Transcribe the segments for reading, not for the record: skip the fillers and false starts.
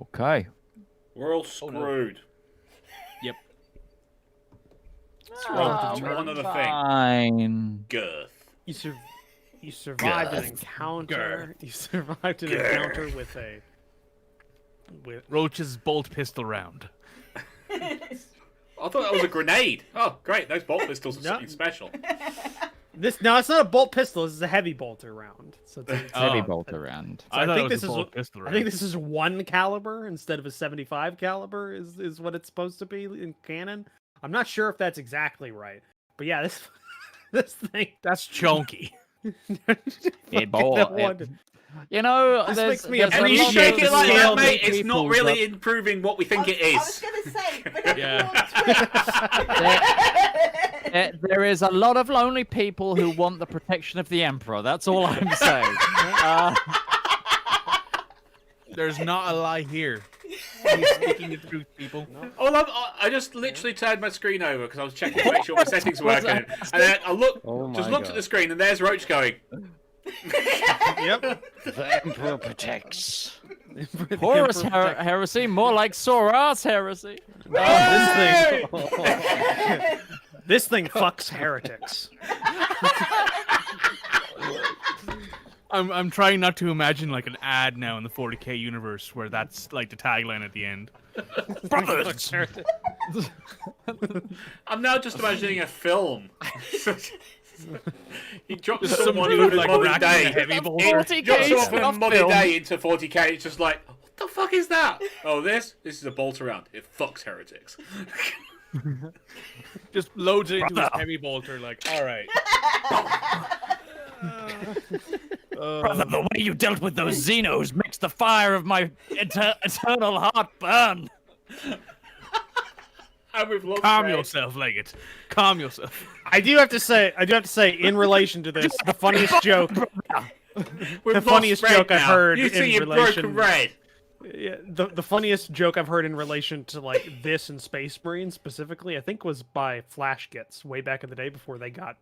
Okay. We're all screwed. Yep. Let's roll one other thing. Fine. Girth. You survived an encounter. You survived an encounter with Roach's bolt pistol round. I thought that was a grenade. Oh, great. Those bolt pistols are something special. No, it's not a bolt pistol. This is a heavy bolter round. So it's Heavy bolter round. So I think this is 1 caliber instead of a 75 caliber is what it's supposed to be in canon. I'm not sure if that's exactly right, but yeah, this thing That's chunky. You know, This there's, makes me there's And a you lot of shake it like that, scale mate. It's not people really improving what we think it I was is. going to say, but that- there is a lot of lonely people who want the protection of the Emperor. That's all I'm saying. There's not a lie here. He's speaking the truth, people. I just literally turned my screen over because I was checking to make sure my settings were working. And then I looked at the screen, and there's Roach going. Yep. The Emperor protects. Horus heresy, more like Sora's heresy. This thing fucks heretics. I'm trying not to imagine like an ad now in the 40k universe where that's like the tagline at the end. Brothers! I'm now just imagining a film. He drops Just some someone dude, from like, modern racking a day. heavy bolter. He drops 40K someone from stuff modern film. day into 40k. It's just like, what the fuck is that? Oh, this is a bolt around. It fucks heretics. Just loads it into his heavy bolter, like, alright. Brother, the way you dealt with those Xenos makes the fire of my eternal heart burn. And we've lost Calm Red. yourself, Leggett. Calm yourself. I do have to say, in relation to this, the funniest joke, We've the funniest lost Red joke I've now. heard You see in your relation. broken Red. Yeah, the funniest joke I've heard in relation to like this and Space Marines specifically, I think, was by Flash Gets way back in the day before they got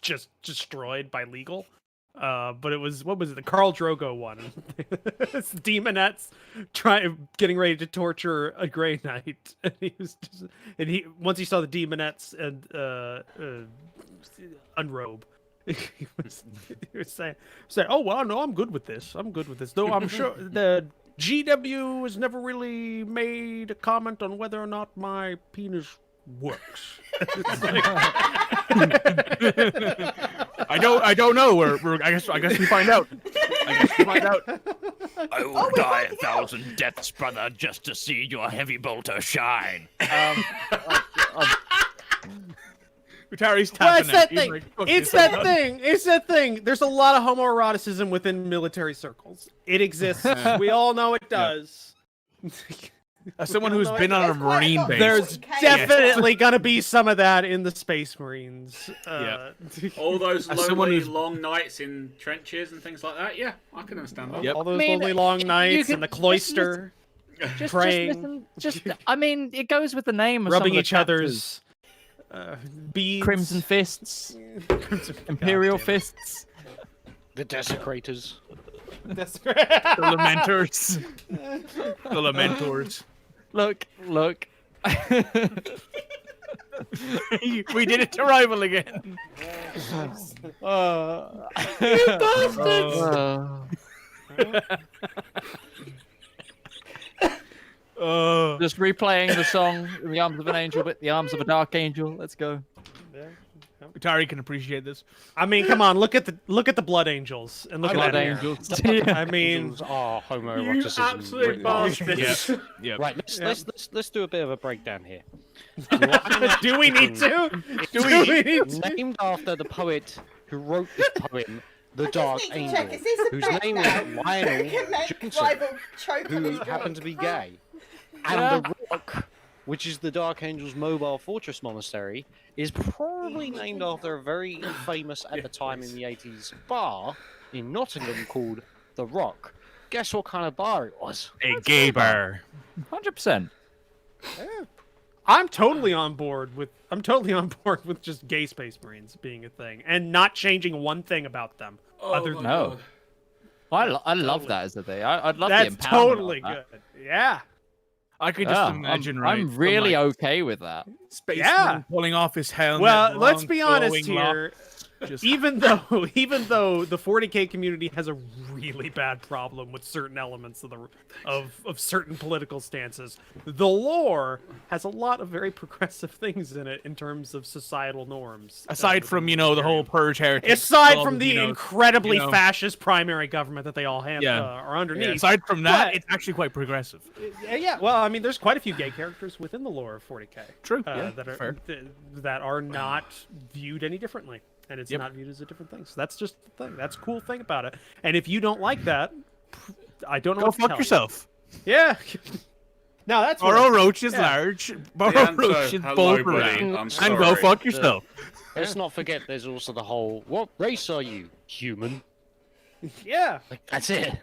just destroyed by legal. But it was, what was it, the Khal Drogo one? It's demonettes getting ready to torture a Grey Knight, and once he saw the demonettes and unrobe, he was saying, "Oh well, no, I'm good with this. I'm good with this. Though I'm sure the GW has never really made a comment on whether or not my penis works." It's like, I don't know. I guess we find out. I will die 1,000 deaths, brother, just to see your heavy bolter shine. Utari's well, tapping it's that out. He's thing. like, "Fuck It's this, I'm that done." thing. It's that thing. There's a lot of homoeroticism within military circles. It exists. We all know it does. As someone who's been on a There's quite a Marine lot. base, There's definitely gonna be some of that in the Space Marines. All those As someone lonely who's- long nights in trenches and things like that. Yeah, I can understand that. Yep. All those I mean, lonely long you nights can- in the cloister, praying, I mean, it goes with the name of rubbing some of the each chapters. other's beads. Crimson Fists, Crimson Imperial God damn it. Fists. The Desecrators. That's the Lamentors. The Lamentors. Look. We did it to Rival again. You bastards! Just replaying the song "In the Arms of an Angel," but the arms of a dark angel. Let's go. Utari can appreciate this. I mean, come on, look at the Blood Angels and look at Blood that hair. angels. I mean, Angels are You homoeroticism. absolute written down. bastards. Yeah. Right, let's do a bit of a breakdown here. do we need to? Do we need to? Named after the poet who wrote this poem, The Dark Just need to Angel, check, is this a whose bet name now? is Lionel Can make Johnson, rival choke on who his happened to drink? be gay. And the Rock, which is the Dark Angel's mobile fortress monastery, is probably named after a very famous at the time in the 80s bar in Nottingham called The Rock. Guess what kind of bar it was? A gay bar. 100%. I'm totally on board with just gay Space Marines being a thing and not changing one thing about them. Oh Other my than No. God. I love that as a thing. I'd love the That's empowerment totally of that. good. Yeah. I could just imagine, right? I'm some, really like, okay with that. spaceman Yeah. pulling off his helmet. Well, let's long be honest flowing here. locks, just Even though the 40k community has a really bad problem with certain elements of of certain political stances, the lore has a lot of very progressive things in it in terms of societal norms. aside from within the Imperium. whole purge heretic. Aside all from the you know, incredibly you know. fascist primary government that they all Yeah. are underneath. Yeah, aside from that, But- it's actually quite progressive. Yeah, well, I mean, there's quite a few gay characters within the lore of 40k. True. Yeah, that are fair. that are not viewed any differently, and it's Yep. not viewed as a different thing. So that's just the thing. That's a cool thing about it. And if you don't like that, I don't know. Go what to fuck tell yourself. You. Yeah. No, that's what Borrow Roach is yeah. large. The Borrow answer, Roach is hello, both buddy, around. I'm And sorry. go fuck yourself. Let's not forget there's also the whole, what race are you? Human. Yeah. Like, that's it.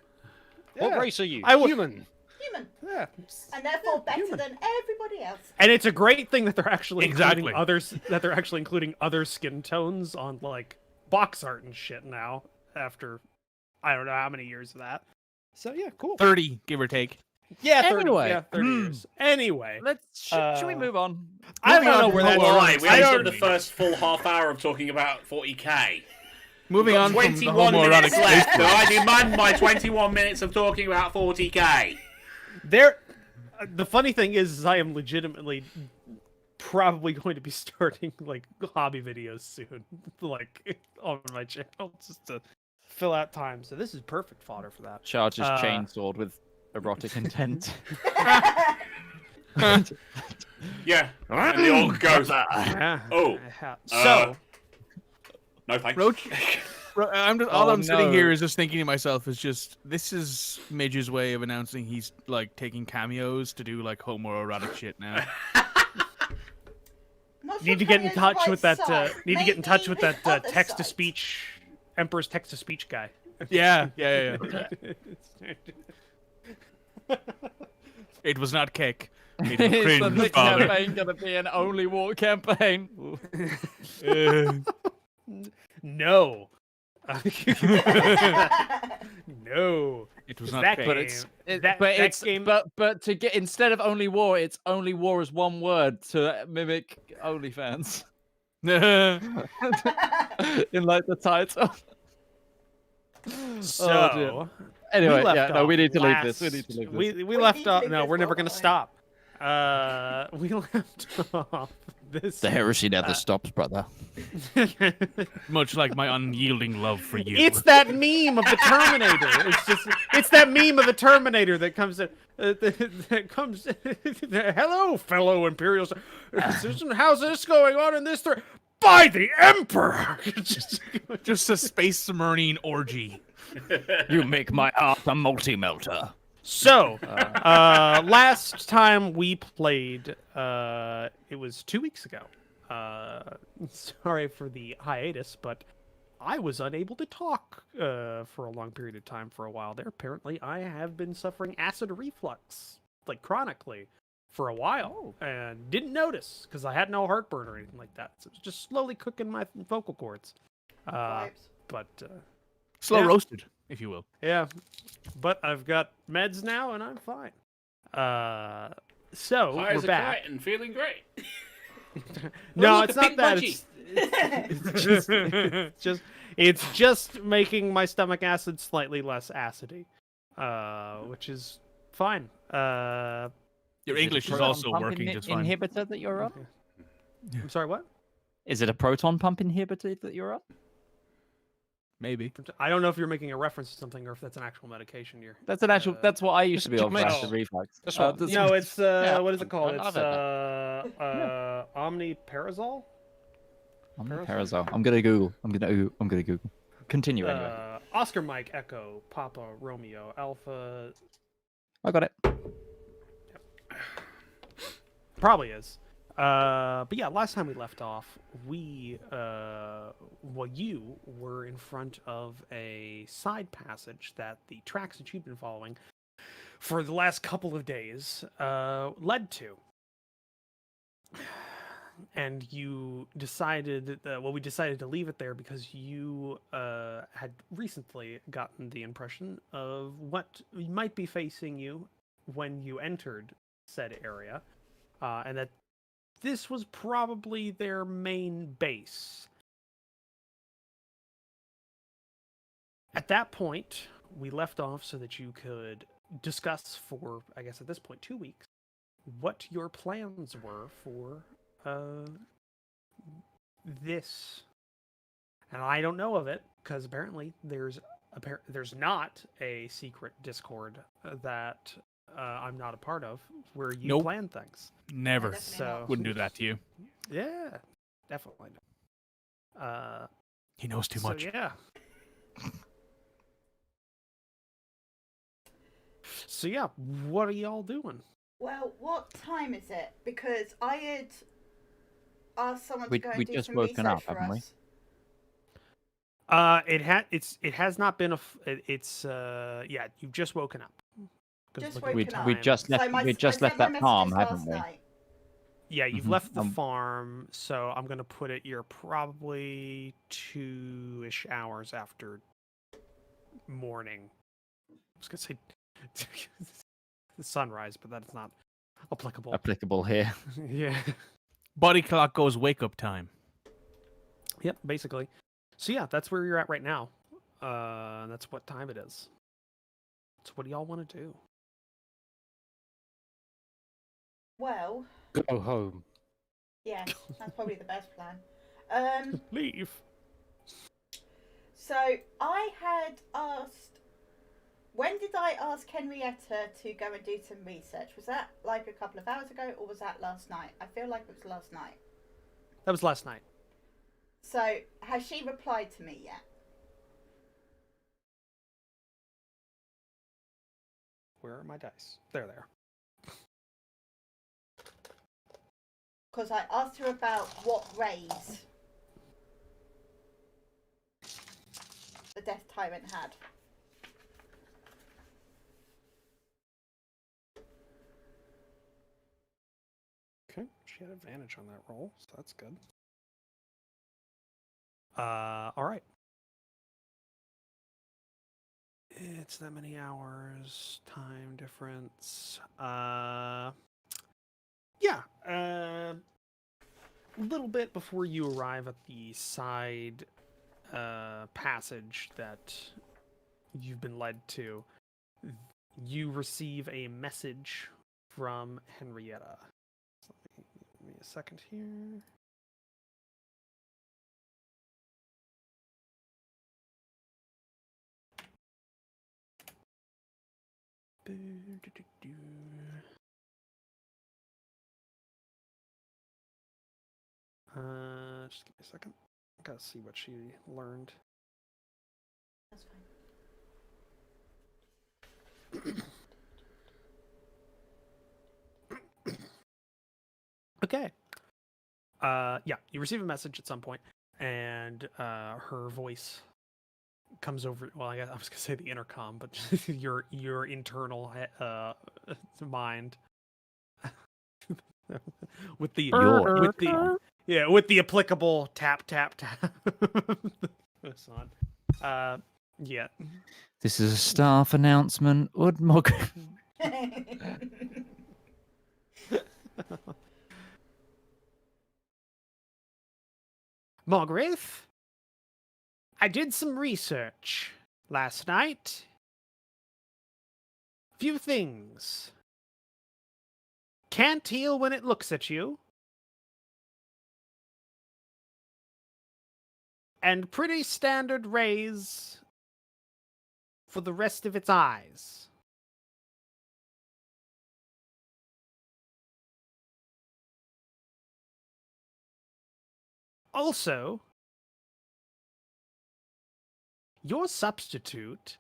Yeah. What race are you? I would- Human. Human, Yeah. and therefore better human. than everybody else. And it's a great thing that they're actually Exactly. including others. That they're actually including other skin tones on like box art and shit now. After I don't know how many years of that. So yeah, cool. 30, give or take. Yeah, 30, Anyway. yeah, 30 years. Anyway, Should we move on? I don't know on where from that. Homo Why? We I only don't- spent the first full half hour of talking about 40k. Moving on from the 21 minutes homoerotic left, so Facebook. I demand my 21 minutes of talking about 40k. There, the funny thing is I am legitimately probably going to be starting like hobby videos soon, like on my channel, just to fill out time. So this is perfect fodder for that. Charges chainsword with erotic intent. Yeah, and the orc goes, Yeah. Oh, So no thanks. Roach, I'm just, all Oh, I'm sitting no. here is just thinking to myself is just, this is Midge's way of announcing he's like taking cameos to do like homoerotic shit now. Not need to sure get in Kenya's touch quite with that. side. Need to get in touch with Maybe that other text to side. speech, Emperor's text to speech guy. Yeah. It was not cake. It was Is the cringe, father. campaign gonna be an only war campaign? No. No. It was not That cake. But it's That- but that it's game- but to get, instead of only war, it's only war as one word to mimic OnlyFans in like the title. So Anyway, left yeah, no, off we need to leave this. We last- need to leave this. We We left need to off. leave No, this we're never gonna behind. stop. We left off this. The heresy never stops, brother. Much like my unyielding love for you. It's that meme of the Terminator. It's that meme of the Terminator that comes in. That comes. Hello, fellow Imperials. How's this going on in this? By the Emperor. just a space submarine orgy. You make my art a multi-melter. So, last time we played, it was 2 weeks ago. Sorry for the hiatus, but I was unable to talk for a long period of time for a while there. Apparently, I have been suffering acid reflux, like chronically, for a while, and didn't notice because I had no heartburn or anything like that. So it was just slowly cooking my vocal cords. Vibes. But Slow Yeah. roasted, if you will. yeah, but I've got meds now and I'm fine. So High as we're a back. kite and feeling great. No, look, it's a not big that. budgie. It's just making my stomach acid slightly less acidy, which is fine. Your Is it a English is proton also pump working just fine. inhibitor that you're on? I'm sorry, what? Is it a proton pump inhibitor that you're on? Maybe. I don't know if you're making a reference to something or if that's an actual medication you're. That's an actual. That's what I used to be on for makes- acid reflux. That's what- that's- No, it's Yeah, what is it called? I've It's had omniparazole. Parasol. I'm gonna Google. I'm gonna Google. Continue anyway. Oscar Mike Echo Papa Romeo Alpha. I got it. Probably is. But yeah, last time we left off, we you were in front of a side passage that the tracks that you've been following for the last couple of days led to. and you decided we decided to leave it there because you had recently gotten the impression of what might be facing you when you entered said area, and that this was probably their main base. At that point, we left off so that you could discuss for, I guess at this point, 2 weeks, what your plans were for this. And I don't know of it because apparently there's not a secret Discord that I'm not a part of where you Nope. plan things. Never. So Wouldn't do that to you. yeah, definitely. He knows too So, much. yeah. So yeah, what are y'all doing? Well, what time is it? Because I had asked someone to We- go and we do just some woken research up, for haven't we? us. It has not been yeah, you've just woken up. 'Cause Just look at woken the up. We time. just left. So We just I left sent my that farm, messages haven't last we? night. Yeah, you've Mhm. left the farm, so I'm gonna put it. You're probably 2-ish hours after morning. I was gonna say the sunrise, but that's not applicable. Applicable here. Yeah. Body clock goes wake up time. Yep, basically. So yeah, that's where you're at right now. That's what time it is. So what do y'all want to do? Well, Go home. yeah, that's probably the best plan. Leave. So I had asked. When did I ask Henrietta to go and do some research? Was that like a couple of hours ago, or was that last night? I feel like it was last night. That was last night. So has she replied to me yet? Where are my dice? They're there. Because I asked her about what rays the Death Tyrant had. Okay, she had advantage on that roll, so that's good. All right. It's that many hours, time difference. Yeah. A little bit before you arrive at the side passage that you've been led to, you receive a message from Henrietta. So give me a second here. Just give me a second. I gotta see what she learned. That's fine. Okay. Yeah, you receive a message at some point, and her voice comes over. Well, I was gonna say the intercom, but your internal mind with the with the applicable tap tap tap. That's on. Yeah. This is a staff announcement. Udmog. Margaret, I did some research last night. Few things. Can't heal when it looks at you. And pretty standard rays for the rest of its eyes. Also, your substitute,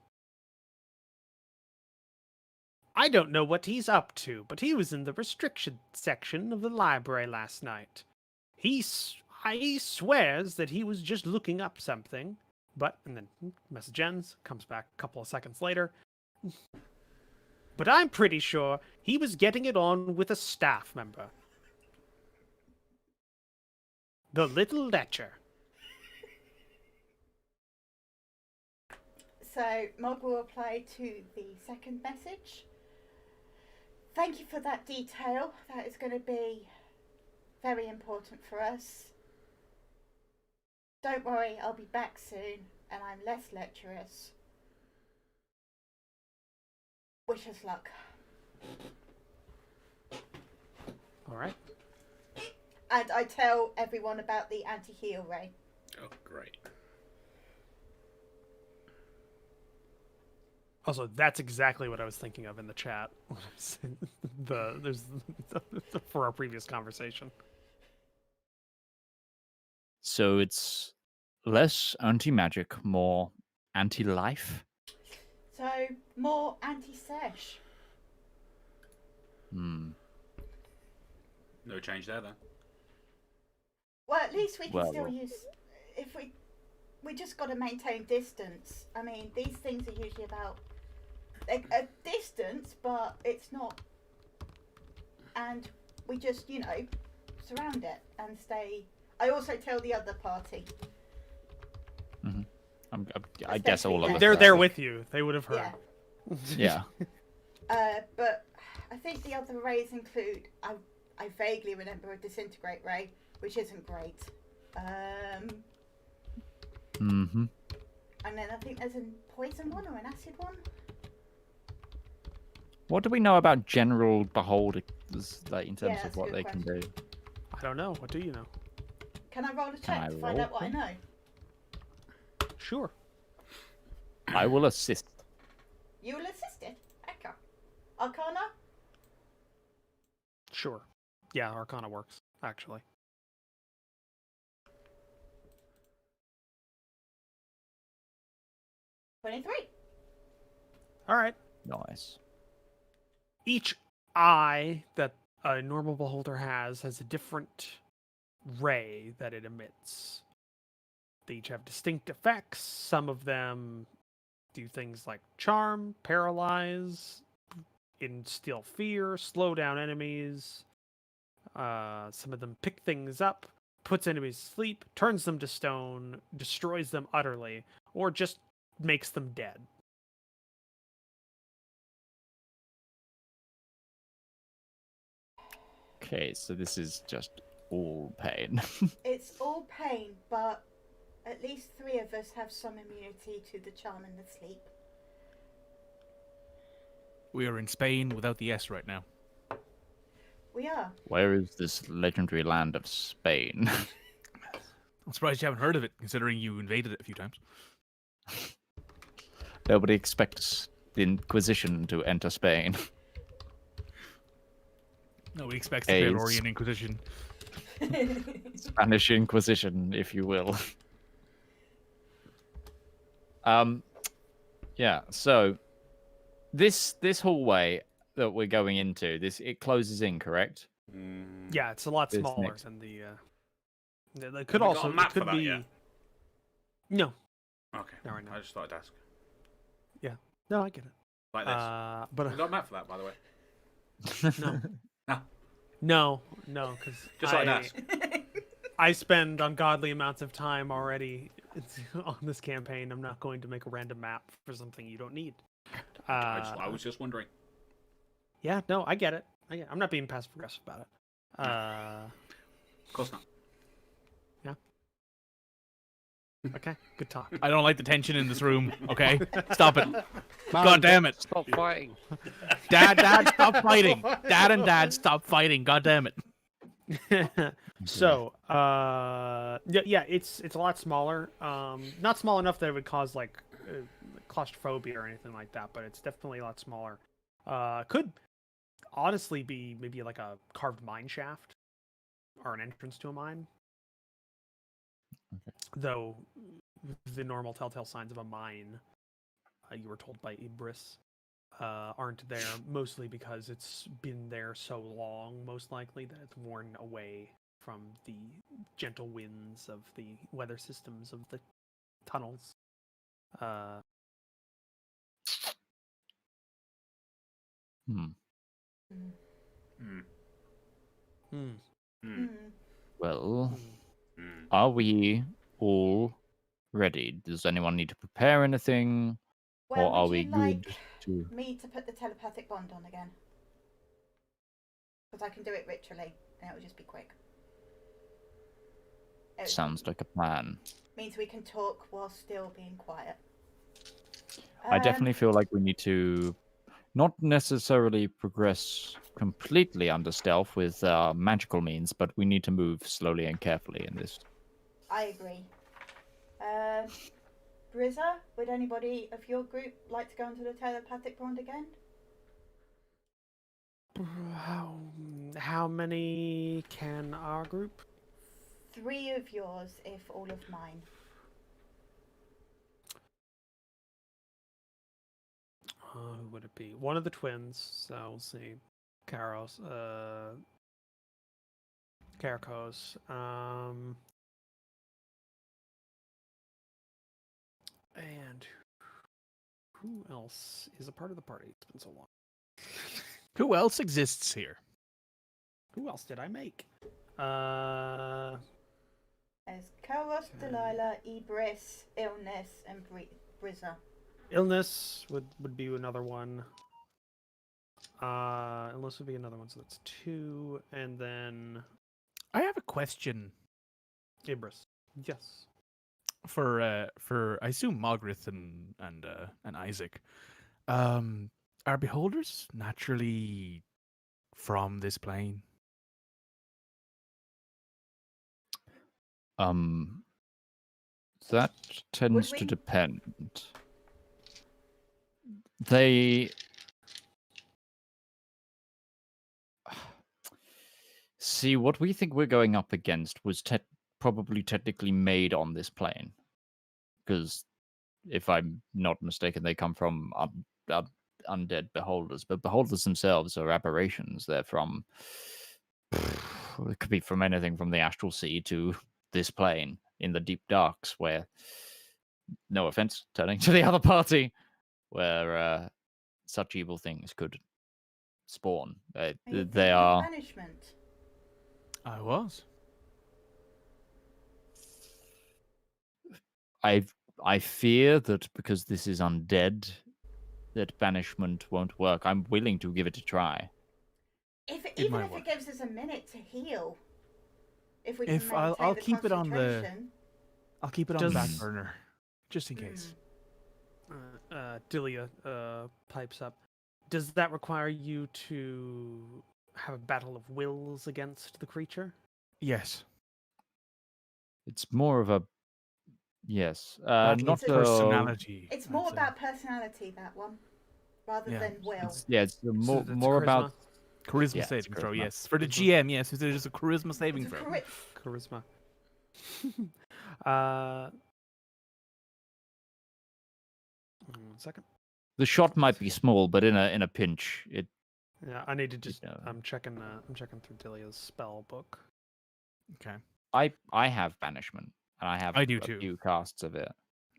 I don't know what he's up to, but he was in the restriction section of the library last night. He swears that he was just looking up something, but, and then message ends, comes back a couple of seconds later. But I'm pretty sure he was getting it on with a staff member. The Little Lecher. So Mog will reply to the second message. Thank you for that detail. That is going to be very important for us. Don't worry, I'll be back soon, and I'm less lecherous. Wish us luck. All right. And I tell everyone about the anti-heal ray. Oh, great. Also, that's exactly what I was thinking of in the chat. There's for our previous conversation. So it's less anti-magic, more anti-life. So, more anti-sesh. Hmm. No change there, then. Well, at least we can Well, still well. use... If we just got to maintain distance. I mean, these things are usually about a distance, but it's not... And we just, you know, surround it and stay... I also tell the other party. I guess all of us. They're there with you. They would have heard. Yeah. Yeah. But I think the other rays include... I vaguely remember a disintegrate ray, which isn't great. Mm-hmm. And then I think there's a poison one or an acid one. What do we know about general beholders, like in terms Yeah, of that's a what good they can do? I don't know. What do you know? Can I roll a Can check I to find roll out what I one? know? Sure. I will assist. You will assist it. Okay. Arcana? Sure. Yeah, Arcana works, actually. $23. All right. Nice. Each eye that a normal beholder has a different ray that it emits. They each have distinct effects. Some of them do things like charm, paralyze, instill fear, slow down enemies. Some of them pick things up, puts enemies to sleep, turns them to stone, destroys them utterly, or just makes them dead. Okay, so this is just all pain. It's all pain, but at least 3 of us have some immunity to the charm and the sleep. We are in Spain without the S right now. We are. Where is this legendary land of Spain? I'm surprised you haven't heard of it, considering you invaded it a few times. Nobody expects the Inquisition to enter Spain. Nobody expects the Hey, Fedorian Inquisition. Spanish Inquisition, if you will. Yeah, so this hallway that we're going into, it closes in, correct? Yeah, it's a lot It's smaller next. than the. It Have could we got also a map it could for that be. yet? No, Okay. Not right now. I just thought I'd ask. no, I get it. Like this. But We got a map for that, by the way. no, because Just thought I'd ask. I spend ungodly amounts of time already on this campaign. I'm not going to make a random map for something you don't need. I was just wondering. Yeah, no, I get it. I'm not being passive aggressive about it. Of course not. Okay, good talk. I don't like the tension in this room, okay? Stop it. God damn it. Stop fighting. Dad, stop fighting. Dad and Dad, stop fighting. God damn it. So, yeah, it's a lot smaller. Not small enough that it would cause like claustrophobia or anything like that, but it's definitely a lot smaller. Could honestly be maybe like a carved mine shaft or an entrance to a mine. Though the normal telltale signs of a mine, you were told by Ibris, aren't there, mostly because it's been there so long, most likely, that it's worn away from the gentle winds of the weather systems of the tunnels. Well, Are we all ready? Does anyone need to prepare anything? Well, Or are would we you like good to... me to put the telepathic bond on again? Because I can do it ritually, and it will just be quick. It Sounds like a plan. means we can talk while still being quiet. I definitely feel like we need to not necessarily progress completely under stealth with magical means, but we need to move slowly and carefully in this. I agree. Brizza, would anybody of your group like to go into the telepathic bond again? How many can our group? 3 of yours, if all of mine. Who would it be? One of the twins. So we'll see. Karos. Karakos. And who else is a part of the party? It's been so long. Who else exists here? Who else did I make? There's Karos, Delilah, Ibris, Illness, and Brizza. Illness would be another one. Illness would be another one, so that's 2, and then I have a question Ibris. Yes. for I assume Margaret and Isaac. Are beholders naturally from this plane? That tends Would to we? depend. They... See, what we think we're going up against was probably technically made on this plane. Because, if I'm not mistaken, they come from undead beholders. But beholders themselves are aberrations. They're from... It could be from anything from the astral sea to this plane in the deep darks, where... No offense, turning to the other party, where such evil things could spawn. Are you They thinking of are... banishment? I was. I fear that because this is undead, that banishment won't work. I'm willing to give it a try. Even might if work. it gives us a minute to heal, if we can If maintain I'll the keep it on the- concentration. I'll keep it on the back Does- burner, just in case. Delia pipes up. Does that require you to have a battle of wills against the creature? Yes. It's more of a... Yes. Battle Not of personality. It's I'd more say. about personality, that one, rather Yeah, than will. It's more, it's more about... Charisma Yeah, it's saving throw, charisma. yes. For the GM, yes, it is a charisma saving It's a throw. Charisma. One second. The shot might be small, but in a pinch, it... Yeah, I need to just. know. I'm checking through Delia's spell book. Okay. I have banishment, and I have I do a too. few casts of it.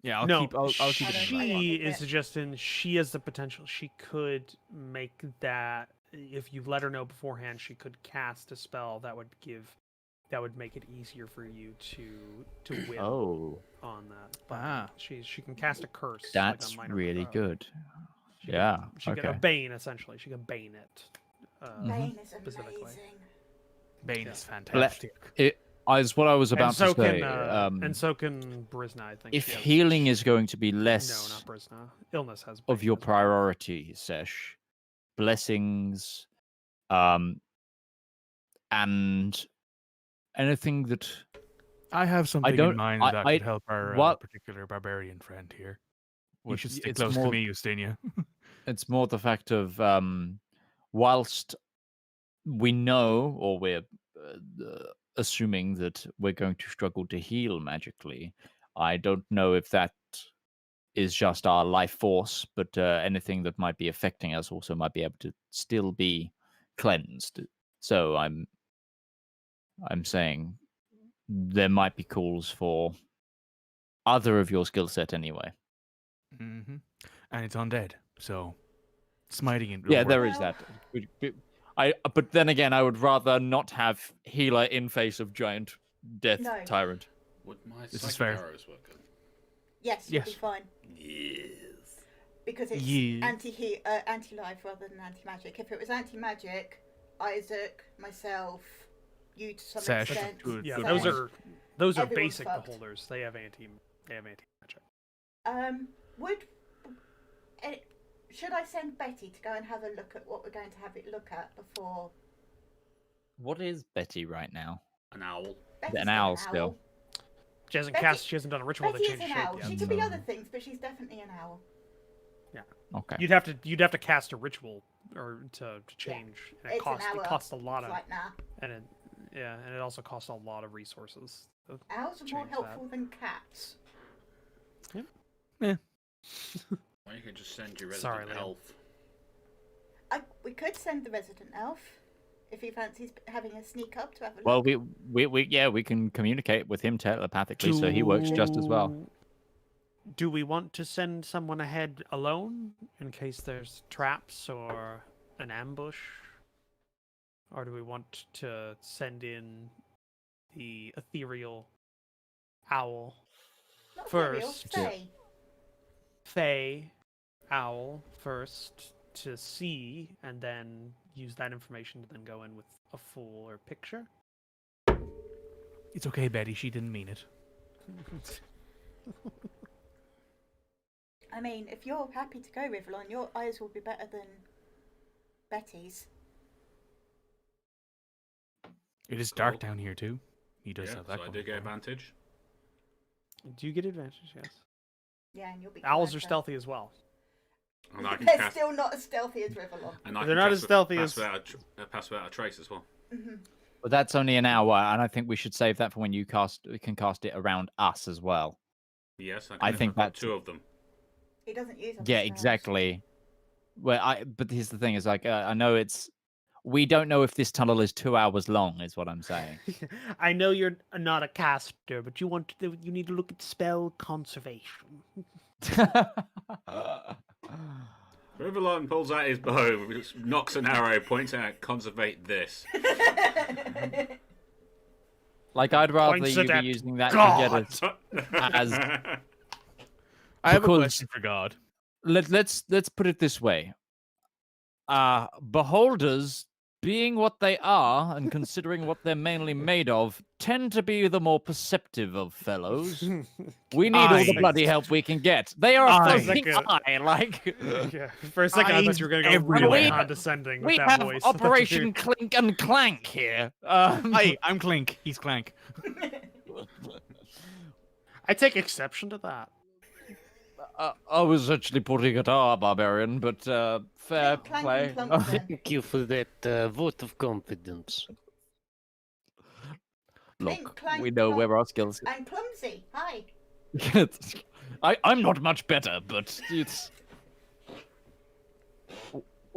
Yeah, I'll no, keep. I'll keep it. I don't in mind. she mind. is suggesting she has the potential. She could make that if you let her know beforehand. She could cast a spell that would make it easier for you to win Oh, on that. But Ah. she can cast a curse. that's like a minor, really good. She Yeah, She can a okay. bane essentially. She can bane it. Bane is specifically. amazing. Bane Yeah. is fantastic. As what I was about and so to say, can and so can Brizna. I think. if She has- healing is going to be no, less not Brizna. Illness has of bane your as well. priority, Sesh, blessings, and anything that... I have something don't- in mind that I- could help our what- particular barbarian friend here. You Well, should stick it's close more- to me, Eustania. It's more the fact of whilst we know, or we're assuming that we're going to struggle to heal magically, I don't know if that is just our life force, but anything that might be affecting us also might be able to still be cleansed. So I'm saying there might be calls for other of your skill set anyway. hmm And it's undead, so smiting it. Yeah, will there work. is that. But then again, I would rather not have healer in face of giant death No. tyrant. Would my This is psychic fair. arrows work? Yes, you'll be Yes. fine. Yes. Because it's Yeah. anti-life rather than anti-magic. If it was anti-magic, Isaac, myself, you to some Sash. extent. Good- Yeah, good those point. are Everyone's basic fucked. beholders. They have anti magic. Would should I send Betty to go and have a look at what we're going to have it look at before? What is Betty right now? An owl. Betty's an not owl still. She hasn't Betty- she hasn't done a ritual Betty to is change an shape owl. yet. She could be other things, but she's definitely an owl. Okay. You'd have to cast a ritual or to change. And It's an hour. It costs a lot It's of like, nah. and it also costs a lot of resources. Owls are more Change that. helpful than cats. Or you could just send your Sorry, resident Liam. elf. We could send the resident elf if he fancies having a sneak up to have a look. Well, we can communicate with him telepathically, so he works just as well. Do we want to send someone ahead alone in case there's traps or an ambush? Or do we want to send in the ethereal owl? Not first- Say. Fey owl first to see, and then use that information to then go in with a full or picture? It's okay, Betty. She didn't mean it. I mean, if you're happy to go, Rivallon, your eyes will be better than Betty's. It is dark Cool. down here too. He does Yeah, have that. so I going do get for him. advantage. Do you get advantage? Yes. Yeah, and you'll be Owls are quieter. stealthy as well. And I can They're cast, still not as stealthy as Rivallon. and I They're can not cast as with- stealthy pass as- pass without a trace as well. But that's only an hour, and I think we should save that for when you can cast it around us as well. Yes, I, can I if think I've got that's- two of them. He doesn't use them. Yeah, as spells. exactly. But here's the thing: is like I know we don't know if this tunnel is 2 hours long. Is what I'm saying. I know you're not a caster, but you need to look at spell conservation. Rivallon pulls out his bow, knocks an arrow, points out, conservate this. Like I'd rather Points you it be at using that God. to get us. As- I have a Because- question for God. Let's put it this way. Beholders, being what they are and considering what they're mainly made of, tend to be the more perceptive of fellows. We need all the Aye. bloody help we can get. They are Aye. fucking eye, like. Yeah. For a second, I thought you were going to go Everywhere. really condescending with We that have voice. Operation Clink and Clank here. Hi, I'm Clink. He's Clank. I take exception to that. I was actually putting it our barbarian, but fair Clink, clank, play. and clunk then. Thank you for that vote of confidence. Look, Clink, clank, we know clunk, where our skills. And clumsy. Hi. I'm not much better, but it's.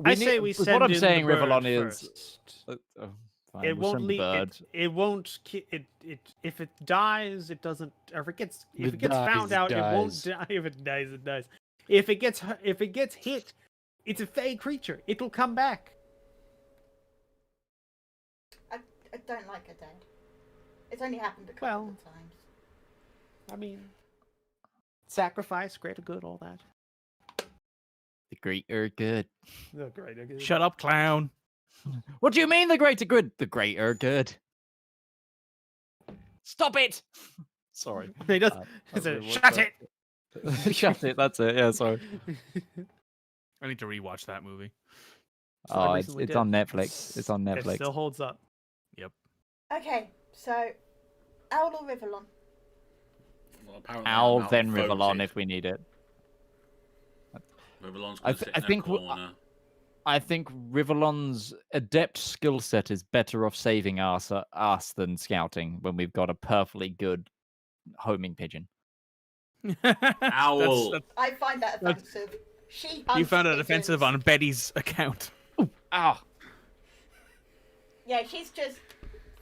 I say we send What I'm in saying, the bird Rivallon, is. first. Fine, It we'll won't send the leave. bird. It won't. If it dies, it doesn't. Or if it gets It found dies, out, it it won't dies. die. If it dies, it dies. If it gets hit, it's a fey creature. It'll come back. I don't like her dead. It's only happened a couple Well. of times. I mean, sacrifice, greater good, all that. The greater good. No, greater good. Shut up, clown. What do you mean the greater good? The greater good. Stop it! Sorry. He does. Uh, He said, what Shut the- it. Shut it. That's it. Yeah, sorry. I need to rewatch that movie. So I Oh, recently it's did. on Netflix. It's on It Netflix. still holds up. Okay, so Owl or Rivallon? Well, apparently Owl, I'm then outvoted. Rivallon if we need it. Rivallon's I gonna th- sit I in a think corner. I think Rivallon's adept skill set is better off saving us than scouting when we've got a perfectly good homing pigeon. Owl. That's- I find that That's- offensive. She you hunts found it pigeons. offensive on Betty's account. Ah, Yeah, she's just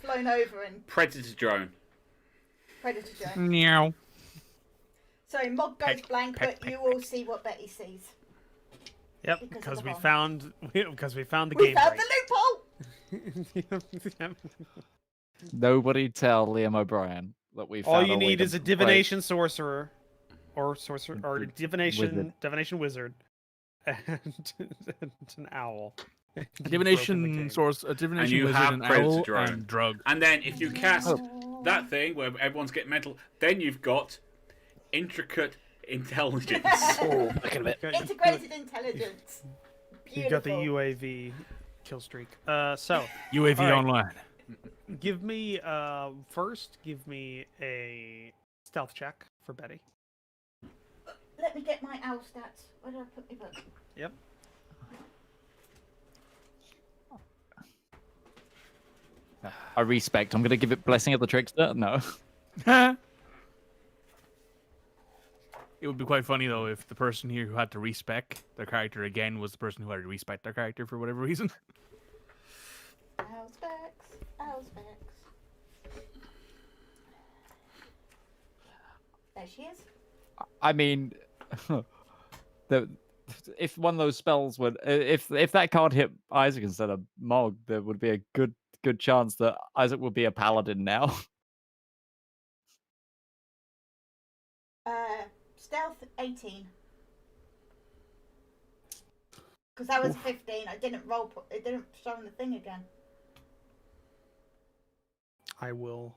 flown over and Predator drone. predator drone. Meow. So Mog goes Peck, blank, peck, but you peck, will see what Betty sees. Yep, Because of because the we bomb. found the We game found break. the loophole. nobody tell Liam O'Brien. that we All found you our way need to is a play- divination sorcerer, or sorcerer, or Wizard. divination wizard, and an owl. A You've broken the divination game. source, a divination you wizard, have an Predator owl, Drone. and drug. And then if you cast that thing where everyone's getting mental, then you've got intricate intelligence. Look at a bit. Integrated intelligence. You've got the Beautiful. UAV kill streak. So UAV All right. online. give me first. Give me a stealth check for Betty. Let me get my owl stats. Where did I put my book? Yep. I respect. I'm going to give it Blessing of the Trickster. No. It would be quite funny though if the person here who had to respec their character again was the person who had to respec their character for whatever reason. Owl specs. Owl specs. There she is. I mean, if one of those spells would, if that card hit Isaac instead of Mog, there would be a good chance that Isaac would be a paladin now. Stealth 18. Because that was 15. I didn't roll. It didn't show on the thing again. I will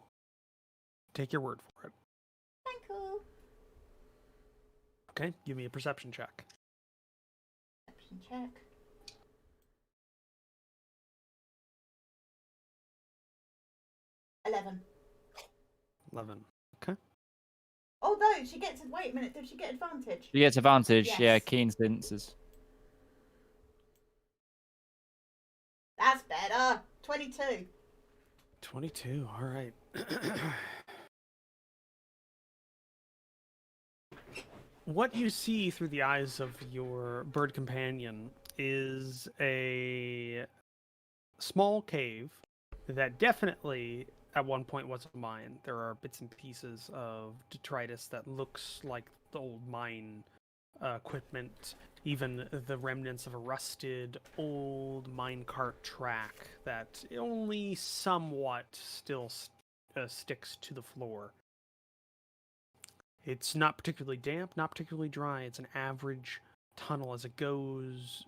take your word for it. Thank you. Okay, give me a perception check. Perception check. $11. 11. Okay. Oh no, she gets. Wait a minute. Does she get advantage? She gets advantage. Yeah, Yes. keen senses. That's better. 22. 22. All right. What you see through the eyes of your bird companion is a small cave that definitely at one point was a mine. There are bits and pieces of detritus that looks like the old mine equipment, even the remnants of a rusted old minecart track that only somewhat still sticks to the floor. It's not particularly damp, not particularly dry. It's an average tunnel as it goes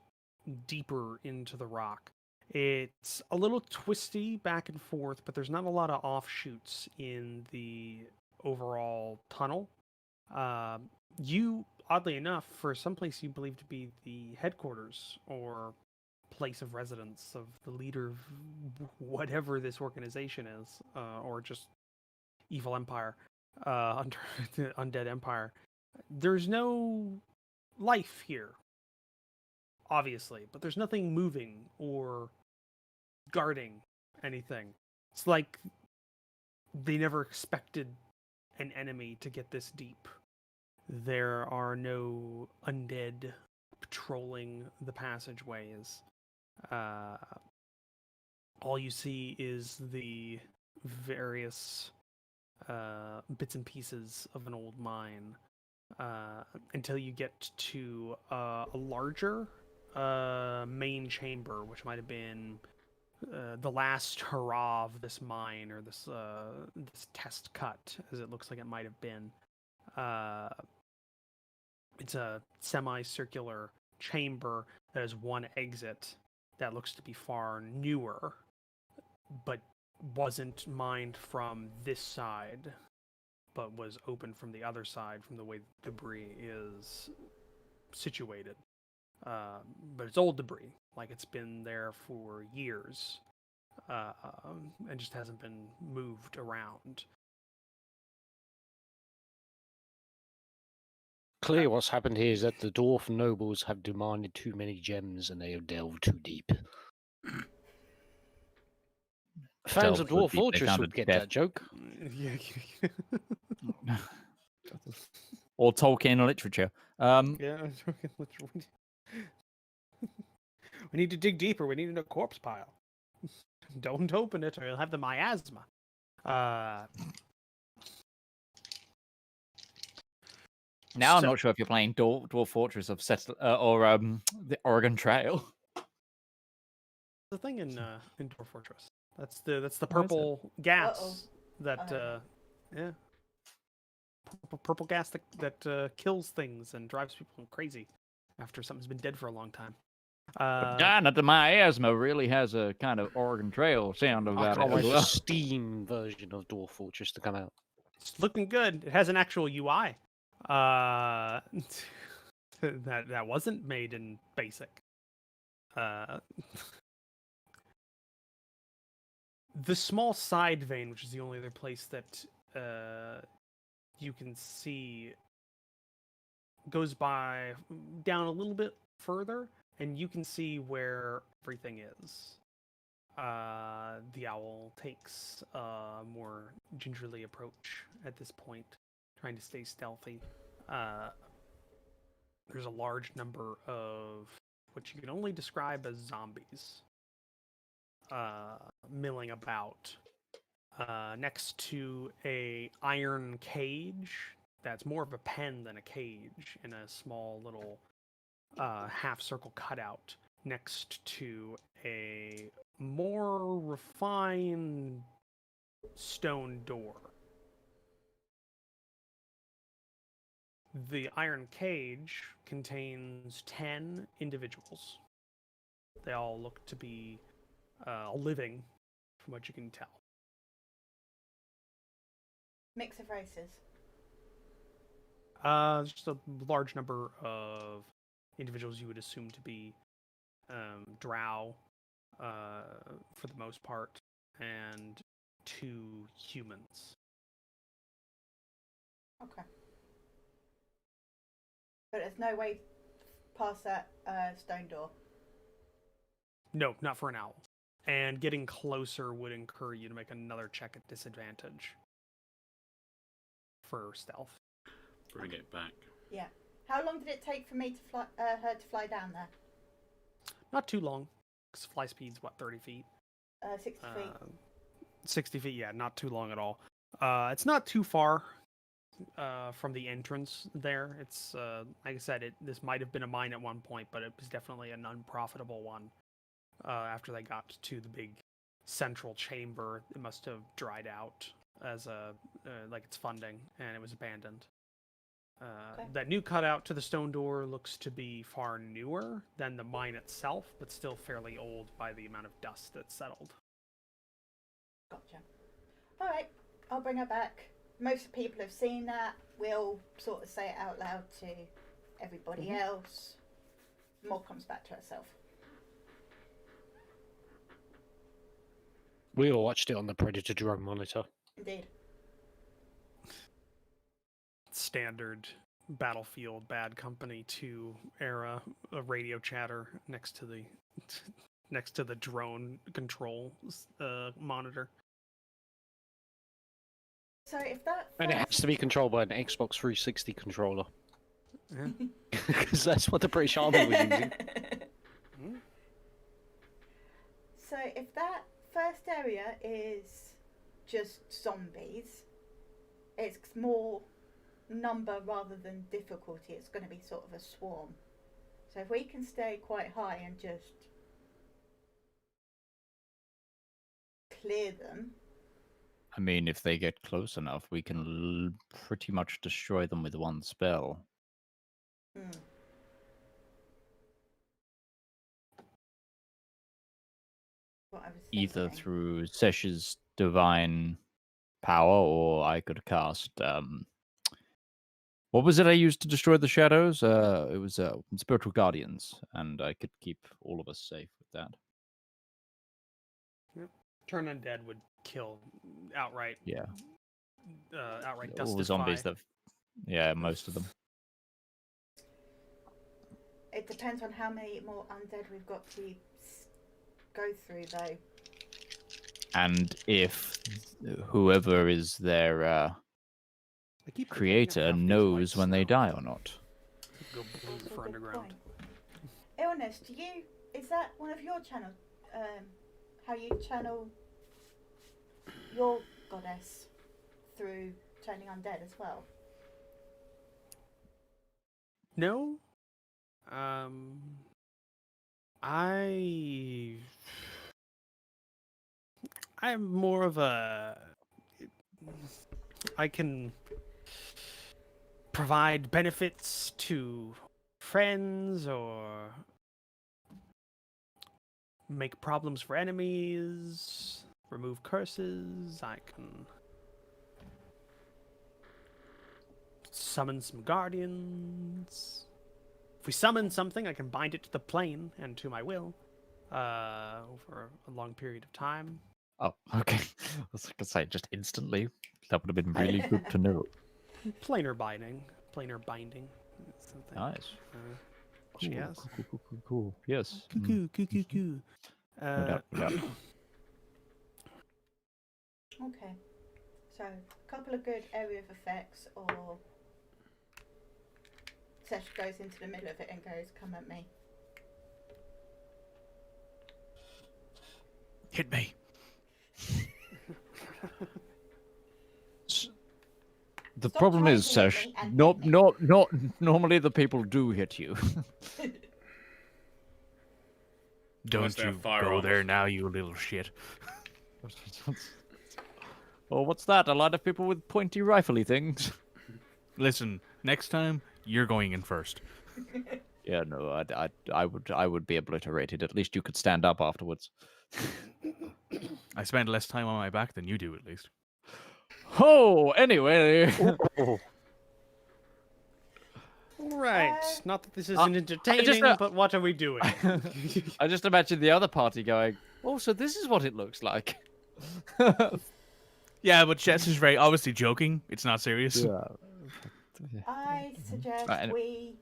deeper into the rock. It's a little twisty back and forth, but there's not a lot of offshoots in the overall tunnel. You, oddly enough, for someplace you believe to be the headquarters or place of residence of the leader of whatever this organization is, or just evil empire, under the undead empire, there's no life here, obviously, but there's nothing moving or guarding anything. It's like they never expected an enemy to get this deep. There are no undead patrolling the passageways. All you see is the various bits and pieces of an old mine until you get to a larger main chamber, which might have been the last hurrah of this mine, or this test cut, as it looks like it might have been. It's a semicircular chamber that has one exit that looks to be far newer, but wasn't mined from this side, but was open from the other side from the way the debris is situated. But it's old debris, like it's been there for years, and just hasn't been moved around. Clearly, what's happened here is that the dwarf nobles have demanded too many gems and they have delved too deep. Fans of Delved so Dwarf deep they Fortress found would a get death. that joke. Or Tolkien literature. Yeah, we need to dig deeper. We need a corpse pile. Don't open it, or you'll have the miasma. Now I'm So- not sure if you're playing Dwarf Fortress of or the Oregon Trail. The thing in Dwarf Fortress. That's the purple gas that Yeah. Purple gas that kills things and drives people crazy after something's been dead for a long time. Not that my asthma really has a kind of Oregon Trail sound I about can't it wait as for well. Steam version of Dwarf Fortress to come out. It's looking good. It has an actual UI. That wasn't made in BASIC. The small side vein, which is the only other place that you can see, goes by down a little bit further, and you can see where everything is. The owl takes a more gingerly approach at this point, trying to stay stealthy. There's a large number of what you can only describe as zombies milling about next to a iron cage that's more of a pen than a cage in a small little half circle cutout next to a more refined stone door. The iron cage contains 10 individuals. They all look to be living, from what you can tell. Mix of races. Just a large number of individuals you would assume to be drow, for the most part, and 2 humans. Okay. But there's no way past that stone door. No, not for an owl. And getting closer would incur you to make another check at disadvantage for stealth. Bring it back. Yeah. How long did it take for me to fly, her to fly down there? Not too long, because fly speed's what, 30 feet? 60 feet. 60 feet, yeah, not too long at all. It's not too far from the entrance there. It's like I said, this might have been a mine at one point, but it was definitely an unprofitable one. After they got to the big central chamber, it must have dried out as like its funding, and it was abandoned. Okay. That new cutout to the stone door looks to be far newer than the mine itself, but still fairly old by the amount of dust that's settled. Gotcha. Alright, I'll bring her back. Most people have seen that. We'll sort of say it out loud to everybody else. More comes back to herself. We all watched it on the Predator drone monitor. Indeed. Standard Battlefield Bad Company 2 era radio chatter next to the drone control monitor. So if that And it has to be controlled by an Xbox 360 controller. Yeah. Because that's what the British Army was using. So if that first area is just zombies, it's more number rather than difficulty. It's going to be sort of a swarm. So if we can stay quite high and just clear them. I mean, if they get close enough, we can pretty much destroy them with one spell. What I was Either thinking. through Sesh's divine power, or I could cast what was it I used to destroy the shadows? It was spiritual guardians, and I could keep all of us safe with that. Yep. Turn undead would kill outright. Yeah. Outright All dustify. the zombies that, yeah, most of them. It depends on how many more undead we've got to go through, though. And if whoever is their creator knows when they die or not. Go blue for underground. Illness, is that one of your channels? How you channel your goddess through turning undead as well? No. I'm more of a I can provide benefits to friends or make problems for enemies, remove curses. I can summon some guardians. If we summon something, I can bind it to the plane and to my will over a long period of time. Oh, okay. I was going to say, just instantly. That would have been really good to know. Planar binding. Planar binding. Something. Nice. She has. Cool. Yes. Cuckoo, cuckoo, cuckoo. No doubt, no doubt. Okay. So, a couple of good area of effects, or Sesh goes into the middle of it and goes, "Come at me." Hit me. The Stop problem trying is, to hit Sesh, me and not hit me. normally the people do hit you. Don't they have you go firearms. there now, you little shit. Oh, what's that? A lot of people with pointy rifley things. Listen, next time you're going in first. Yeah, no, I would be obliterated. At least you could stand up afterwards. I spend less time on my back than you do, at least. Oh, anyway. Right. Not that this isn't entertaining, but what are we doing? I just imagine the other party going, "Oh, so this is what it looks like." Yeah, but Jess is very obviously joking. It's not serious. I suggest Right, we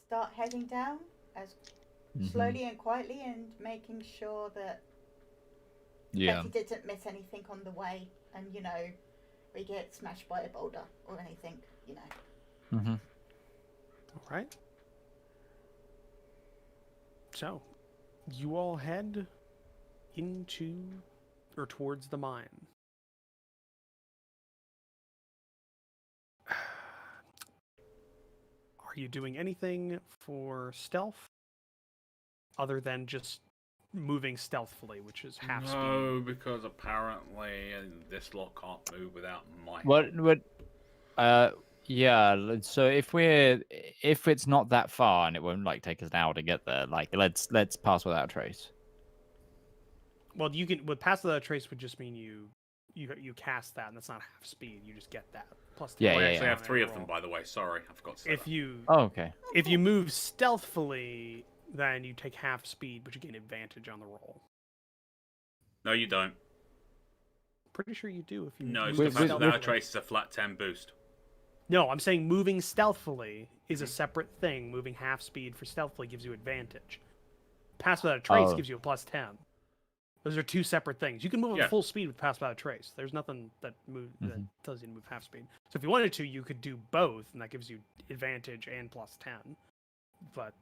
start heading down as slowly and quietly, and making sure that Yeah. Betty didn't miss anything on the way, and we get smashed by a boulder or anything. Mm-hmm. All right. So, you all head into or towards the mine. Are you doing anything for stealth other than just moving stealthily, which is half speed? No, because apparently this lot can't move without my. What? Yeah. So if it's not that far and it won't take us an hour to get there, let's pass without a trace. Well, you can. With pass without a trace would just mean you cast that, and that's not half speed. You just get that plus. Yeah, I yeah, actually yeah. have 3 of them, by the way. Sorry, I forgot to say that. Oh, okay. If you move stealthily, then you take half speed, but you gain advantage on the roll. No, you don't. Pretty sure you do if you. No, move so pass stealthily. without a trace is a flat 10 boost. No, I'm saying moving stealthily is a separate thing. Moving half speed for stealthily gives you advantage. Pass without a trace gives you a plus 10. Those are two separate things. You can move at full speed with pass without a trace. There's nothing that that tells you to move half speed. So if you wanted to, you could do both, and that gives you advantage and plus 10. But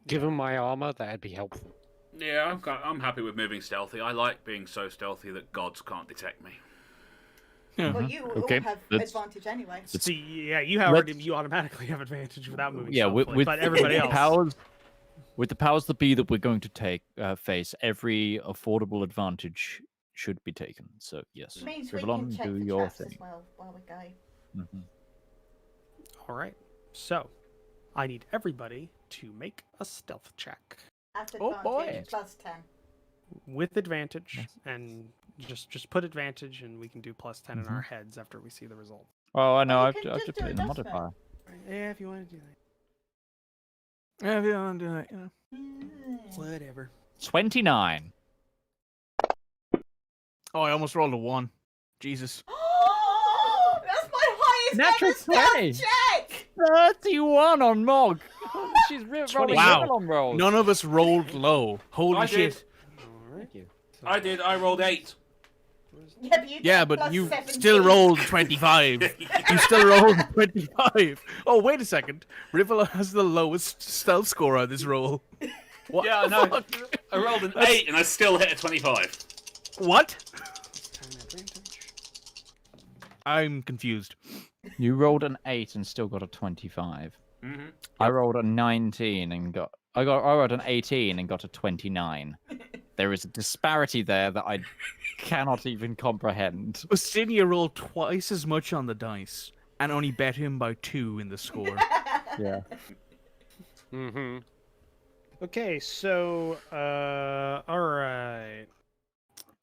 Given my armor, that'd be helpful. Yeah, I'm happy with moving stealthy. I like being so stealthy that gods can't detect me. Well, you Okay, all have let's- advantage anyway. see, yeah, you automatically have advantage without moving. Yeah, stealthily, with but everybody else. With the powers that be that we're going to face, every affordable advantage should be taken. So yes, Which means we Rivallon, can check do the your traps thing. as well while we go. Mhm. All right. So, I need everybody to make a stealth check At Oh, advantage, boy. plus 10. with advantage, and just put advantage, and we can do plus 10 in our heads after we see the result. Oh, I know. you I've can just just put do in the adjustment. modifier. Yeah, if you want to do that. Yeah, if you want to do that, Whatever. 29. Oh, I almost rolled a 1. Jesus. That's my highest Natural ever stealth 20. check! 31 on Mog. She's rolling Wow. Rivallon rolls. None of us rolled low. Holy I shit. did. Thank you. I did. I rolled 8. Yeah, but you Yeah, got but plus you 17. still rolled 25. You still rolled 25. Oh, wait a second. Rivallon has the lowest stealth score on this roll. What Yeah, I the know. fuck? I rolled an 8 and I still hit a 25. What? I'm confused. You rolled an 8 and still got a 25. Mm-hmm. I rolled a 19 and I rolled an 18 and got a 29. There is a disparity there that I cannot even comprehend. Bastinia rolled twice as much on the dice and only bet him by 2 in the score. Yeah. Mm-hmm. Okay, so all right.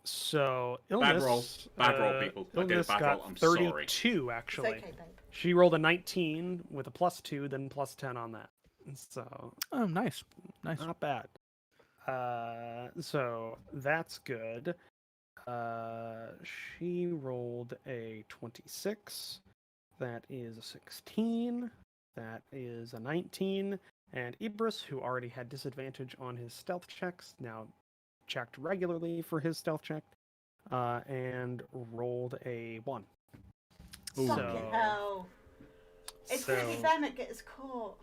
So illness. Bad roll, people. I did a Illness bad got roll. I'm sorry. 32 actually. It's okay, babe. She rolled a 19 with a +2, then +10 on that. So Oh, nice. Nice. not bad. So that's good. She rolled a 26. That is a 16. That is a 19. And Ibris, who already had disadvantage on his stealth checks, now checked regularly for his stealth check, and rolled a 1. Fucking hell. It's gonna be them that gets caught.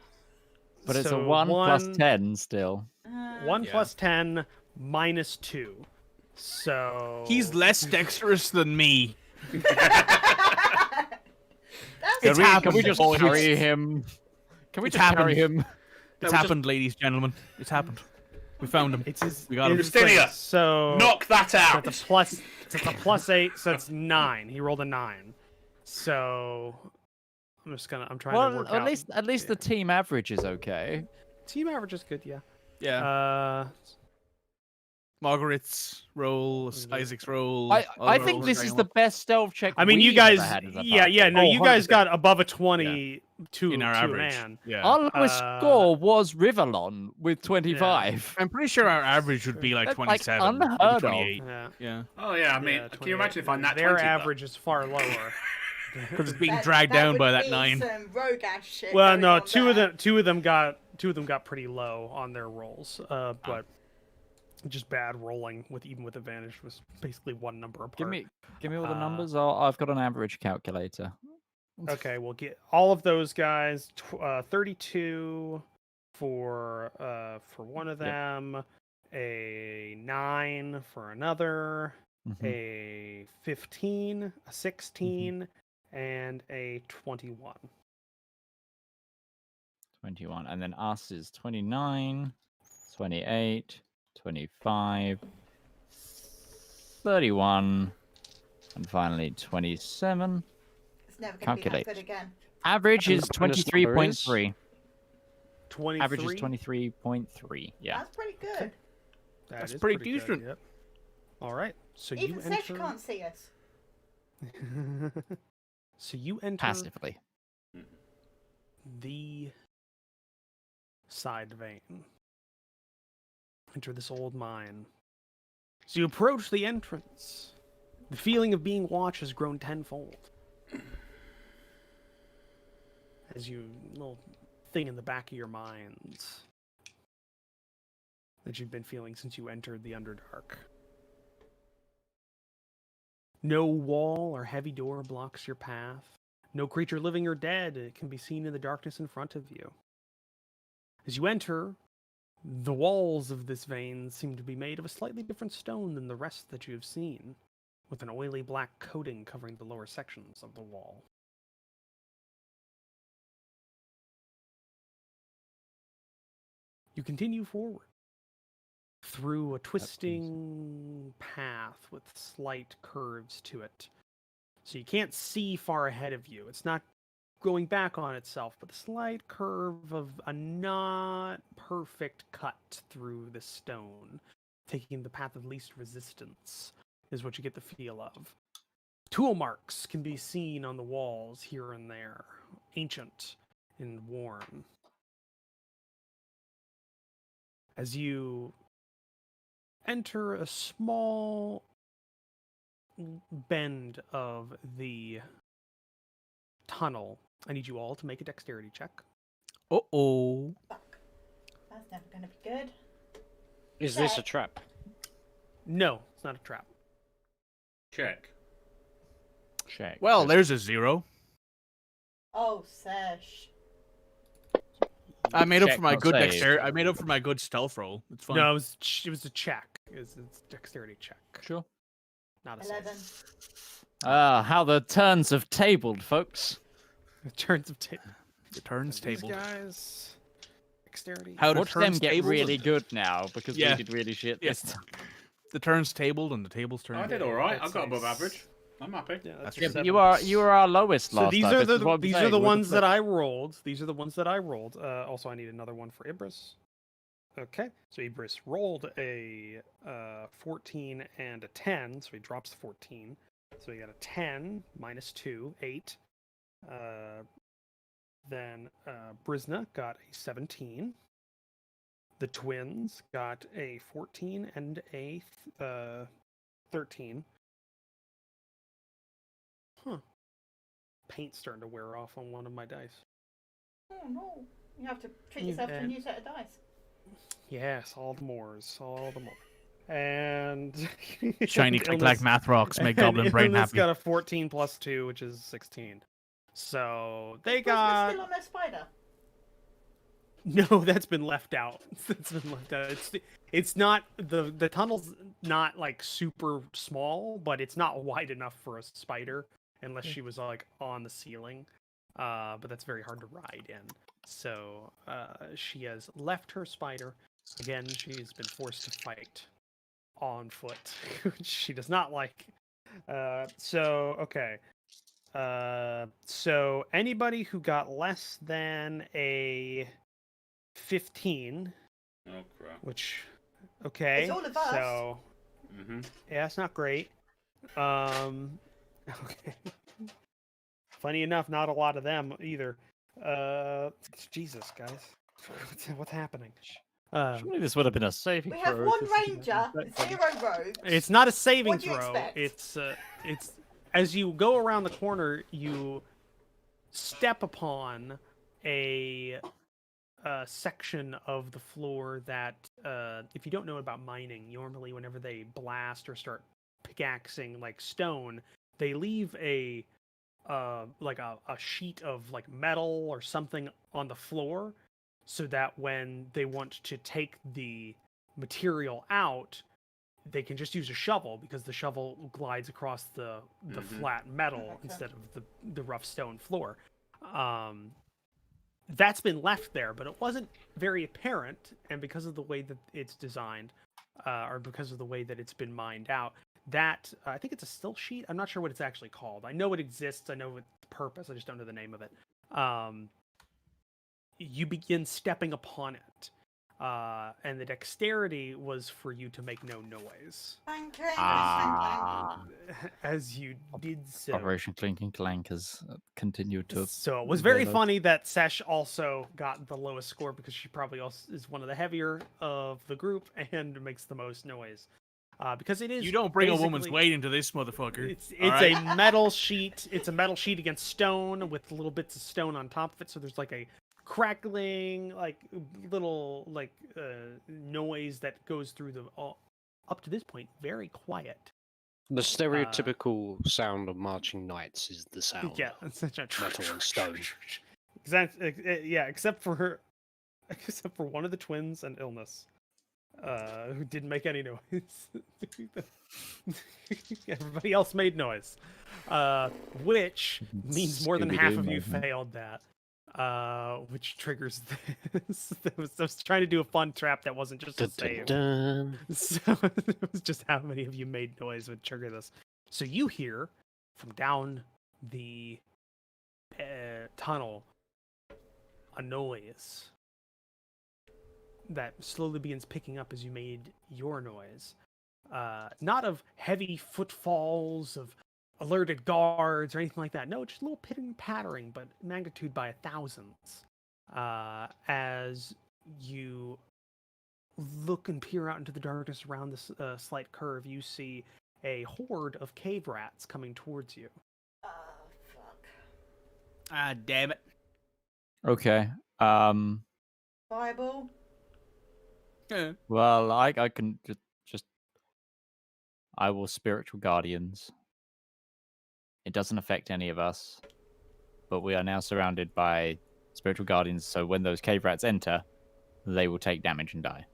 But it's so a 1 plus 10 still. 1 Yeah. plus 10 minus 2. So He's less dexterous than me. That's Can we just boys. carry him? Can we It's just carry happened. him? It's we happened, ladies and gentlemen. It's happened. We found him. It's his, We got him. it's Justinia, so Knock that out. It's a +8, so it's 9. He rolled a 9. So I'm trying to work Well, out. at least the team average is okay. Team average is good, yeah. Yeah. Margaret's roll, Isaac's roll. I other think rolls this are is going the on. best stealth check. I mean, you we've guys, ever had as a yeah, party. no, you guys 100%. got above a 20 to in our to average. man. Yeah. Our lowest Uh, score was Rivallon with 25. I'm pretty sure our average would be like That's, 27, maybe unheard of. 28. Yeah. Yeah. Oh yeah, I mean, Yeah, can you imagine if I'm that Their 20? average is far lower. Because it's being dragged down by that 9. Some rogue ass shit Well, going no, on there. two of them got pretty low on their rolls. But just bad rolling even with advantage was basically one number apart. Give me all the numbers. I've got an average calculator. Okay, we'll get all of those guys. 32 for one of them, a 9 for another, Mhm. a 15, a 16, and a 21. 21. And then us is 29, 28, 25, 31, and finally 27. It's never going to be Calculate. that good again. Average And is the bonus number is? 23.3. 23. Average is 23.3. Yeah. That's pretty good. That's is pretty good, decent. Yep. All right. So Even you Sesh enter. can't see us. So you enter Passively. the side vein. Enter this old mine. So you approach the entrance. The feeling of being watched has grown tenfold. As you little thing in the back of your minds that you've been feeling since you entered the Underdark. No wall or heavy door blocks your path. No creature living or dead can be seen in the darkness in front of you. As you enter, the walls of this vein seem to be made of a slightly different stone than the rest that you have seen, with an oily black coating covering the lower sections of the wall. You continue forward through a twisting path with slight curves to it. So you can't see far ahead of you. It's not going back on itself, but a slight curve of a not perfect cut through the stone, taking the path of least resistance, is what you get the feel of. Tool marks can be seen on the walls here and there, ancient and worn. As you enter a small bend of the tunnel, I need you all to make a dexterity check. Uh-oh. Fuck. That's never going to be good. Is this a trap? No, it's not a trap. Check. Check. Well, there's a 0. Oh, Sesh. I made up Check, for my not good save. dexterity. I made up for my good stealth roll. It's fine. No, it was a check. It's a dexterity check. Sure. Not a 11. save. How the turns have tabled, folks. Turns of table. The turns These tabled. guys. Dexterity. How to Watch them turns get tabled? really good now because Yeah. we did really shit Yeah. this time. the turns tabled and the tables turned. I did all right. I That's got above nice. average. I'm happy. Yeah, that's Yeah, a but 7. you were our lowest So last these time. are This is the what I'm these are saying, the we're ones that flip. I rolled. These are the ones that I rolled. Also, I need another one for Ibris. Okay, so Ibris rolled a 14 and a 10, so he drops the 14. So he got a 10 minus 2, 8. Then Brisna got a 17. The twins got a 14 and a 13. Huh. Paint's starting to wear off on one of my dice. Oh no. You have to treat yourself to a And- new set of dice. Yes, all the mores, all the more. And Shiny and click-clack Illness- math rocks make and Goblin Brain Illness happy. got a 14 plus 2, which is 16. So they Brisbane got still on their spider. no. That's been left out. That's been left out. It's not the tunnel's not like super small, but it's not wide enough for a spider unless she was like on the ceiling. But that's very hard to ride in. So she has left her spider. Again, she's been forced to fight on foot, which she does not like. Okay. So anybody who got less than a 15, Oh crap. which okay, It's all of us. so Mhm. yeah, it's not great. Okay. Funny enough, not a lot of them either. Jesus, guys, what's happening? Surely this would have been a saving We have throw. one This is- ranger, 0 rogues. It's not a saving What do you throw. expect? It's as you go around the corner, you step upon a section of the floor that, if you don't know about mining, normally whenever they blast or start pickaxing like stone, they leave a sheet of like metal or something on the floor, so that when they want to take the material out, they can just use a shovel because the shovel glides across the Mhm. flat metal Okay. instead of the rough stone floor. That's been left there, but it wasn't very apparent, and because of the way that it's designed, or because of the way that it's been mined out, that I think it's a still sheet. I'm not sure what it's actually called. I know it exists. I know its purpose. I just don't know the name of it. You begin stepping upon it, and the dexterity was for you to make no noise Clang, clang, Ah. as you did so. Operation Clinking Clank has continued to. So it was very develop. funny that Sesh also got the lowest score because she probably also is one of the heavier of the group and makes the most noise. Because it is. You don't bring a woman's basically- weight into this motherfucker. It's alright? a metal sheet. It's a metal sheet against stone with little bits of stone on top of it. So there's like a crackling, like little like noise that goes through the. Up to this point, very quiet. The stereotypical sound of marching knights is the sound. Yeah, it's such a Metal and stone. Yeah, except for one of the twins and Illness, who didn't make any noise. Everybody else made noise, which means more than half of you Scooby-Doo failed that. Which triggers this. I was trying to do a fun trap that wasn't just a save. Dun-dun-dun. So it was just how many of you made noise would trigger this. So you hear from down the tunnel a noise that slowly begins picking up as you made your noise. Not of heavy footfalls, of alerted guards or anything like that. No, just a little pittering pattering, but magnitude by thousands. As you look and peer out into the darkness around this slight curve, you see a horde of cave rats coming towards you. Oh, fuck. Ah, damn it. Okay. Fireball. Well, I can just. I will spiritual guardians. It doesn't affect any of us, but we are now surrounded by spiritual guardians. So when those cave rats enter, they will take damage and die.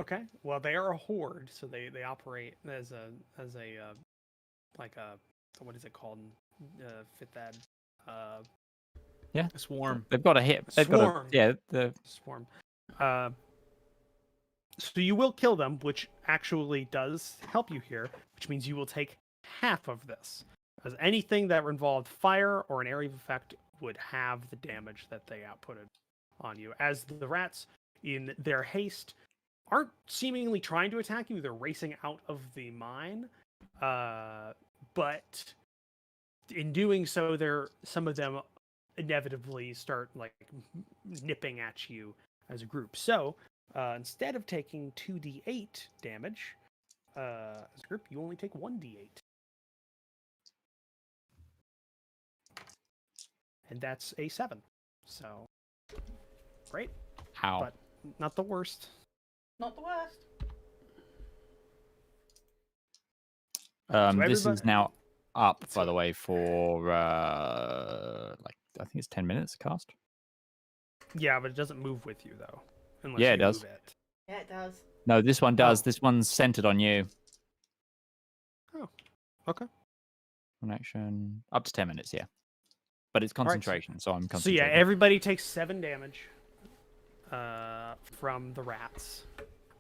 Okay. Well, they are a horde, so they operate as a like a what is it called? Fit that A swarm. They've got a hit. They've got a Swarm. yeah. The swarm. So you will kill them, which actually does help you here, which means you will take half of this. As anything that involved fire or an area of effect would have the damage that they outputted on you. As the rats, in their haste, aren't seemingly trying to attack you, they're racing out of the mine. But in doing so, some of them inevitably start like nipping at you as a group. So instead of taking 2d8 damage as a group, you only take 1d8. And that's a 7. So, great. How? But not the worst. Not the worst. This is now up, by the So- way, for like I think it's 10 minutes cast. Yeah, but it doesn't move with you, though. Unless Yeah, you it does. move it. Yeah, it does. No, this one does. Oh. This one's centered on you. Oh, okay. One action up to 10 minutes, yeah. But it's right, so- concentration, so I'm So concentrating. yeah, everybody takes 7 damage from the rats.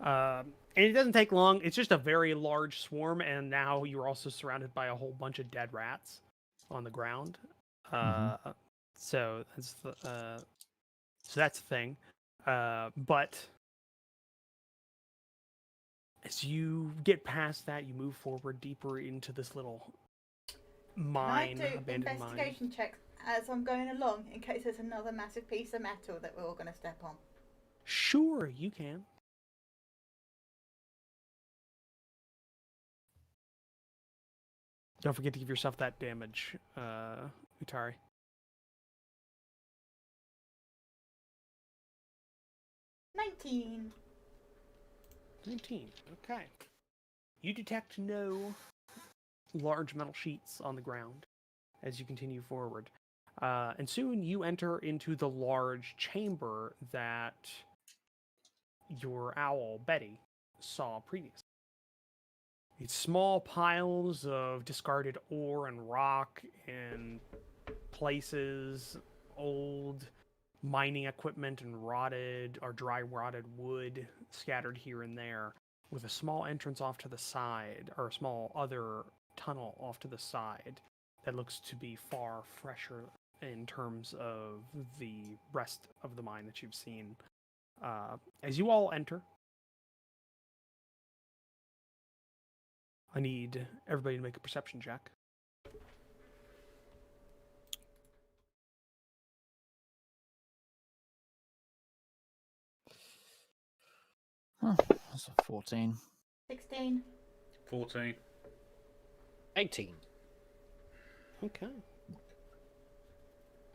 And it doesn't take long. It's just a very large swarm, and now you're also surrounded by a whole bunch of dead rats on the ground. So that's the thing. But as you get past that, you move forward deeper into this little mine, Can I do abandoned mine. investigation checks as I'm going along in case there's another massive piece of metal that we're all going to step on? Sure, you can. Don't forget to give yourself that damage, Utari. 19. 19. Okay. You detect no large metal sheets on the ground as you continue forward. And soon you enter into the large chamber that your owl, Betty, saw previously. These small piles of discarded ore and rock and places, old mining equipment and rotted or dry rotted wood scattered here and there, with a small entrance off to the side, or a small other tunnel off to the side that looks to be far fresher in terms of the rest of the mine that you've seen. As you all enter, I need everybody to make a perception check. Oh, that's a 14. 16. 14. 18. Okay.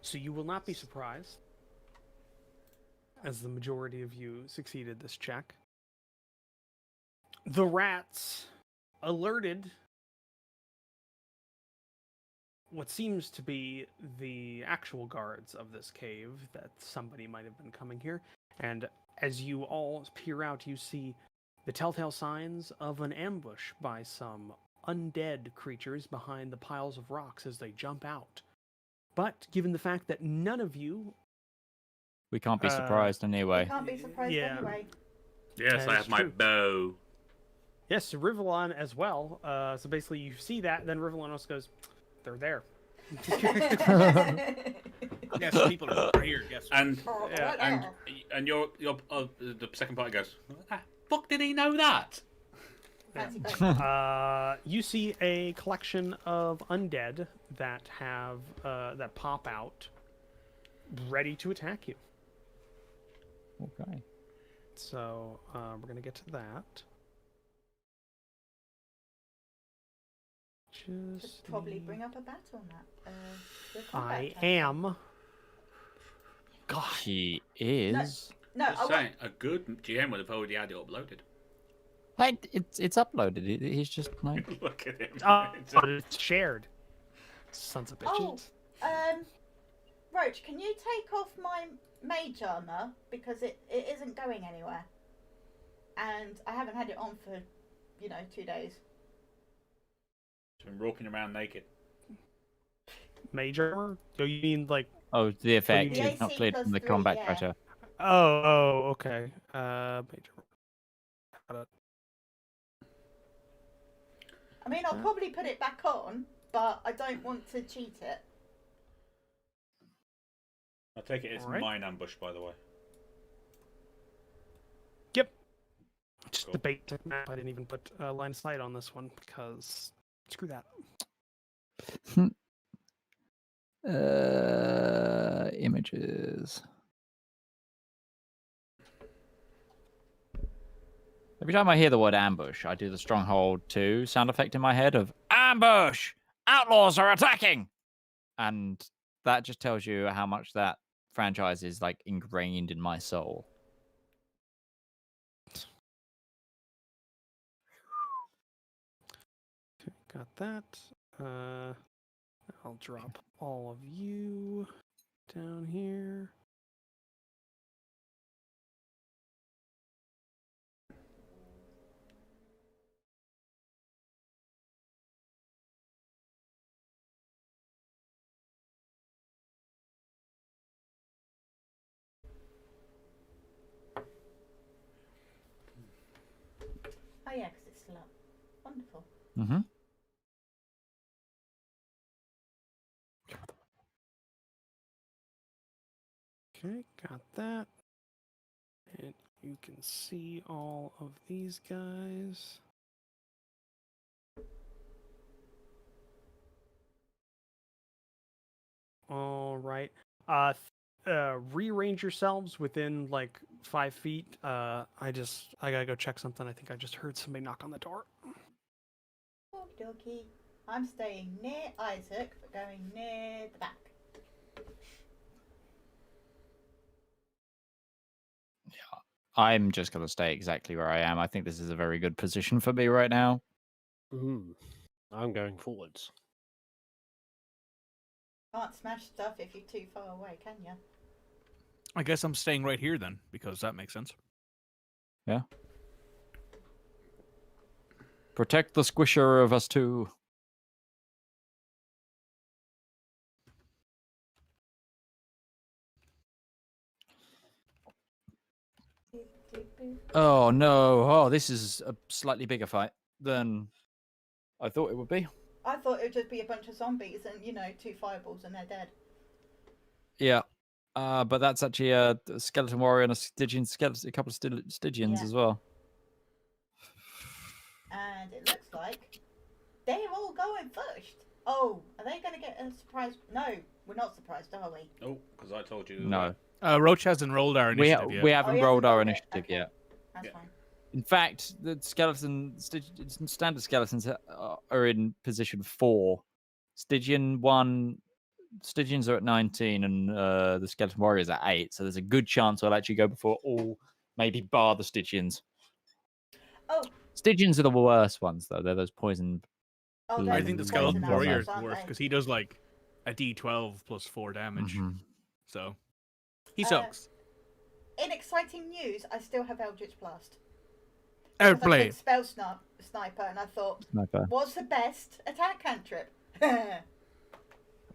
So you will not be surprised, as the majority of you succeeded this check. The rats alerted what seems to be the actual guards of this cave that somebody might have been coming here. And as you all peer out, you see the telltale signs of an ambush by some undead creatures behind the piles of rocks as they jump out. But given the fact that none of you... We can't be surprised anyway. Can't be surprised Yeah. anyway. Yes, That I is have my true. bow. Yes, Rivallon as well. So basically you see that, then Rivallon also goes, they're there. Yes, people are over here. Guess what? And Yeah. and your the second party goes, what the fuck did he know that? Fancy bow. You see a collection of undead that have that pop out, ready to attack you. Okay. So we're gonna get to that. Should Just probably need- bring up a bat on that. The combat I tab. am. God. He is. No, Just saying, a good GM would have already had it uploaded. Hey, it's uploaded. He's just like. Look at him. But it's shared. Sons of bitches. Oh, Roach, can you take off my mage armor because it isn't going anywhere, and I haven't had it on for 2 days. He's been walking around naked. Major armor? Oh, you mean like? Oh, the effect The is not AC cleared from the +3, combat yeah. tracker. Oh, okay. Major. it. I mean, I'll probably put it back on, but I don't want to cheat it. I take it it's mine ambush, by the way. Yep. Just Cool. the basic map. I didn't even put line of sight on this one because screw that. Images. Every time I hear the word ambush, I do the Stronghold 2 sound effect in my head of ambush! Outlaws are attacking! And that just tells you how much that franchise is like ingrained in my soul. Okay, got that. I'll drop all of you down here. Oh yeah, because it's still up. Wonderful. Mm-hmm. Okay, got that. And you can see all of these guys. All right. Rearrange yourselves within like 5 feet. I gotta go check something. I think I just heard somebody knock on the door. Okie dokie. I'm staying near Isaac, but going near the back. I'm just going to stay exactly where I am. I think this is a very good position for me right now. I'm going forwards. Can't smash stuff if you're too far away, can you? I guess I'm staying right here then, because that makes sense. Yeah. Protect the squisher of us two. Oh no! Oh, this is a slightly bigger fight than I thought it would be. I thought it would just be a bunch of zombies and, 2 fireballs and they're dead. Yeah, but that's actually a skeleton warrior and a Stygian skeleton, a couple of Stygians as well. And it looks like they're all going first. Oh, are they going to get a surprise? No, we're not surprised, are we? Oh, because I told you. No. Roach hasn't rolled our initiative yet. We haven't rolled our initiative Okay. yet. That's fine. In fact, the standard skeletons are in position 4. Stygian 1, Stygians are at 19, and the skeleton warriors at 8. So there's a good chance I'll actually go before all, maybe bar the Stygians. Oh. Stygians are the worst ones, though. They're those poison. Oh, I think the skeleton poison warrior arrows, is aren't worse they? because he does like a D12 plus 4 damage. Mhm. So he sucks. In exciting news, I still have Eldritch Blast. Airplane. Spell sniper, and I thought, Sniper. what's the best attack cantrip?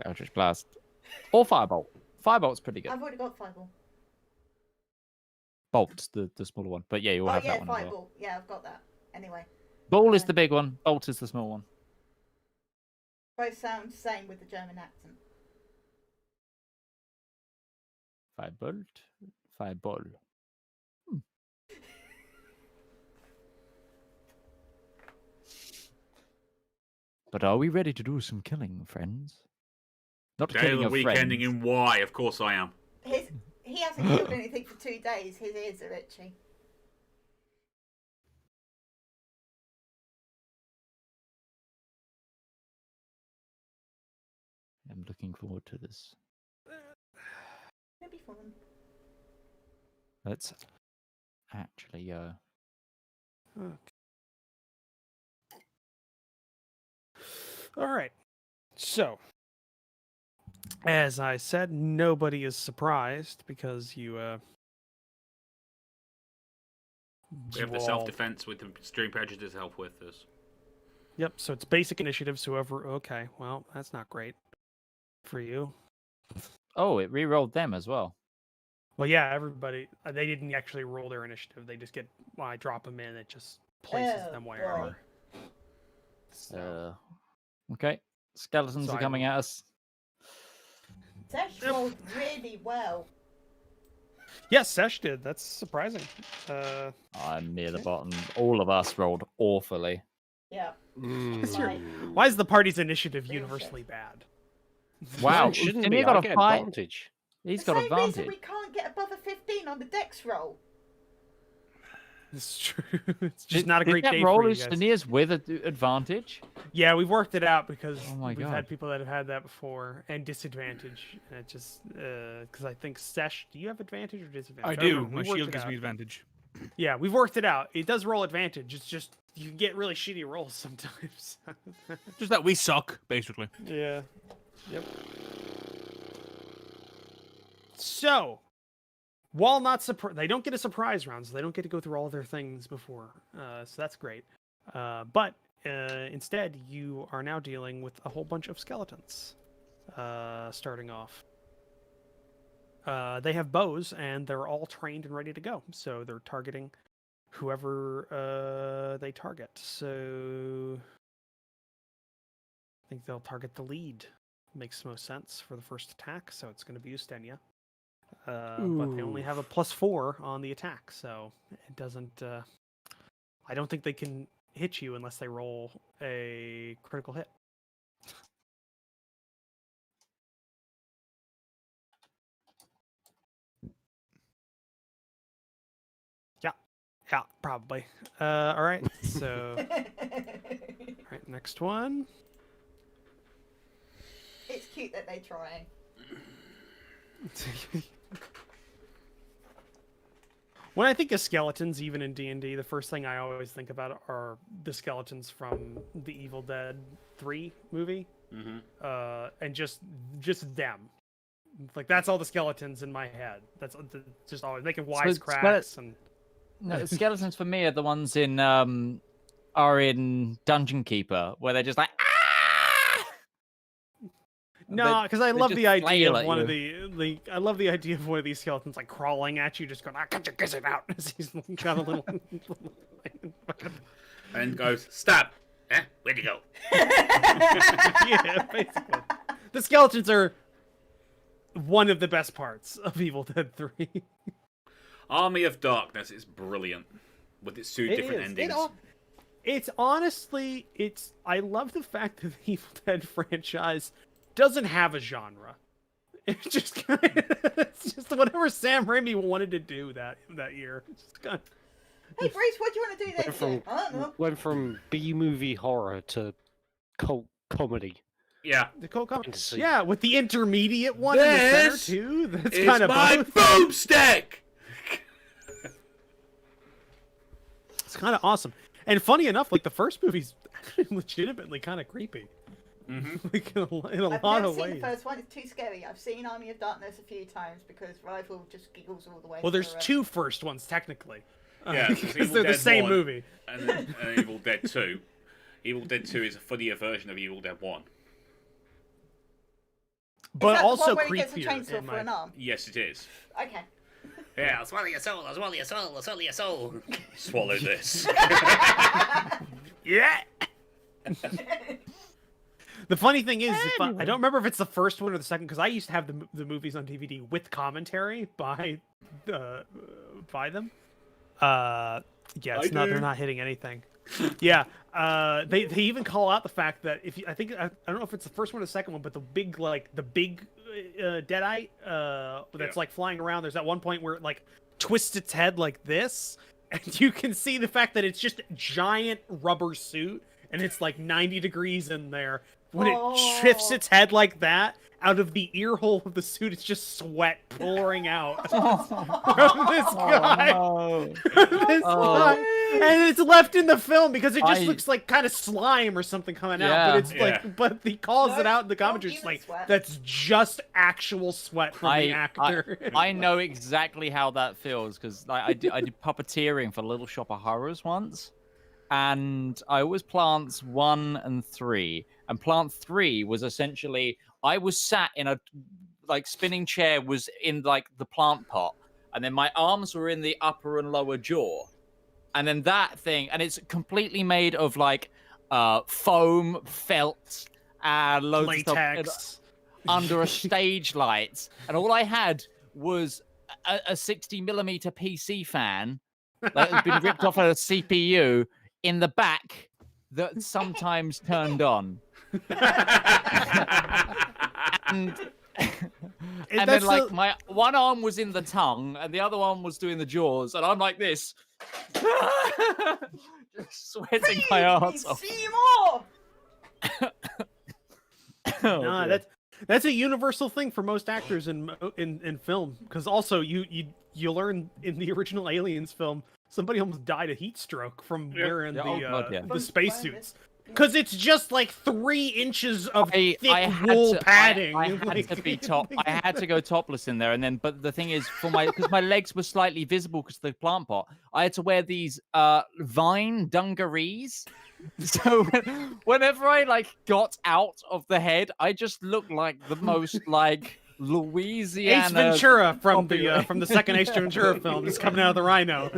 Eldritch Blast. Or Firebolt. Firebolt's pretty good. I've already got Fireball. Bolt's the smaller one. But yeah, you'll have that one as Fireball. well. Yeah, I've got that. Anyway. Ball is the big one. Bolt is the small one. Both sound the same with the German accent. Firebolt. Fireball. But are we ready to do some killing, friends? Not Day killing of the of week friends. ending in Y. Of course I am. He hasn't killed anything for 2 days. His ears are itchy. I'm looking forward to this. It'll be fun. Let's actually Okay. All right. So, as I said, nobody is surprised because you We have the all- self-defense with the Extreme Prejudice help with this. Yep, so it's basic initiatives. Whoever. Okay, well, that's not great for you. Oh, it re-rolled them as well. Well, yeah, everybody. They didn't actually roll their initiative. They just get when I drop them in, it just places them wherever. Okay, skeletons So are coming at us. Sesh rolled really well. Yes, Sesh did. That's surprising. I'm near the bottom. All of us rolled awfully. Yeah. Like, why is the party's initiative universally bad? Wow, shouldn't and be. he got I a get 5. advantage. He's The got same reason advantage. we can't get above a 15 on the dex roll. It's true. It's just not a great that day roll for you is guys. Sneers with advantage. Yeah, we've worked it out because Oh my we've God. had people that have had that before and disadvantage. And it just because I think Sesh, do you have advantage or disadvantage? I don't do. remember. My We worked shield it gives out. me advantage. Yeah, we've worked it out. It does roll advantage. It's just you can get really shitty rolls sometimes. Just that we suck, basically. Yeah. Yep. So, while not they don't get a surprise round, so they don't get to go through all their things before. So that's great. But instead, you are now dealing with a whole bunch of skeletons. Starting off. They have bows, and they're all trained and ready to go. So they're targeting whoever they target. So I think they'll target the lead. Makes most sense for the first attack, so it's going to be Ustenia. But they only have a +4 on the attack, so it doesn't... I don't think they can hit you unless they roll a critical hit. Yeah, probably. All right, so... All right, next one. It's cute that they're trying. When I think of skeletons, even in D&D, the first thing I always think about are the skeletons from the Evil Dead 3 movie. And just them. Like, that's all the skeletons in my head. That's just always making wisecracks and... No, the skeletons for me are the ones in Dungeon Keeper, where they're just like, ah! No, because I they love just the idea flail of at one of I love the idea of one of these skeletons like crawling at you, just going, get it out. As he's got a little. And goes, stab. Eh? Where'd you go? Yeah, basically. The skeletons are one of the best parts of Evil Dead 3. Army of Darkness is brilliant with its two different endings. It's honestly, I love the fact that the Evil Dead franchise doesn't have a genre. It's just it's just whatever Sam Raimi wanted to do that year. It's just kind of... Hey, Bruce, what do you want to do this year? I don't know. Went from B-movie horror to cult comedy. Yeah. The cult comedy. Fantasy. Yeah, with the intermediate one in the center This too. That's It's kind of my both. boomstick! It's kind of awesome. And funny enough, like the first movie's actually legitimately kind of creepy. Like in a I've lot never of seen ways. the first one. It's too scary. I've seen Army of Darkness a few times because Rivallon just giggles all the way. Well, there's through it. two first ones technically. Yeah, there's because Evil they're the Dead same 1 movie. And then Evil Dead 2. Evil Dead 2 is a funnier version of Evil Dead 1. But Is that also the one where he gets a creepier. chainsaw in for my... an arm? Yes, it is. Okay. Yeah, I'll swallow your soul, I'll swallow your soul, I'll swallow your soul. Swallow this. Yeah. The funny thing is, I don't remember if it's the first one or the second, because I used to have the movies on DVD with commentary by them. Yeah, it's not. They're not hitting anything. Yeah, they even call out the fact that I don't know if it's the first one or the second one, but the big deadite that's like flying around. There's that one point where it like twists its head like this, and you can see the fact that it's just a giant rubber suit, and it's like 90 degrees in there. When it shifts its head like that, out of the ear hole of the suit, it's just sweat pouring out from this guy. This guy. And it's left in the film because it just looks like kind of slime or something coming out. But it's like, but he calls it out in the commentary. It's like, that's just actual sweat from the actor. I know exactly how that feels because I did puppeteering for Little Shop of Horrors once. And I always plants 1 and 3. And plant 3 was essentially, I was sat in a like spinning chair was in like the plant pot. and then my arms were in the upper and lower jaw. And then that thing, and it's completely made of like foam, felt, and loads of Latex. stuff under a stage light. And all I had was a 60mm PC fan that had been ripped off a CPU in the back that sometimes turned on. and then like my one arm was in the tongue and the other one was doing the jaws, and I'm like this. Just sweating my arse off. See more. No, that's a universal thing for most actors in film. Because also you learn in the original Aliens film, somebody almost died of heat stroke from wearing the spacesuits. Because it's just like 3 inches of thick wool padding. I had to be I had to go topless in there, and then. But the thing is, because my legs were slightly visible because of the plant pot, I had to wear these vine dungarees. So whenever I like got out of the head, I just looked like the most like Louisiana Ace Ventura from the second Ace Ventura film is coming out of the rhino.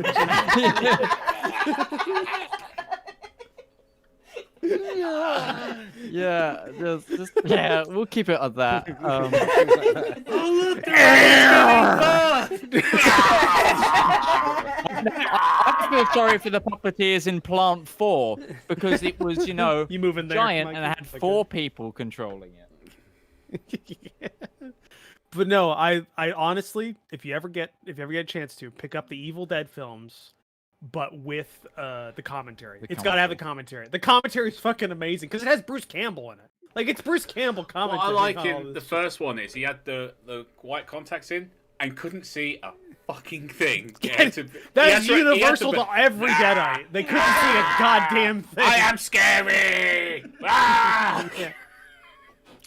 Yeah, we'll keep it at that. I feel sorry for the puppeteers in Plant 4 because it was, you move in there, giant Mike, and it had 4 people controlling it. But no, I honestly, if you ever get a chance to pick up the Evil Dead films, but with the commentary. It's got to have the commentary. The commentary is fucking amazing because it has Bruce Campbell in it. Like, it's Bruce Campbell commentary. What I like in the first one is he had the white contacts in and couldn't see a fucking thing. That's universal to every Deadite. They couldn't see a goddamn thing. I am scary! Ah!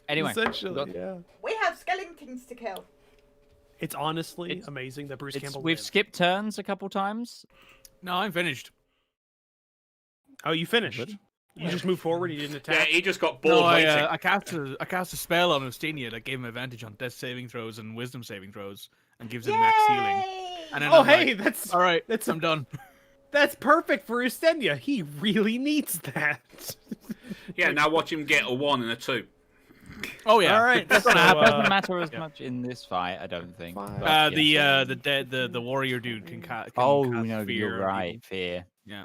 Anyway, essentially, yeah. We have skeletons to kill. It's honestly amazing that Bruce Campbell We've skipped turns a couple times. No, I'm finished. Oh, you finished? You just moved forward. You didn't attack. Yeah, he just got bored waiting. I cast a spell on Ostenia that gave him advantage on death saving throws and wisdom saving throws, and gives him max healing. And then that's all right. I'm done. That's perfect for Ostenia. He really needs that. Yeah, now watch him get a 1 and a 2. Oh yeah. All right. Doesn't matter as much in this fight, I don't think. The warrior dude can cast. You're right. Fear. Yeah.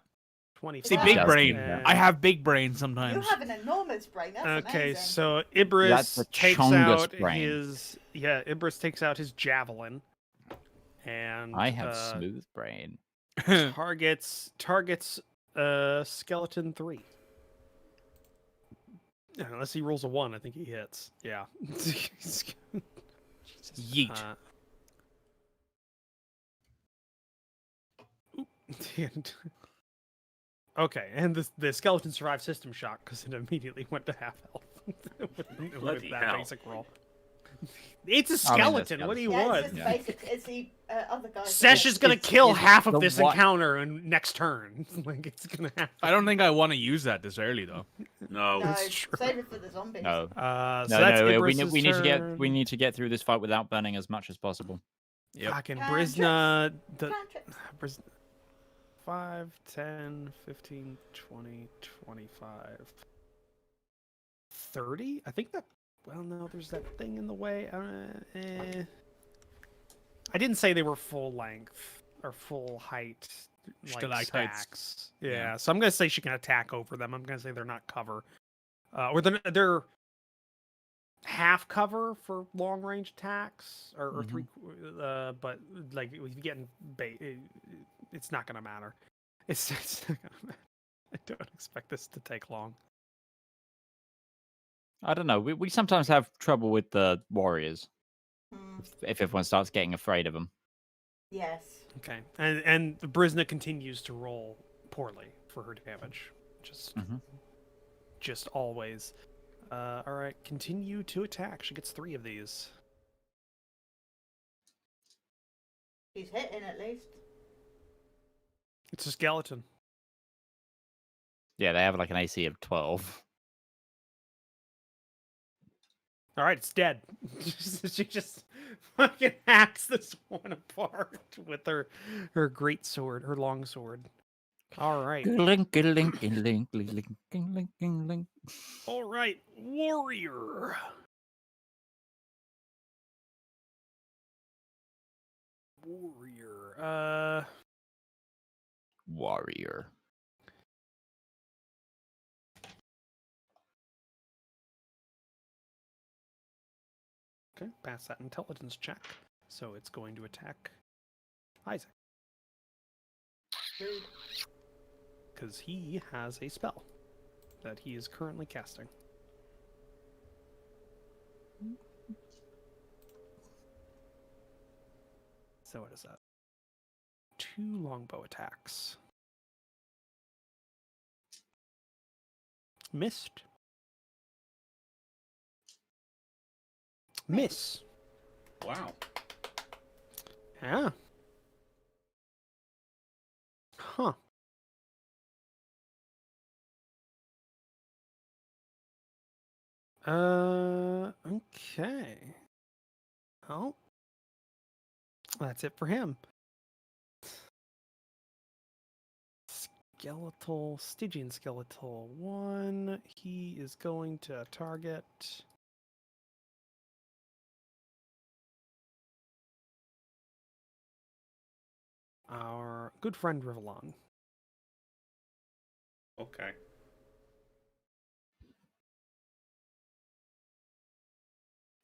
20. See, big brain. I have big brain sometimes. You have an enormous brain. That's okay, amazing. so Ibris takes out Ibris takes out his javelin, and I have smooth brain. targets skeleton 3. Yeah, unless he rolls a 1, I think he hits. Yeah. Yeet. Okay, and the skeleton survived system shock because it immediately went to half health with that basic roll. It's a skeleton. What do you want? It's basic. It's the other guy. Sesh is gonna kill half of this encounter in next turn. Like, it's gonna happen. I don't think I want to use that this early though. No, save it for the zombies. No. So we need to get through this fight without burning as much as possible. Yep. Fucking Brisna. 5, 10, 15, 20, 25, 30? I think that... Well, no, there's that thing in the way. I didn't say they were full length or full height. Like stacks. Yeah, so I'm going to say she can attack over them. I'm going to say they're not cover. Or they're half cover for long range attacks or 3 but like if you get in bait, it's not gonna matter. It's not gonna matter. I don't expect this to take long. I don't know. We sometimes have trouble with the warriors if everyone starts getting afraid of them. Yes. Okay, and the Brisna continues to roll poorly for her damage, just always. All right, continue to attack. She gets 3 of these. She's hitting at least. It's a skeleton. Yeah, they have like an AC of 12. All right, it's dead. She just fucking hacks this one apart with her great sword, her long sword. All right. Link, link, link, link, link, link, link. All right, warrior. Warrior. Warrior. Okay, pass that intelligence check. So it's going to attack Isaac. Because he has a spell that he is currently casting. So what is that? 2 longbow attacks. Missed. Miss. Wow. Yeah. Huh. Okay. Oh. That's it for him. Skeletal, Stygian Skeletal 1. He is going to target our good friend Rivallon. Okay.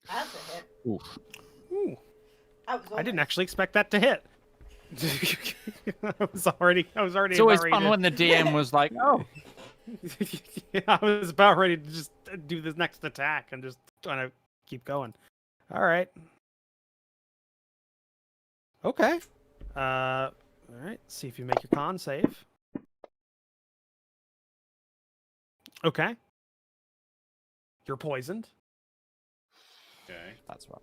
That's a hit. Oof. Ooh. That was I didn't almost- actually expect that to hit. I was already It's always fun when the DM was like, "Oh, Yeah, I was about ready to just do this next attack and just trying to keep going. All right. Okay. All right. See if you make your con save. Okay. You're poisoned. Okay. that's right."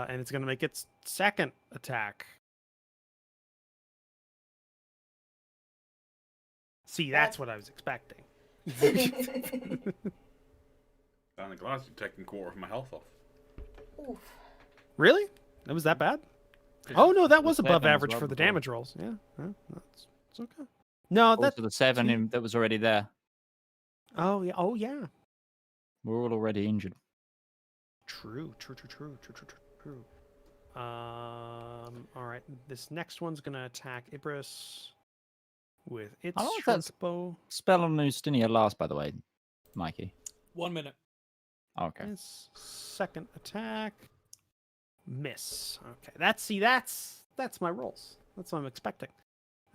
And it's going to make its second attack. See, that's what I was expecting. Down the glass, you're taking 1/4 of my health off. Oof. Really? That was that bad? Oh no, that was The above 7 as average well for the before. damage rolls. Yeah, it's okay. No, that. Also, the 7 that was already there. Oh yeah. Oh yeah. We're all already injured. True. All right. This next one's gonna attack Ibris with its I don't know if short that's- bow. Spell on Neustinia last, by the way, Mikey. 1 minute. Okay. Its second attack. Miss. Okay. That's my rolls. That's what I'm expecting.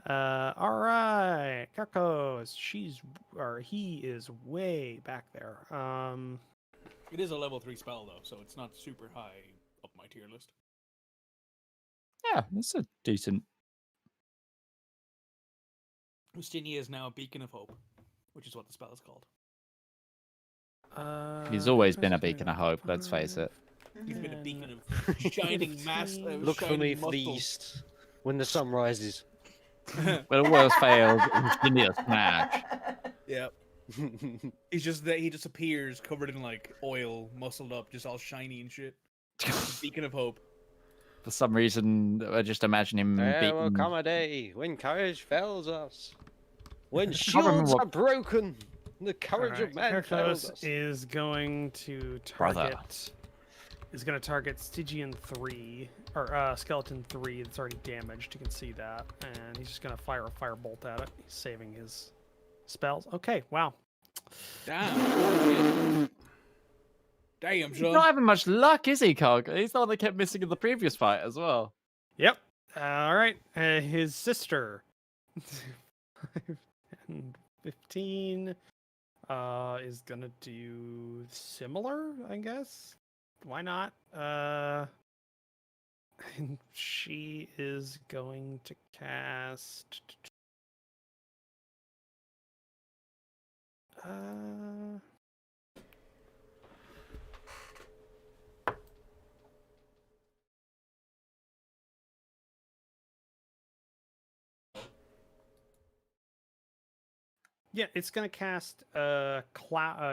All right. Carcos. He is way back there. It is a level 3 spell, though, so it's not super high up my tier list. Yeah, that's a decent. Ustinia is now a beacon of hope, which is what the spell is called. He's always been a beacon of hope. Let's face it. He's been a Mhm. beacon of shining mass. Look for me for the east when the sun rises. But it worst fails. Neustinia's smash. Yep. He's just that he just appears covered in like oil, muscled up, just all shiny and shit. Beacon of hope. For some reason, I just imagine him There will beating. come a day when courage fails us. When can't remember shields what- are broken, the courage of man fails Carcos us. is going to Brother. target. Is going to target Stygian 3 or Skeleton 3 that's already damaged. You can see that, and he's just going to fire a firebolt at it. He's saving his spells. Okay, wow. Damn. Damn, He's son. not having much luck, is he, Cog? He's the one that kept missing in the previous fight as well. Yep. All right. His sister. 5 and 15 is gonna do similar, I guess. Why not? And she is going to cast. Yeah, it's gonna cast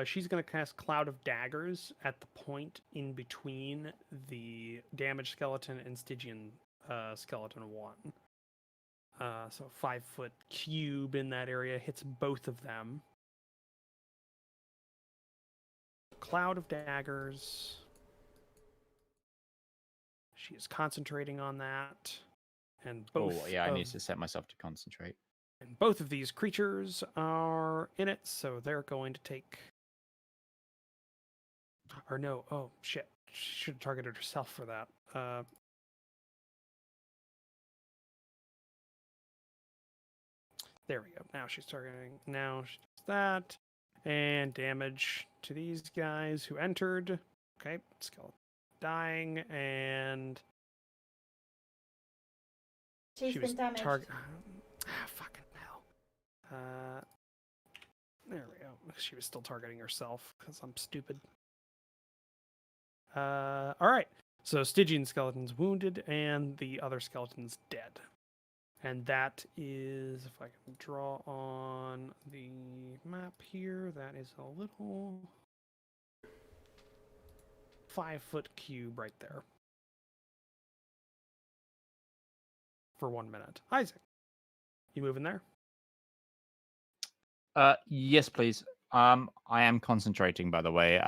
she's gonna cast Cloud of Daggers at the point in between the damaged skeleton and Stygian skeleton 1. So 5-foot cube in that area hits both of them. Cloud of Daggers. She is concentrating on that. And both I need to set myself to concentrate. And both of these creatures are in it, so they're going to take... Or no, oh shit. She should have targeted herself for that. There we go. Now she's targeting. Now she does that. And damage to these guys who entered. Okay, skeleton dying, and... She's been damaged. Fucking hell. There we go. She was still targeting herself because I'm stupid. All right. So Stygian skeleton's wounded and the other skeleton's dead. And that is, if I can draw on the map here, that is a little 5-foot cube right there. For 1 minute. Isaac, you moving there? Yes, please. I am concentrating, by the way.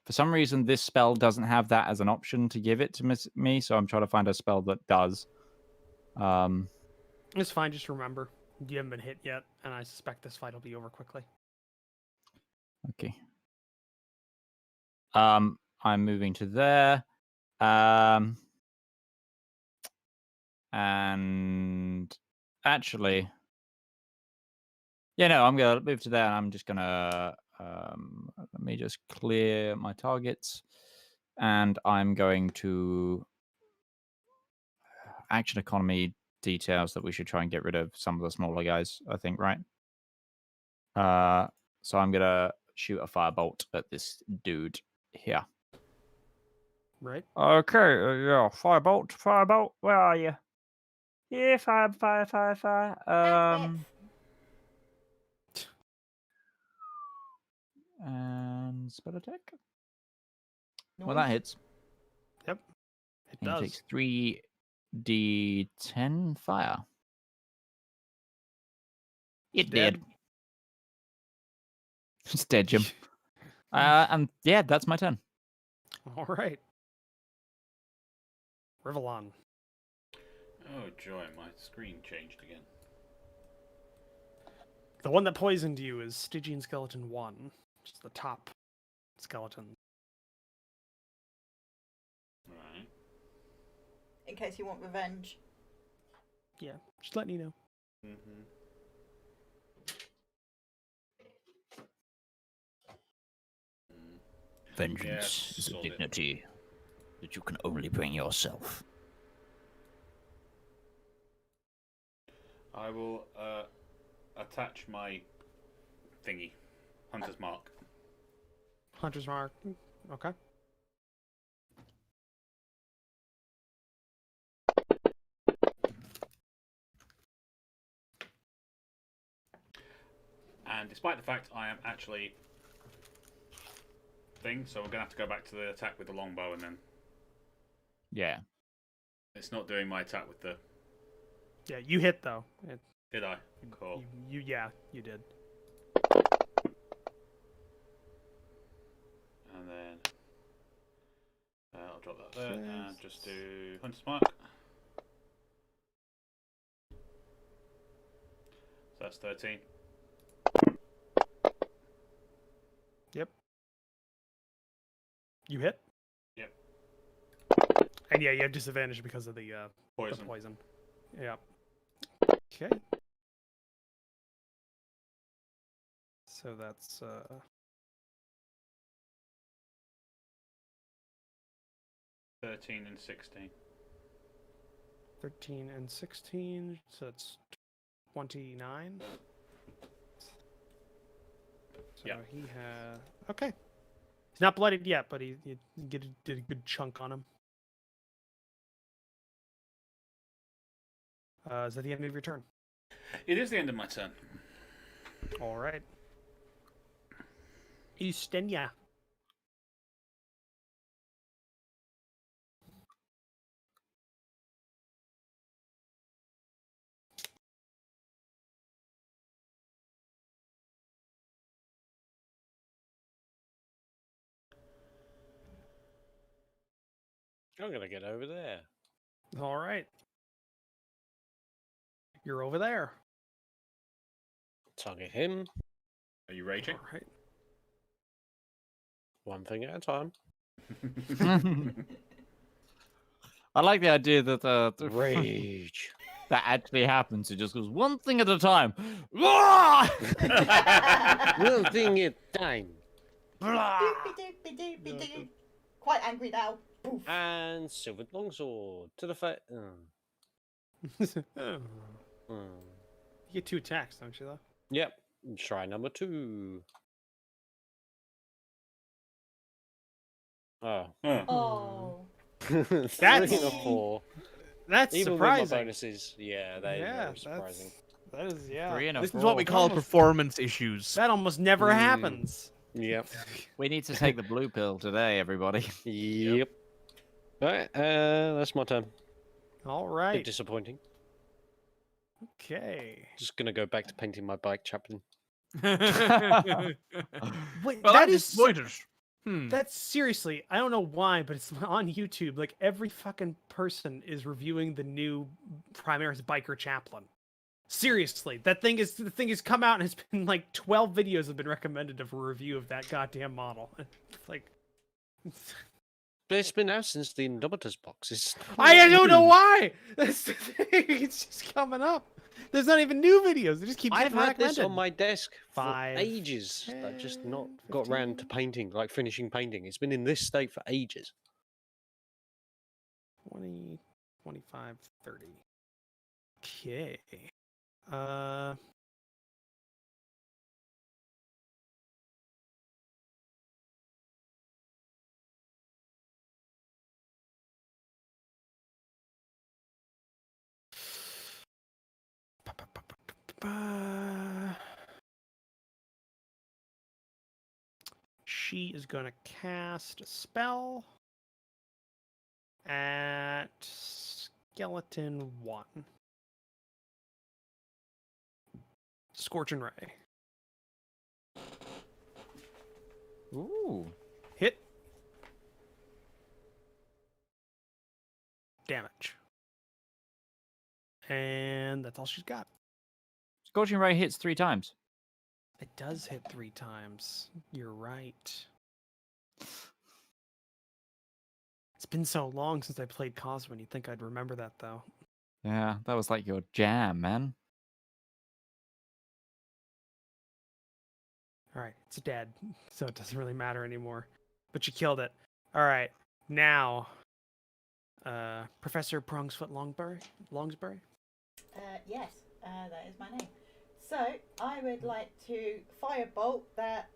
For some reason, this spell doesn't have that as an option to give it to me, so I'm trying to find a spell that does. It's fine. Just remember, you haven't been hit yet, and I suspect this fight will be over quickly. Okay. I'm moving to there. And actually, I'm gonna move to there, and I'm just gonna let me just clear my targets, and I'm going to action economy details that we should try and get rid of some of the smaller guys, I think, right? So I'm gonna shoot a firebolt at this dude here. Right. Okay, yeah, firebolt, where are you? Yeah, fire. And spell attack. Well, that hits. Yep. It He does. takes 3d10 fire. It did. It's dead, Jim. And yeah, that's my turn. All right. Rivallon. Oh joy, my screen changed again. The one that poisoned you is Stygian Skeleton 1, which is the top skeleton. Right. In case you want revenge. Yeah, just letting you know. Mm-hmm. Vengeance is a dignity that you can only bring yourself. I will attach my thingy, Hunter's Mark. Hunter's Mark. Okay. And despite the fact I am actually so we're going to have to go back to the attack with the longbow, and then... Yeah. It's not doing my attack with the... Yeah, you hit, though. Did I? Cool. You did. And then... I'll drop that there, and just do Hunter's Mark. So that's 13. Yep. You hit? Yep. And yeah, you have disadvantage because of the poison. Yeah. Okay. So that's 13 and 16. 13 and 16, so that's 29. So yeah. He had... Okay. He's not bloodied yet, but he did a good chunk on him. Is that the end of your turn? It is the end of my turn. All right. Eustenia. I'm gonna get over there. All right. You're over there. Target him. Are you raging? All right. One thing at a time. I like the idea that Rage. that actually happens. It just goes one thing at a time. One thing at a time. Doopy-doopy-doopy-doo. Quite angry now. Poof. And silvered longsword to the face. You get 2 attacks, don't you, though? Yep. Try number 2. Oh. Huh. Oh. 3 That's- and a 4. That's Even surprising. with my bonuses, yeah, they are surprising. That is, yeah. 3 and a This 4. is what we call performance issues. That almost never Mm. happens. Yep. We need to take the blue pill today, everybody. Yep. Right, that's my turn. All Bit right. disappointing. Okay. Just gonna go back to painting my bike, Chaplain. Wait, Well, that I'm is disappointed. that's seriously, I don't know why, but it's on YouTube. Like every fucking person is reviewing the new Primaris Biker Chaplain. Seriously, the thing has come out and has been like 12 videos have been recommended of a review of that goddamn model. It's like But it's been out since the Indomitus box. It's I don't know why. That's the thing. It's just coming up. There's not even new videos. They just keep I've getting had this recommended. on my desk for 5, ages. I've just not 10, got round to 15. painting, like finishing painting. It's been in this state for ages. 20, 25, 30. Okay. She is going to cast a spell at Skeleton 1. Scorching Ray. Ooh. Hit. Damage. And that's all she's got. Scorching Ray hits 3 times. It does hit 3 times. You're right. It's been so long since I played Cosmin. You'd think I'd remember that, though. Yeah, that was like your jam, man. All right, it's dead, so it doesn't really matter anymore. But you killed it. All right, now, Professor Prongsfoot Longsbury. Yes, that is my name. So I would like to firebolt that.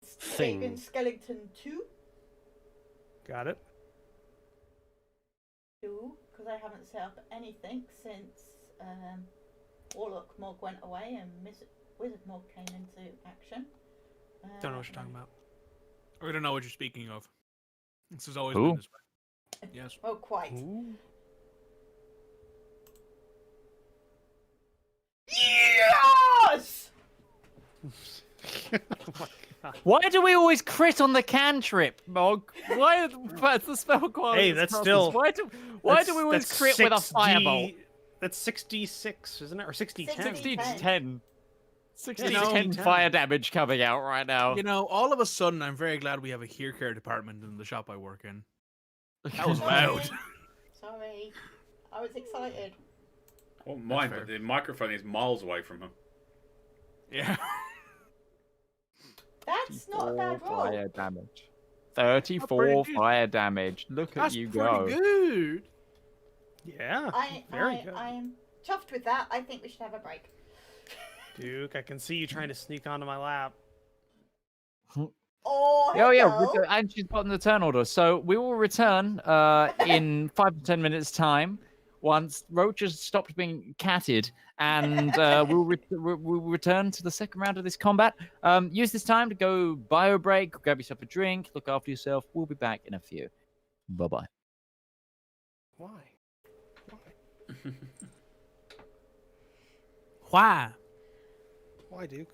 Thing. Skeleton 2. Got it. Because I haven't set up anything since Warlock Morg went away and Wizard Morg came into action. Don't know what you're talking about. I don't know what you're speaking of. This has always Who? been this way. Yes. Oh, quite. Ooh. Yes! Oh my God. Why do we always crit on the cantrip, Mog? Why? That's the spell quality. Hey, of that's spells. still- Why do we always That's crit with a 6D firebolt? That's 60-6, isn't it? Or 60-10? 60. 60-10. 60 Yeah, 10 10. fire damage coming out right now. You know, all of a sudden, I'm very glad we have a hair care department in the shop I work in. That was loud. Sorry. I was excited. Well, mine, fair. but the microphone is miles away from him. Yeah. That's not a bad roll. fire damage. 34 pretty good. fire damage. Look at That's you pretty go. good. Yeah, I good. am chuffed with that. I think we should have a break. Duke, I can see you trying to sneak onto my lap. Oh, Oh yeah, hello. and she's gotten the turn order. So we will return in 5 to 10 minutes time once roaches stopped being catted, and we'll return to the second round of this combat. Use this time to go bio break, grab yourself a drink, look after yourself. We'll be back in a few. Bye-bye. Why? Why? Why, Duke?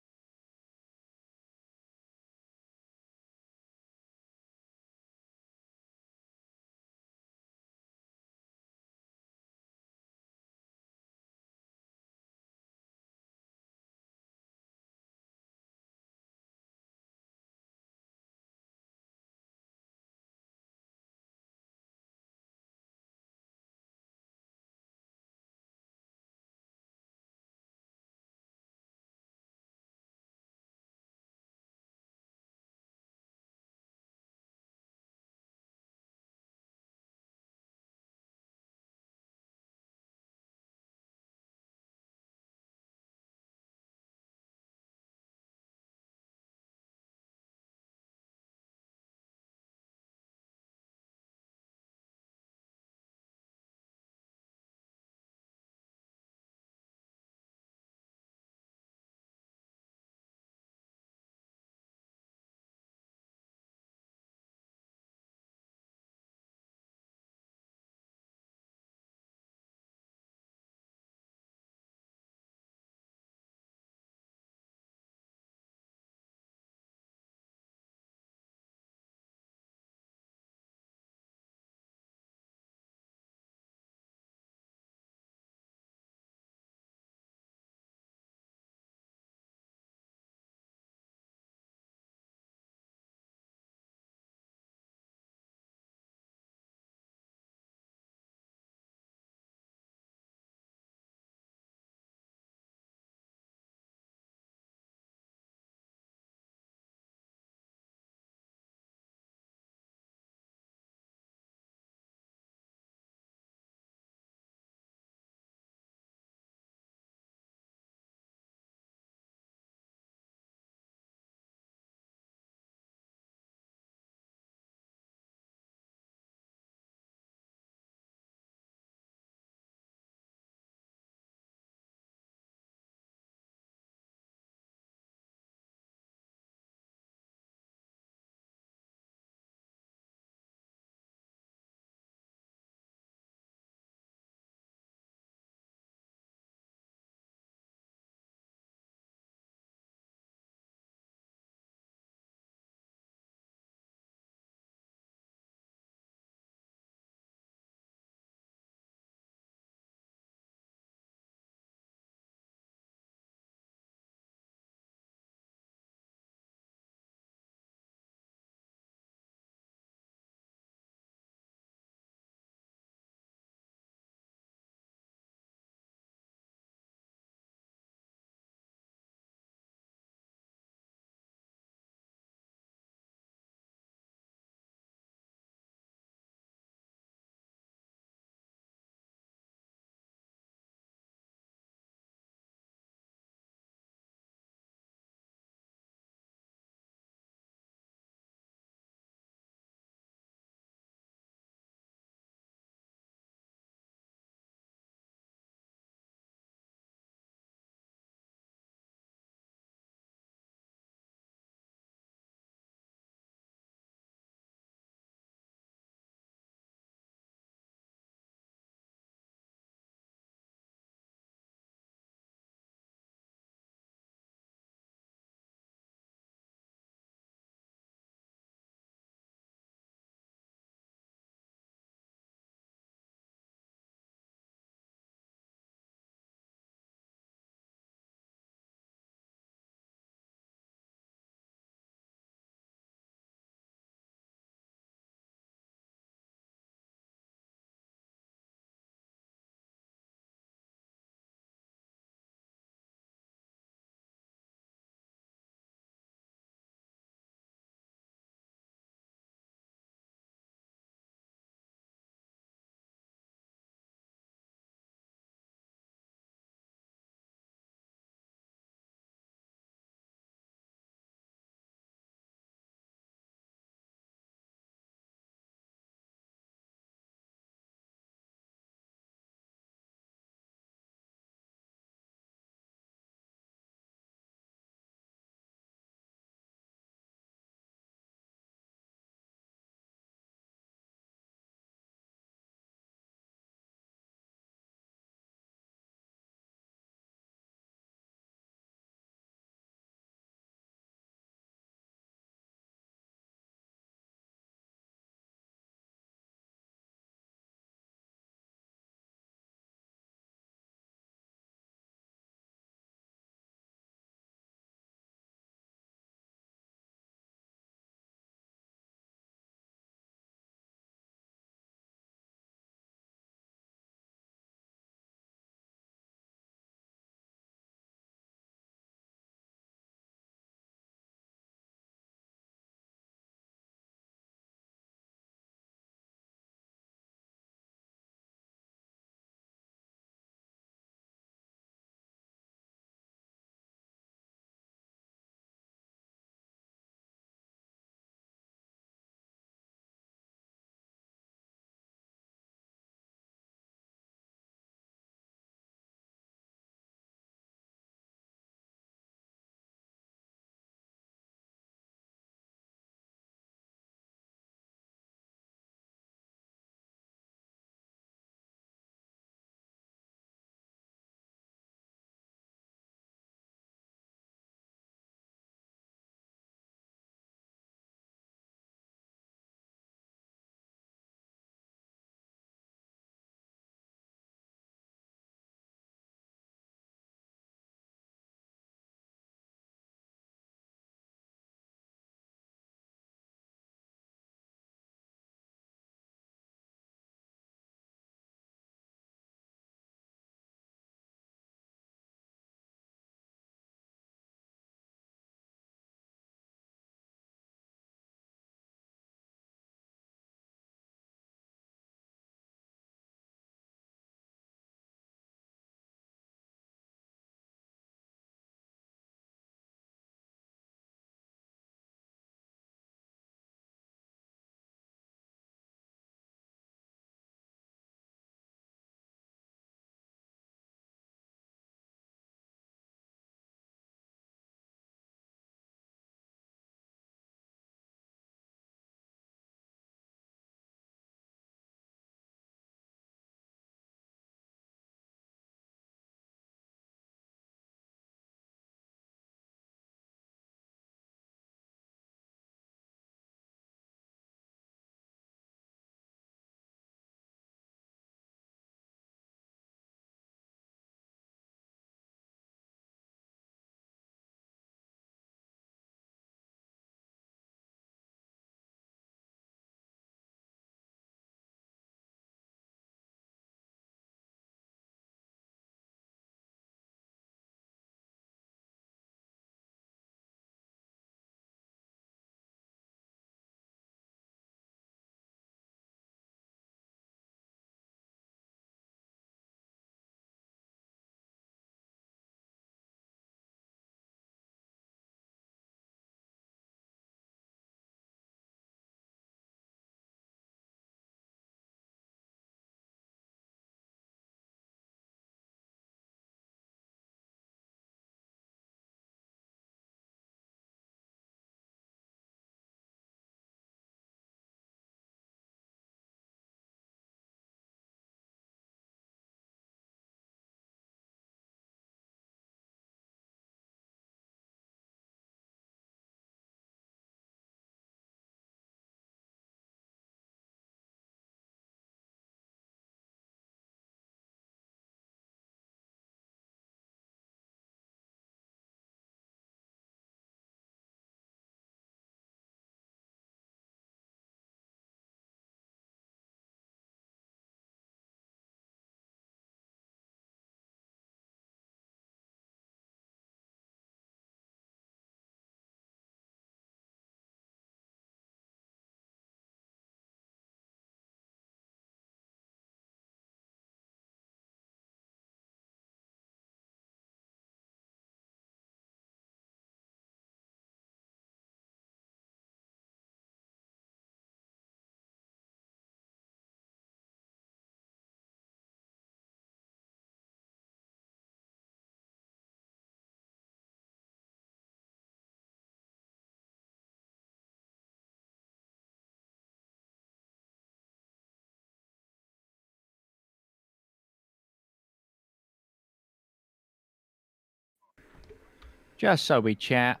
Just so we chat.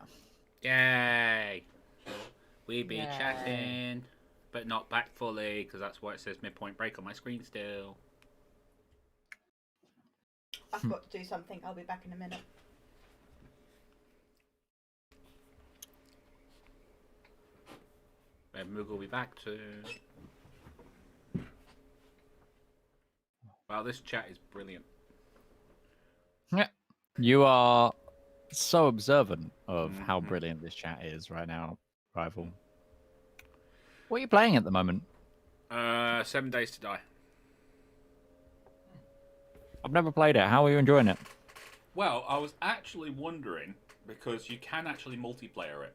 Yay! We be chatting, but not back fully, because that's why it says midpoint break on my screen still. I've got to do something. I'll be back in a minute. Then Moog will be back too. Wow, this chat is brilliant. Yeah. You are so observant of how brilliant this chat is right now, Rival. What are you playing at the moment? 7 Days to Die. I've never played it. How are you enjoying it? Well, I was actually wondering, because you can actually multiplayer it.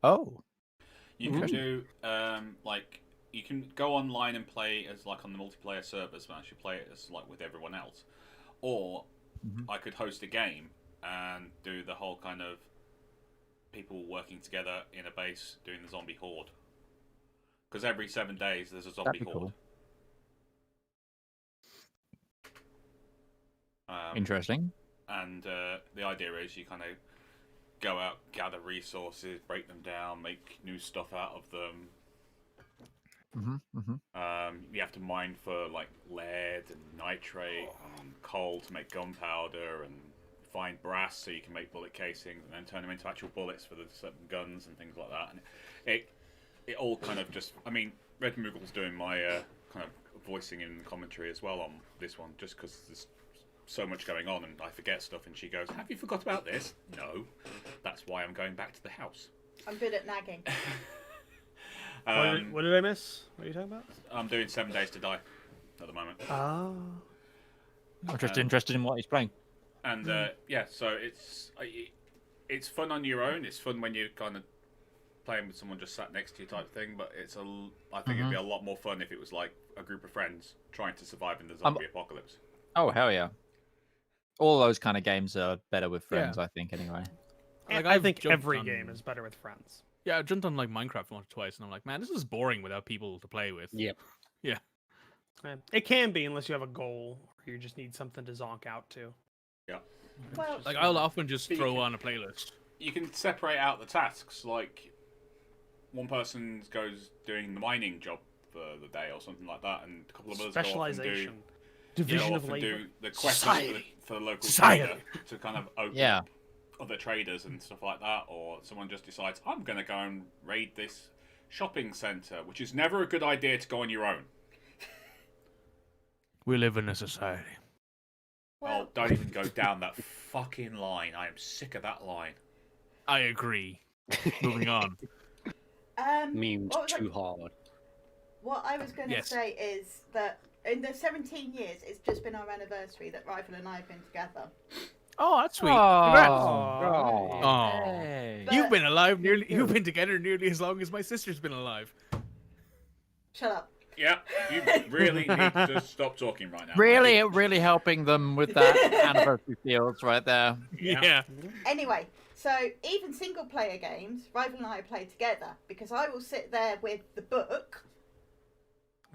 Oh. You can do, like, you can go online and play as, like, on the multiplayer servers, but actually play it as, like, with everyone else. Or I could host a game and do the whole kind of people working together in a base doing the zombie horde. Because every 7 days there's a zombie horde. Cool. Interesting. And the idea is you kind of go out, gather resources, break them down, make new stuff out of them. You have to mine for like lead and nitrate and coal to make gunpowder, and find brass so you can make bullet casings, and then turn them into actual bullets for the certain guns and things like that. And it all kind of just, I mean, Red Moogle's doing my kind of voicing in commentary as well on this one, just because there's so much going on and I forget stuff, and she goes, "Have you forgot about this?" No, that's why I'm going back to the house. I'm good at nagging. What did I miss? What are you talking about? I'm doing 7 Days to Die at the moment. Oh. I'm just interested in what he's playing. And yeah, so it's fun on your own. It's fun when you're kind of playing with someone just sat next to you type thing. But I think it'd be a lot more fun if it was like a group of friends trying to survive in the zombie apocalypse. Oh hell yeah! All those kind of games are better with friends, I think. Anyway, Like, I I've think jumped every on- game is better with friends. Yeah, I jumped on like Minecraft once or twice, and I'm like, man, this is boring without people to play with. Yep. Yeah. It can be unless you have a goal or you just need something to zonk out to. Yeah. Well, Like, I'll often just But you throw can- on a playlist. You can separate out the tasks. Like one person goes doing the mining job for the day or something like that, and a couple of others go off and do Specialization. Division of labor. do the quest Society. for the local Society. trader to kind of open Yeah. up other traders and stuff like that, or someone just decides, I'm going to go and raid this shopping centre, which is never a good idea to go on your own. We live in a society. Oh, don't even go down that fucking line. I am sick of that line. I agree. Moving on. Memes what was too hard. What I was going to Yes. say is that in the 17 years, it's just been our anniversary that Rival and I have been together. Oh, that's sweet. Oh. Congrats. Oh. Oh. Hey. But- You've been alive nearly. You've been together nearly as long as my sister's been alive. Shut up. Yeah, you really need to stop talking right now. Really helping them with that anniversary feels right there. Yeah. Anyway, so even single player games, Rival and I play together because I will sit there with the book.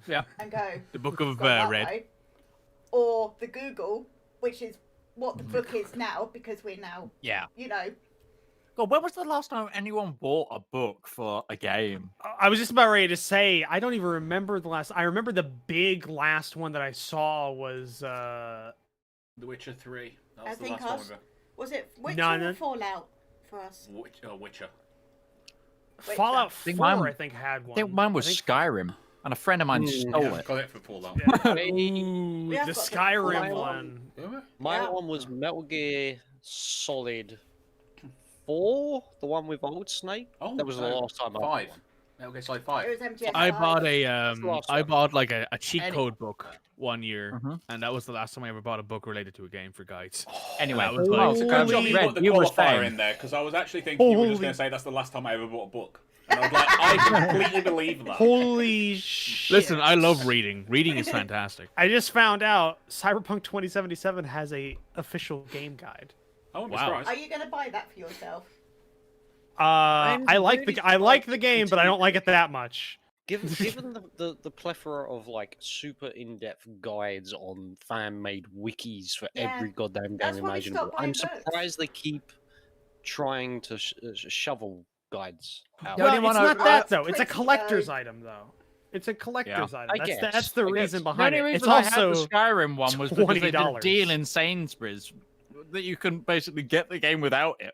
Yeah. And go. The Book of "Go that Red. way," or the Google, which is what the book is now because we're now, Yeah. you know. God, when was the last time anyone bought a book for a game? I was just about ready to say, I don't even remember the last. I remember the big last one that I saw was. The Witcher 3. That was I the think last one. us- Was it Witcher No, or no. Fallout for us? Witcher. Fallout 4, think mine- I think, had I one. think mine was I think- Skyrim, and a friend of mine stole Yeah, it. got it for Fallout. Ooh, We have the got the Skyrim Fallout. one. My Yeah. one was Metal Gear Solid 4, the one with Old Snake. Oh, That was the no, last time I 5. bought one. Metal Gear Solid It 5. was MGS5. I bought a That's the last I one. bought like a cheat Any- code book one year, Mhm. and that was the last time I ever bought a book related to a game for guides. Anyway, That was Oh, like- it's a good job you Red, put the you were qualifier saying- in there, because I was actually thinking you were just Holy- going to say that's the last time I ever bought a book. And I was like, I completely believe that. Holy shit. Listen, I love reading. Reading is fantastic. I just found out Cyberpunk 2077 has a official game guide. I wouldn't be Wow. surprised. Are you going to buy that for yourself? I like really I like the like game, but I don't like it that much. Given the plethora of like super in-depth guides on fan-made wikis for Yeah, every goddamn that's game why we imaginable, stopped buying I'm books. surprised they keep trying to shovel guides out. Yeah, Well, only it's one not I- that though. It's a Pretty collector's though. item though. It's a collector's item. I That's guess. the I reason guess. behind the it. only It's reason I had also the Skyrim one was because they did a $20. deal in Sainsbury's that you can basically get the game without it.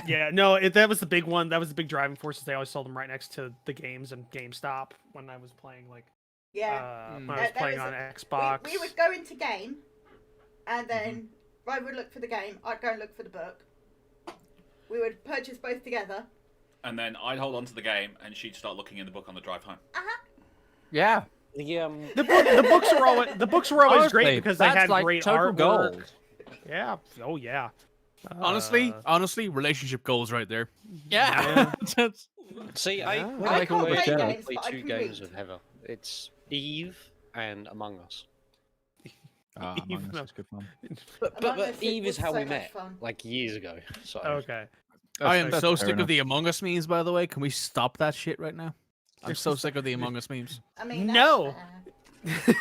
yeah, no, that was the big one. That was the big driving force. Is they always sold them right next to the games and GameStop when I was playing Yeah. when I was There playing was on a- Xbox. We would go into game, and then I would look for the game. I'd go and look for the book. We would purchase both together. And then I'd hold on to the game, and she'd start looking in the book on the drive home. Yeah. The books were always Honestly, great because they that's had like great total artwork. gold. Yeah. Oh yeah. Honestly, relationship goals right there. Yeah. That's- See, I I can't always play play games, but I two can games read. with Heather. It's Eve and Among Us. Even though- is good fun. But Among Us Eve was is how so we much met, fun. like years ago. So Okay. I am That's so fair sick enough. of the Among Us memes, by the way. Can we stop that shit right now? I'm so sick of the Among Us memes. I mean, that's No. fair.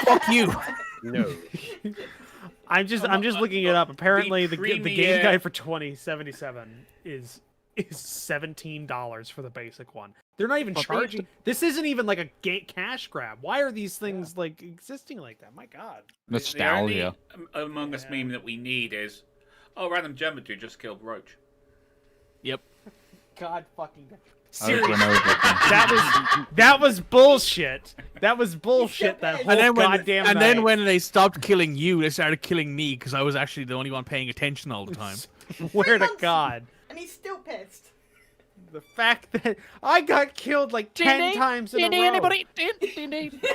Fuck you. no. I'm just looking it up. Apparently, the game premier- guide for 2077 is $17 for the basic one. They're not even charging. This isn't even like a cash grab. Why are these things like existing like that? My God. Nostalgia. The only Among Us meme that we need is, random German dude just killed Roach. Yep. God fucking. Over Seriously, and over again. that was bullshit. That was bullshit. That whole And then goddamn and then night. when they stopped killing you, they started killing me because I was actually the only one paying attention all the time. Where 3 to months, God. And he's still pissed. The fact that I got killed like 10 times in a row. Anybody?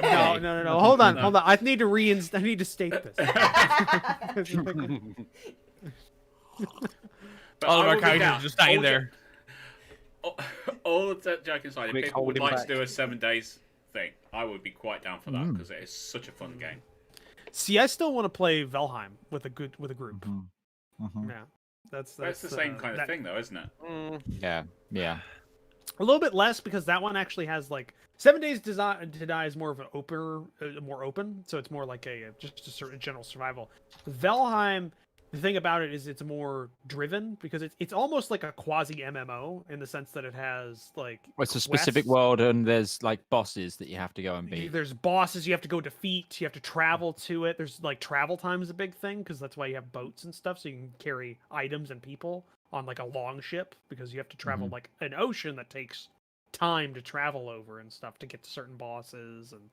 No. Hold on. I need to state this. But All I of our will be characters down. are just standing All there. All of that joke aside, if Quick, people would hold him like to back. do a 7 days thing, I would be quite down for that because it is such a fun game. See, I still want to play Valheim with a group. Mhm. Yeah, that's But it's the same kind of thing, though, isn't it? Yeah. A little bit less because that one actually has like 7 Days to Die is more of an more open, so it's more like just a certain general survival. Valheim, the thing about it is it's more driven because it's almost like a quasi MMO in the sense that it has like Well, it's a specific quests. world, and there's like bosses that you have to go and beat. There's bosses you have to go defeat. You have to travel to it. There's like travel time is a big thing because that's why you have boats and stuff, so you can carry items and people on like a long ship because you have to travel like an ocean that takes time to travel over and stuff to get to certain bosses. And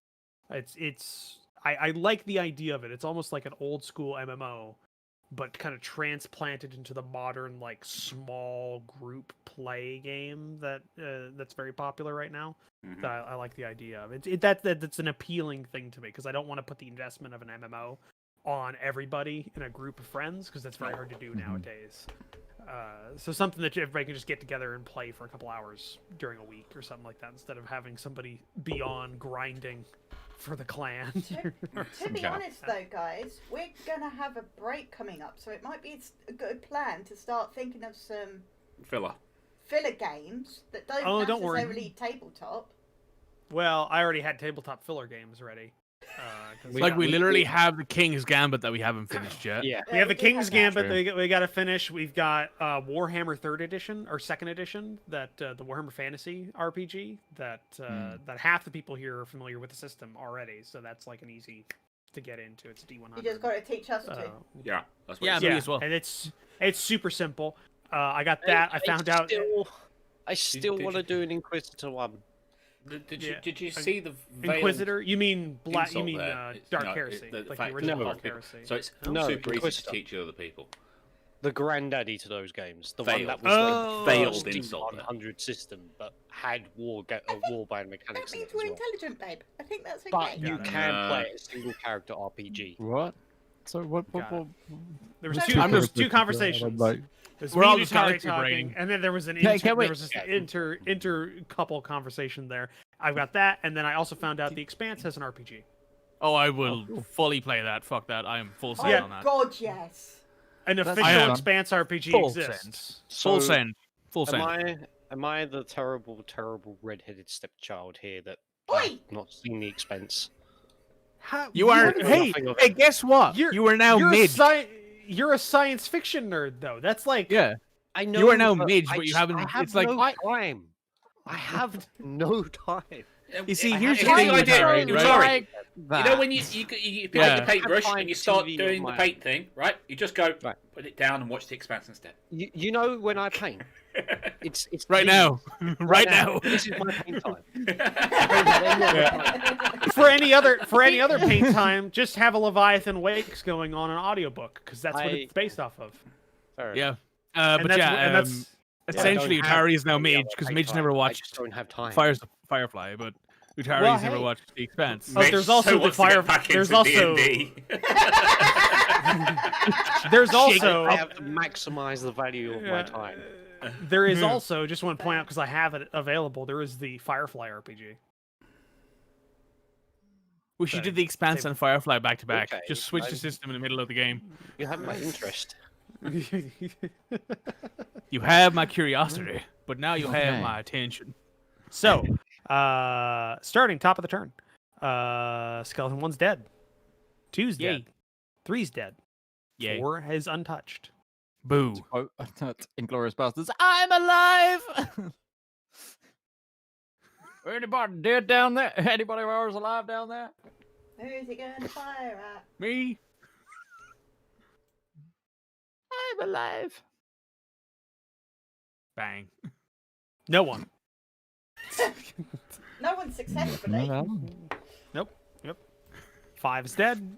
I like the idea of it. It's almost like an old school MMO, but kind of transplanted into the modern like small group play game that's very popular right now. Mhm. That I like the idea of it. That's an appealing thing to me because I don't want to put the investment of an MMO on everybody in a group of friends because that's very hard to do nowadays. So something that everybody can just get together and play for a couple hours during a week or something like that instead of having somebody be on grinding for the clan. To be Yeah. honest, though, guys, we're gonna have a break coming up, so it might be a good plan to start thinking of some Filler. filler games that don't don't worry. necessarily tabletop. Well, I already had tabletop filler games ready. 'Cause Like we we- literally have the King's Gambit that we haven't finished yet. Yeah. we have the do have King's that. Gambit True. that we got to finish. We've got Warhammer 3rd edition or 2nd edition, that the Warhammer Fantasy RPG that that half the people here are familiar with the system already. So that's like an easy to get into. It's a D100. You just got to teach us to. Yeah, that's what Yeah, it me said. as well. And it's super simple. I got that. I found out. I still Did want to you- do an Inquisitor one. Did you see the veiled Inquisitor? You mean black? You insult mean there? It's- Dark no, Heresy? the Like the fact original that Dark people- Heresy? So it's No, super easy to Inquisitor. teach other people. The granddaddy to those games. The Failed. one that was Oh. like Failed first in insult there. 100 system, but had warband That mechanics in means it we're as well. intelligent, babe. I think that's okay. But you Got it. can No. play a single character RPG. What? So what? Got it. There was No, two. no, There was no. two conversations. There's We're all me just and Atari galaxy talking, braining. and then there was an Hey, inter, can we- there was this inter couple conversation there. I've got that, and then I also found out the Expanse has an RPG. Oh, I will fully play that. Fuck that. I am full Oh, send on that. God, yes. An That's official fun. Expanse RPG Full exists. Full So, send. Full Am send. I the terrible red-headed stepchild here that Oi! I've not seen the Expense? How, You are. haven't- Hey, nothing of hey, it. guess what? You're- You are now you're mid. you're a science fiction nerd, though. That's like Yeah. I know You are now but mage, I but you just- haven't. I have It's like no time. I have no time. you see. I Here's have the the thing, idea, Atari, Atari. right? You know when you pick Yeah. up the paintbrush Time and you start TV doing on the my paint thing, right? You just go Right. put it down and watch The Expanse instead. You know when I paint, it's Right these. now, right now. This is my paint time. For any other paint time, just have a Leviathan Wakes going on an audiobook because that's what it's based off of. Fair Yeah. enough. But that's, yeah, and that's essentially I don't have Atari is now any mage other because paint Mage time. never I watched just don't have time. Firefly, but Utari's Well, never hey. watched The Expanse. Oh, there's Mitch also so the wants to get fire- back there's into also- D&D. there's also I have to maximize the value of my Yeah. time. there is also just want to point out because I have it available. There is the Firefly RPG. We should do The Expanse and Firefly back to back. Okay, Just switch the I'm- system in the middle of the game. You have my interest. You have my curiosity, but now you have Okay. my attention. So, starting top of the turn. Skeleton 1's dead. 2's Yay. dead. 3's dead. Yay. 4 is untouched. Boo. Oh, that's Inglorious Bastards. I'm alive! Anybody dead down there? Anybody of ours alive down there? Who's he going to fire at? Me? I'm alive. Bang. No one. No one successfully. Nope. 5's dead.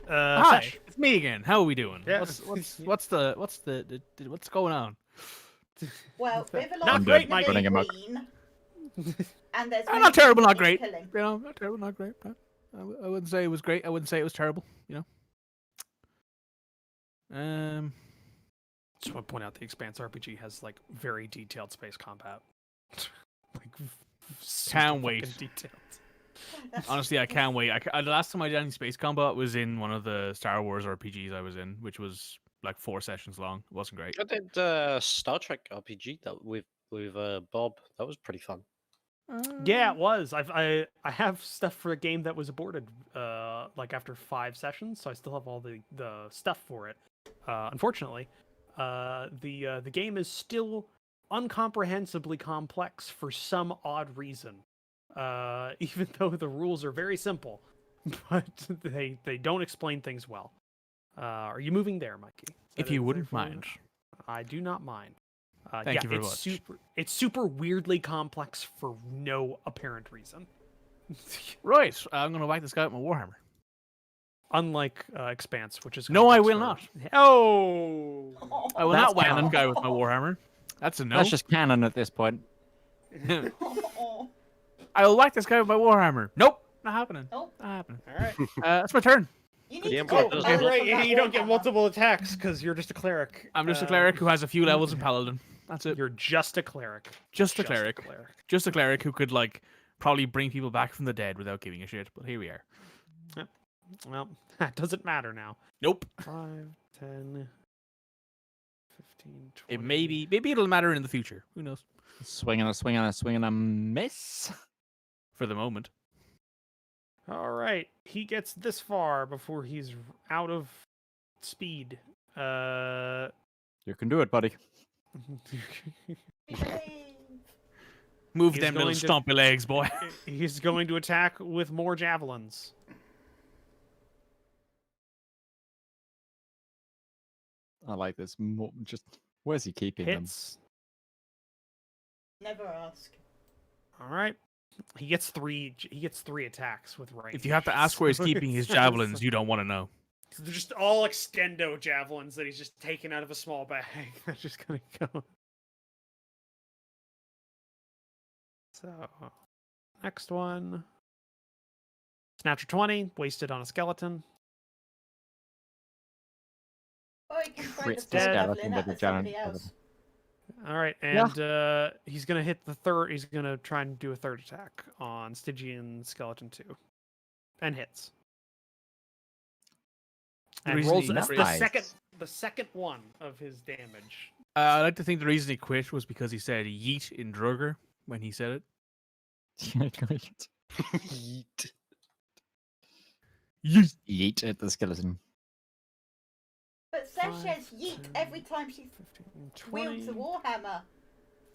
Hi, Sesh. it's me again. How are we doing? Yeah. What's going on? Well, Not Rivallon's great, gonna Mike. be green, and there's Not terrible, not many great. killing. You know, not terrible, not great. I wouldn't say it was great. I wouldn't say it was terrible. You know. Just want to point out the Expanse RPG has like very detailed space combat. like super Can't wait. fucking detailed. Honestly, I can't wait. The last time I did any space combat was in one of the Star Wars RPGs I was in, which was like 4 sessions long. It wasn't great. I did Star Trek RPG that with Bob. That was pretty fun. Yeah, it was. I have stuff for a game that was aborted like after 5 sessions, so I still have all the stuff for it. Unfortunately, the game is still uncomprehensibly complex for some odd reason. Even though the rules are very simple, but they don't explain things well. Are you moving there, Mikey? Is If that you anything wouldn't for you? mind. I do not mind. Thank you very it's much. It's super weirdly complex for no apparent reason. Right, I'm gonna whack this guy with my warhammer. Unlike Expanse, which is No, I complex will for- not. Oh, I will That's not whack canon. this guy with my warhammer. That's a no. That's just canon at this point. I will whack this guy with my warhammer. Nope, not happening. Nope. Not happening. all right. That's my turn. You The need to Emperor go does away not. from Right, that you don't get warhammer. multiple attacks because you're just a cleric. I'm just a cleric who has a few levels in paladin. That's it. You're just a cleric. Just a cleric. cleric. Just a cleric who could like probably bring people back from the dead without giving a shit. But here we are. Well, that doesn't matter now. Nope. 5, 10, 15, 20. It maybe it'll matter in the future. Who knows? Swing and a swing and a swing and a miss. For the moment. All right, he gets this far before he's out of speed. You can do it, buddy. Believe. Move He's them little going to- stompy legs, boy. He's going to attack with more javelins. I like this. Just where's he keeping them? Hits. Never ask. All right, he gets 3. He gets 3 attacks with range. If you have to ask where he's So keeping his it's- javelins, you don't want to know. They're just all extendo javelins that he's just taken out of a small bag. They're just gonna go. So, next one. Snatcher 20, wasted on a skeleton. Or you can throw the Crits full dead. javelin Skeleton at with the somebody javelin. else. All right, and he's gonna hit the third. He's gonna try and do a third attack on Stygian Skeleton 2, and hits. And reason rolls he that's crits- the second one of his damage. I like to think the reason he quit was because he said yeet in Drugger when he said it. Yeet. Yeet at the skeleton. But Sesh says yeet every time she 15, wields the 20. warhammer.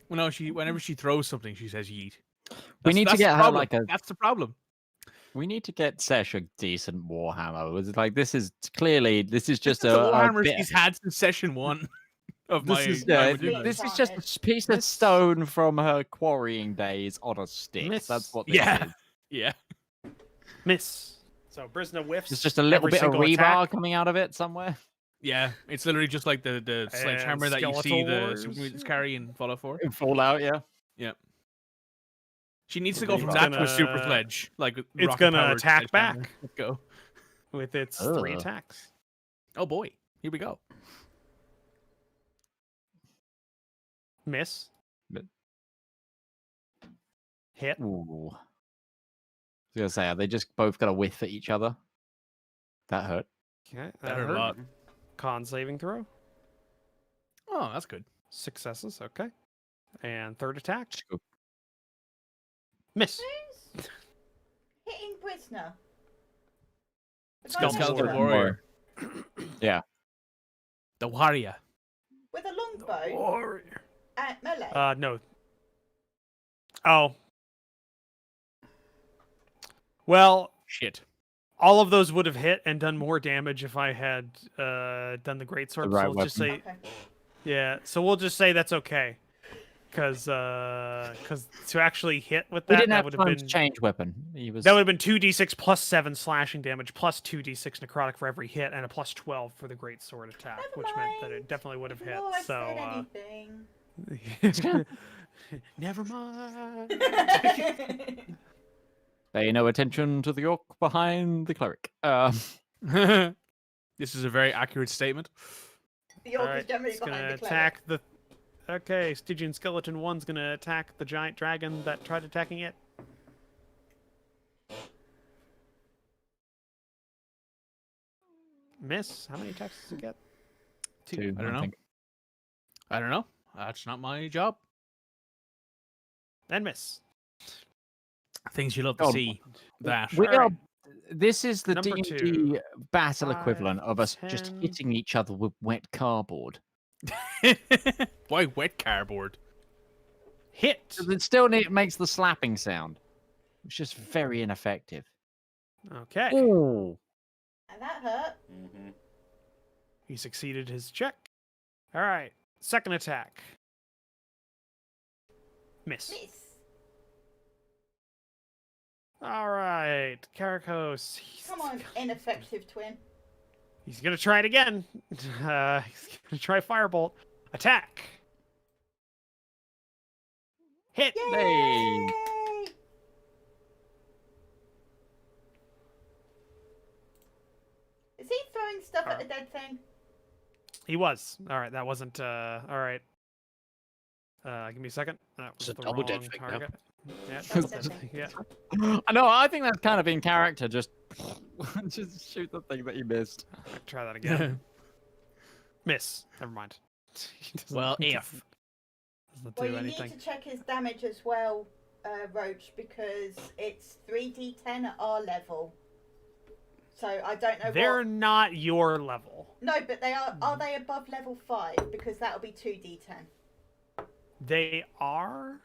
Well, no, whenever she throws something, she says yeet. We need to That's the get her problem. like a. That's the problem. We need to get Sesh a decent Warhammer. It was like this is clearly this is just This is the a Warhammer bit. she's had since session 1 of This my. is my Miss- Medusa. this is just Enchanted. a piece of Miss- stone from her quarrying days on a stick. Miss- That's what this Yeah. is. Yeah. Miss. So Brisna whiffs. There's just a little every bit of single rebar attack. coming out of it somewhere. Yeah. It's literally just like the sledgehammer that you see Skeletal the Wars. Super Mutants carry in Fallout 4. In Fallout, yeah. Yeah. She needs to The go from rebar. that to a super Gonna- sledge. Like It's rocket-powered gonna attack sledgehammer. back Let's go. with its 3 Ugh. attacks. Oh boy. Here we go. Miss. But- Hit. Ooh. I was gonna say, are they just both got a whiff at each other? That hurt. Okay, That hurt a lot. Con saving throw. Oh, that's good. Successes. Okay. And third attack. Just go- Miss. Who's hitting Brisna? The guy Skeleton next to Warrior. her Warrior. Yeah. The warrior. with a longbow Warrior. at melee. No. Oh. Well, Shit. all of those would have hit and done more damage if I had done the greatsword. right So we'll just say, Okay. yeah. So we'll just say that's okay, because to actually hit with We that, didn't that have would time have to been change weapon. He was. that would have been 2d6 plus 7 slashing damage plus 2d6 necrotic for every hit and a plus 12 for the greatsword attack, Never which meant that it mind. definitely would have hit. Before I So said never mind. anything. Pay no attention to the orc behind the cleric. This is a very accurate statement. The orc is Alright, generally it's gonna behind the cleric. attack the. Okay, Stygian Skeleton 1's gonna attack the giant dragon that tried attacking it. Miss. How many attacks does it get? Two, I don't know. think. I don't know. That's not my job. And miss. Things you love to God. see. That. We Alright. are. This is the Number D&D two. battle 5, equivalent of us just 10. hitting each other with wet cardboard. Why wet cardboard? Hit. 'Cause it still makes the slapping sound. It's just very ineffective. Okay. Ooh. And that hurt. Mm-hmm. He succeeded his check. All right. Second attack. Miss. Miss. All right. Karakos. Come on, ineffective twin. He's going to try it again. He's going to try Firebolt. Attack. Hit. Yay! Hey. Is he throwing stuff at the dead thing? He was. All right. That wasn't. All right. Give me a second. That was It's a the double dead wrong thing now. target. Yeah, Double that's dead the- thing. yeah. I know. I think that's kind of in character. Just shoot the thing that you missed. Try that again. Miss. Never mind. He doesn't- Well, he if. doesn't Well, do you anything. need to check his damage as well, Roach, because it's 3d10 at our level. So I don't know They're what... not your level. No, but they are. Are they above level 5? Because that'll be 2d10. They are.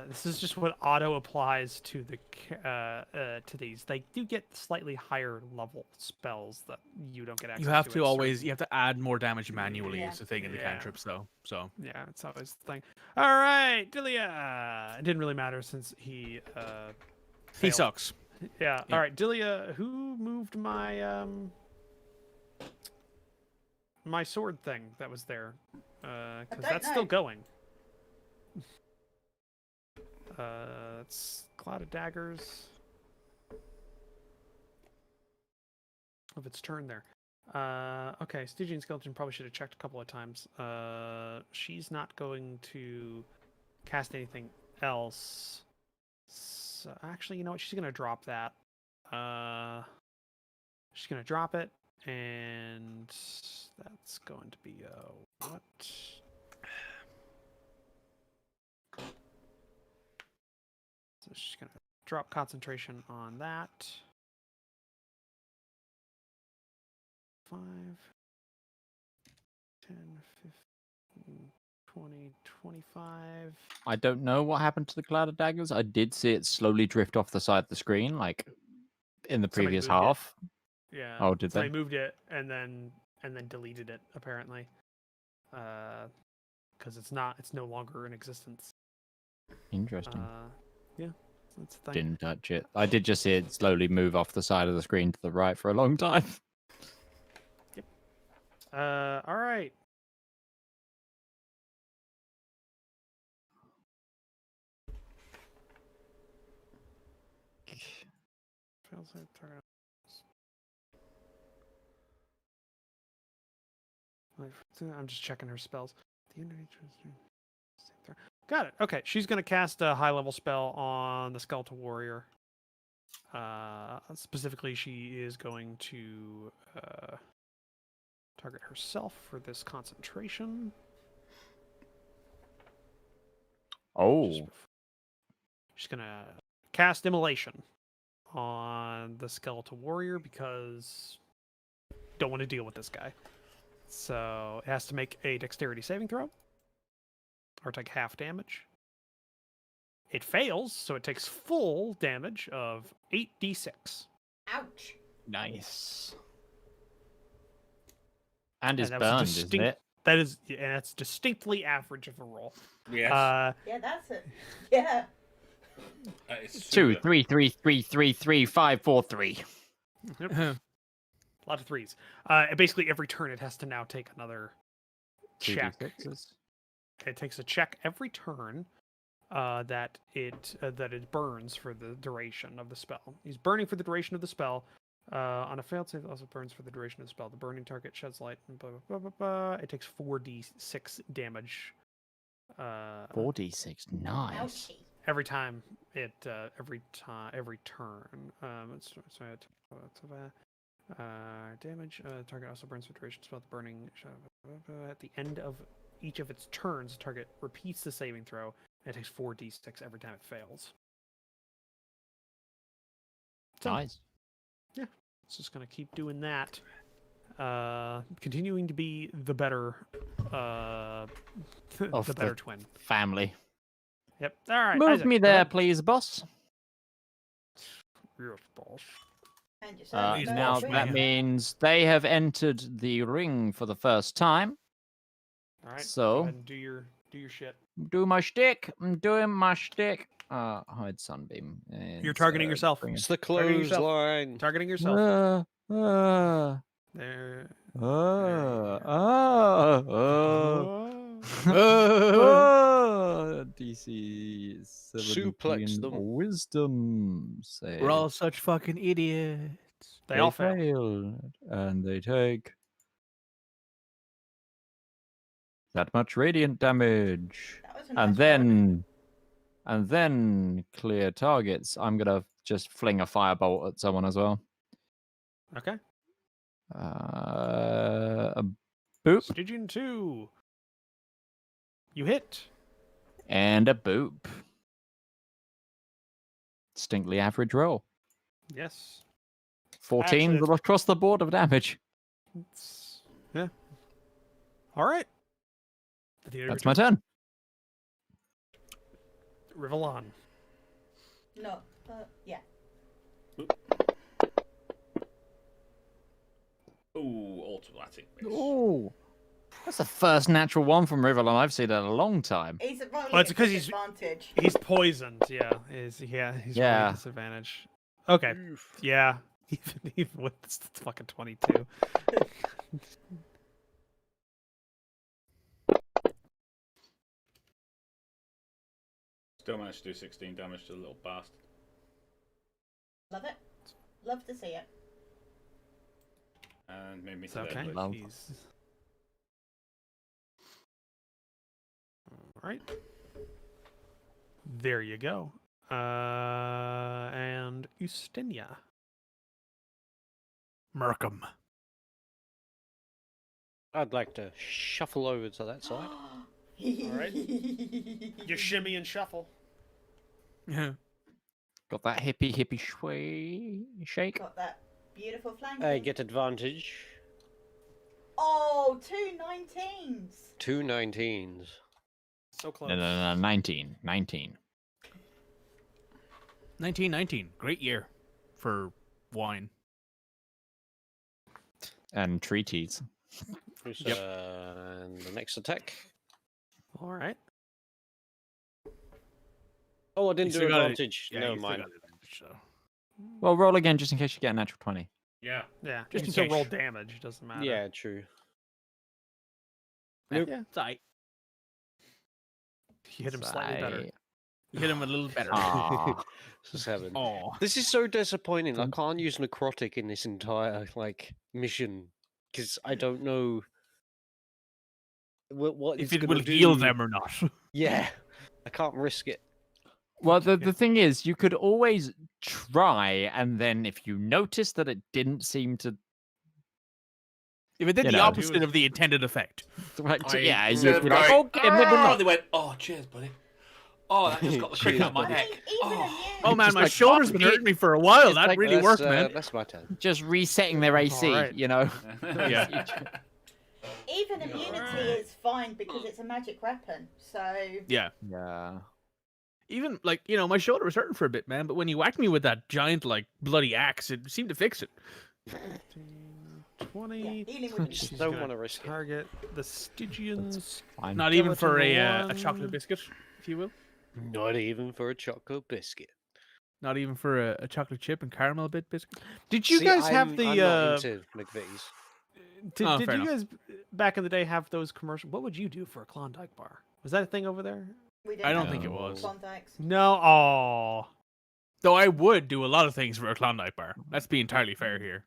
This is just what auto applies to the to these. They do get slightly higher level spells that you don't get access You have to. to at always. certain- You have to add more damage manually. Yeah. Is the thing in the Yeah. cantrips, though. So. Yeah, it's always the thing. All right, Dilia. It didn't really matter since he. He failed. sucks. Yeah. Yeah. All right, Dilia. Who moved my my sword thing that was there? Because don't that's know. still going. It's Cloud of Daggers. Of its turn there. Okay, Stygian Skeleton probably should have checked a couple of times. She's not going to cast anything else. So, actually, you know what? She's going to drop that. She's going to drop it, and that's going to be what? So she's going to drop concentration on that. 5. 10, 15, 20, 25. I don't know what happened to the cloud of daggers. I did see it slowly drift off the side of the screen, like in the Somebody previous moved it. half. Yeah. Oh, did Somebody they? moved it and then deleted it apparently. Because it's no longer in existence. Interesting. Yeah, that's the thing. Didn't touch it. I did just see it slowly move off the side of the screen to the right for a long time. All right. Fails at target. I'm just checking her spells. Got it. Okay, she's going to cast a high-level spell on the Skeletal Warrior. Specifically, she is going to target herself for this concentration. Oh, She's going to cast Immolation on the Skeletal Warrior because don't want to deal with this guy. So it has to make a dexterity saving throw or take half damage. It fails, so it takes full damage of 8d6. Ouch. nice. And it's that was burned, isn't it? That is, and that's distinctly average of a roll. Yes. Yeah, that's it. Yeah. It's 2, super. 3, 3, 3, 3, 3, 5, 4, 3. Yep. A lot of threes. Basically, every turn it has to now take another check. 2d6s. It takes a check every turn that it burns for the duration of the spell. He's burning for the duration of the spell. On a failed save, it also burns for the duration of the spell. The burning target sheds light. And blah, blah, blah, blah, blah. It takes 4d6 damage. 4d6, nice. Ouchie. Every time it every turn. Damage. Target also burns for duration. Spell the burning. At the end of each of its turns, the target repeats the saving throw. And it takes 4d6 every time it fails. So, Nice. it's just gonna keep doing that. Continuing to be the better, Of the better the twin. Family. Yep. All right. Move Isaac, me go there, ahead. please, boss. Yes, boss. And yourself. Please, Now boss that man. means they have entered the ring for the first time. All right. So- go ahead and do your shit. Do my shtick. I'm doing my shtick. Hide sunbeam. You're targeting yourself. bring it- It's the Targeting yourself. clothesline. Targeting yourself. There. DC suplex 17 them. wisdom save. We're all such fucking idiots. They all fail. failed, and they take that much radiant damage. That was a nice And then clear targets. I'm gonna just fling a firebolt at someone as well. Okay. A boop Stygian 2. You hit. and a boop. Distinctly average roll. Yes. 14 Actually, across the board of damage. Yeah. All right. That's my turn. Rivallon. No. Yeah. Ooh, automatic miss. Oh, that's the first natural one from Rivallon I've seen in a long time. He's rolling Well, it's at because he's- disadvantage. He's poisoned. Yeah. He's Yeah. really at disadvantage. Okay. Yeah. Even with this fucking 22. Still managed to do 16 damage to the little bastard. Love it. Love to see it. And made me It's to okay. dead. Love. He's... All right. There you go. And Ustinia. Merkham. I'd like to shuffle over to that side. right. You shimmy and shuffle. Yeah. Got that hippie sway shake. Got that beautiful flank. I get advantage. Oh, 2 19s. 2 19s. So close. No, 19. 19. 1919, great year for wine. And treaties. Yep. And the next attack. All right. Oh, I You didn't do still got it. advantage. Yeah, Never you still mind. got advantage, so. Well, roll again just in case you get a natural 20. Yeah. Yeah. Just You in still case. roll damage. Doesn't matter. Yeah, true. Yeah, it's alright. You hit him slightly better. Sigh. You hit him a little better. Aw. 7. Oh, This is so disappointing. I can't use necrotic in this entire mission because I don't know what if it's it gonna will heal do. them or not. Yeah, I can't risk it. Well, the thing is, you could always try, and then if you notice that it didn't seem to, If it did You the know. opposite of the intended effect. yeah, instead you'd of be like, going, okay, maybe not. They went, oh, cheers, buddy. Oh, that just got the crick Cheers, out of my buddy. I neck. mean, even Oh. immune. Oh man, Just my like, shoulder's oh, been it- hurting me for a while. it's That like, really worked, man. That's my turn. Just resetting their AC, Alright. you know. Yeah. Even immunity is fine because it's a magic weapon. So Yeah. Yeah. Even like, my shoulder was hurting for a bit, man, but when you whacked me with that giant like bloody axe, it seemed to fix it. 20. yeah, healing I would be just She's don't gonna want to risk it. Target the Stygians. Fine. Not even for a Skeleton chocolate one. biscuit, if you will. Not even for a chocolate biscuit. Not even for a chocolate chip and caramel bit biscuit. Did you See, guys have I'm the? not into McVitie's. Did, Oh, did fair you enough. guys back in the day have those commercials? What would you do for a Klondike bar? Was that a thing over there? we didn't I don't have think it No. was. Klondikes. No. Oh. Though I would do a lot of things for a Klondike bar. Let's be entirely fair here.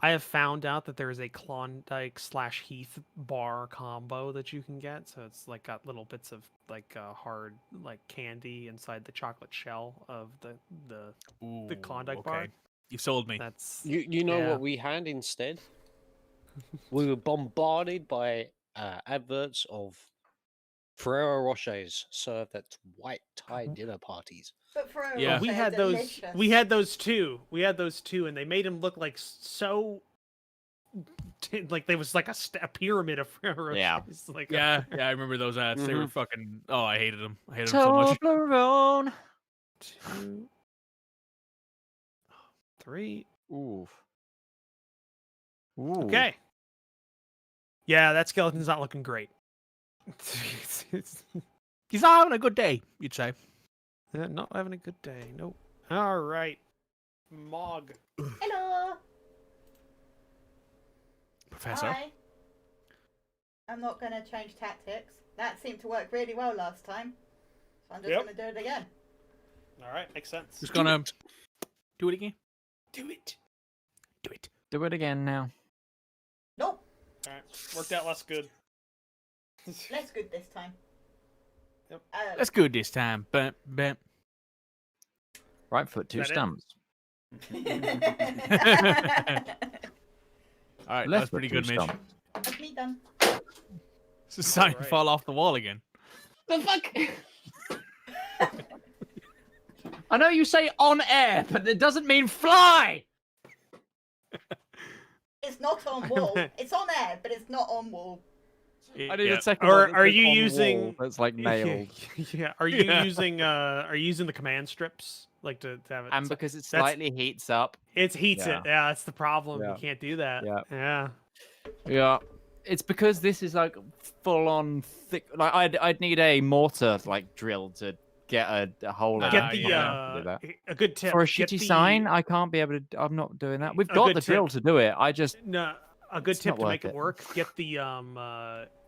I have found out that there is a Klondike / Heath bar combo that you can get. So it's like got little bits of like hard like candy inside the chocolate shell of the Ooh, Klondike okay. bar. You sold me. That's You know Yeah. what we had instead? We were bombarded by adverts of Ferrero Rochers served at white tie dinner parties. But for a Yeah. rock, we they're had those. delicious. We had those too. We had those too, and they made them look like so. Like there was like a pyramid of Ferrero Yeah. Rochers. Like Yeah, I remember those ads. They were Mhm. fucking. Oh, I hated them. I hated them so much. Toblerone. 2, 3. Oof. Ooh. Okay. Yeah, that skeleton's not looking great. He's not having a good day, you'd say. Not having a good day. Nope. All right. Mog. Hello. Professor. Hi. I'm not going to change tactics. That seemed to work really well last time. So I'm just Yep. going to do it again. All right, makes sense. Just gonna do it again. Do it. Do it. Do it again now. Nope. All right, worked out less good. Less good this time. Yep. That's good this time. But Right foot, 2 Is that it? stumps. all right, Left that's pretty foot, good, 2 Mitch. stumps. That's me done. It's a sign to Alright. fall off the wall again. The fuck? I know you say on air, but it doesn't mean fly. It's not on wall. It's on air, but it's not on wall. I need a second. Or one that are says you on using- wall That's like nailed. Yeah. Are you Yeah. using the command strips like to have it? And so- because it that's- slightly heats up. it heats Yeah. it. Yeah, that's the problem. Yeah. You can't do that. Yeah. Yeah. Yeah. It's because this is like full on thick. Like I'd need a mortar like drill to get a hole in Ah, Get it. the yeah. To do that. a good tip For a get shitty the- sign, I can't be able to. I'm not doing that. We've A got good the drill tip. to do it. I just No, a good It's tip not to worth make it it. work.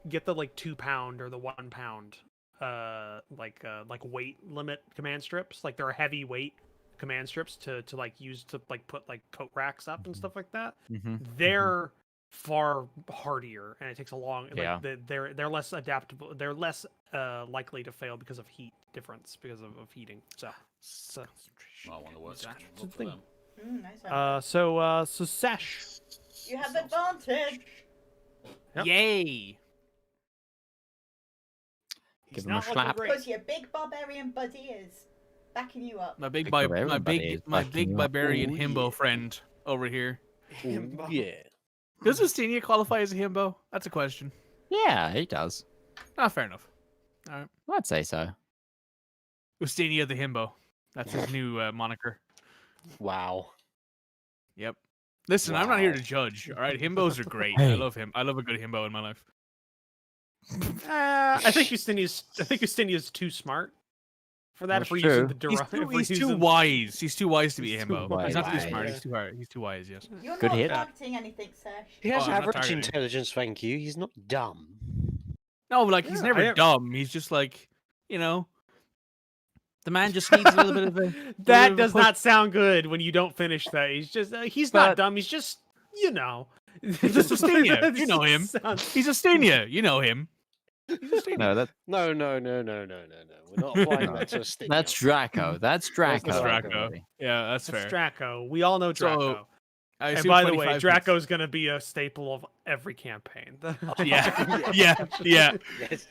Get the like 2 pound or the 1 pound like weight limit command strips. Like they're heavy weight command strips to like use to like put like coat racks up and stuff like that. They're far hardier and it takes a long Yeah. like they're less adaptable. They're less likely to fail because of heat difference because of heating. So I wonder what's That's good for thing. them. Nice. so Sesh. You have advantage. Yep. Yay! He's Give him a not looking slap. great. Because your big barbarian buddy is backing you up. My big Big my barbarian buddy big is my backing big you up. barbarian Ooh, himbo yeah. friend over here. Ooh, yeah. Does Ustinia qualify as a himbo? That's a question. Yeah, he does. Fair enough. All right. I'd say so. Ustinia the himbo. That's his new moniker. Wow. Yep. Listen, I'm not here Wow. to judge. All right, himbos are great. Hey. I love him. I love a good himbo in my life. I think Ustinia's too smart for that. That's If we're using true. the He's too wise. He's too wise to be a He's too himbo. He's not too wise, smart. yeah. He's too hard. He's too wise. Yes. You're Good not hit. targeting anything, Sesh. He has I'm not average targeting. intelligence, thank you. He's not dumb. No, like he's Yeah, never I- dumb. He's just like, the man just needs a little bit of a. That does not sound good when you don't finish that. He's not But- dumb. He's just He's just Ustinia. You know him. He's Ustinia. You know him. He's Ustinia. No, No. We're not applying that to a stick. that's Draco. That's Draco. That's Draco. everybody. Yeah, that's fair. That's Draco. We all know So, Draco. I And assume by the way, 25 Draco's gonna be a staple of every campaign. Yeah, yeah. Yes.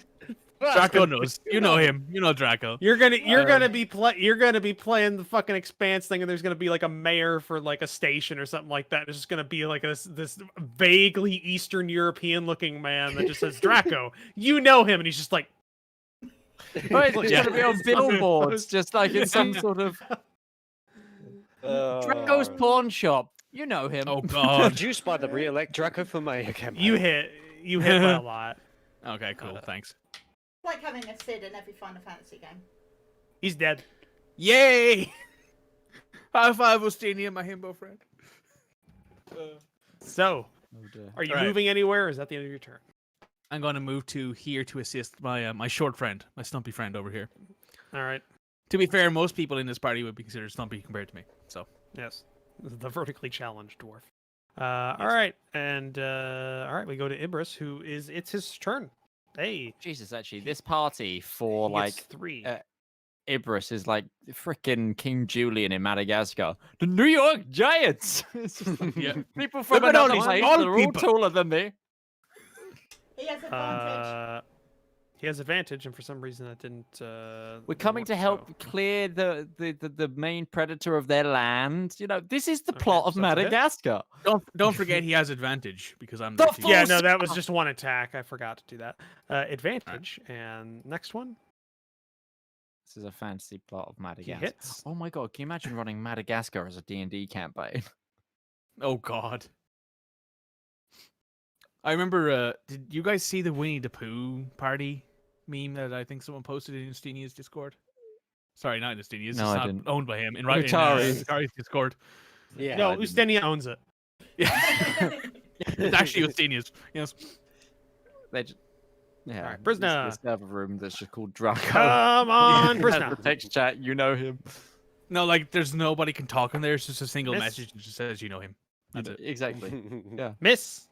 Draco knows. You know him. You know Draco. You're gonna be playing the fucking Expanse thing, and there's gonna be like a mayor for like a station or something like that. It's just gonna be like this vaguely Eastern European looking man that just says Draco. You know him, and he's just like, Oh, it's just Yeah. gonna be on billboards, just like in some sort of Draco's pawn shop. You know him. Oh God. Produced by the re-elect Draco for Mayor campaign. you hit by a lot. Okay, cool. Thanks. It's like having a Sid in every Final Fantasy game. He's dead. Yay! High five, Ustinia, my himbo friend. So, Oh, dear. are you Alright. moving anywhere? Or is that the end of your turn? I'm going to move to here to assist my my short friend, my stumpy friend over here. All right. To be fair, most people in this party would be considered stumpy compared to me. So Yes, the vertically challenged dwarf. All right, and all right, we go to Ibris, it's his turn. Hey, Jesus, actually, this party for he like gets 3. Ibris is like freaking King Julian in Madagascar. The New York Giants. It's just like, yeah, people from Look at all another these place tall that are all people. taller than me. He has advantage. He has advantage, and for some reason that didn't. We're coming to work, help so- clear the main predator of their land. You know, this is the Okay, plot of so that's a hit. Madagascar. don't forget he has advantage because I'm The there too. full Yeah, no, that was just one attack. I forgot to do that. Advantage, and next one. This is a fantasy plot of He Madagascar. hits. Oh my god, can you imagine running Madagascar as a D&D campaign? Oh God. I remember. Did you guys see the Winnie the Pooh party meme that I think someone posted in Ustinia's Discord? Sorry, not in Ustinia's. No, it's I not didn't. owned by him. In Atari's. Atari's Discord. Yeah. No, I didn't. Ustenia owns it. It's actually Ustinia's. Yes. They just, yeah, Alright, there's Brisna. this server room that's just called Draco. Come on, Has the Brisna. text chat, you know him. No, like there's nobody can talk in there. It's just a single Miss. message that just says you know him. That's it. Exactly. Yeah. Miss.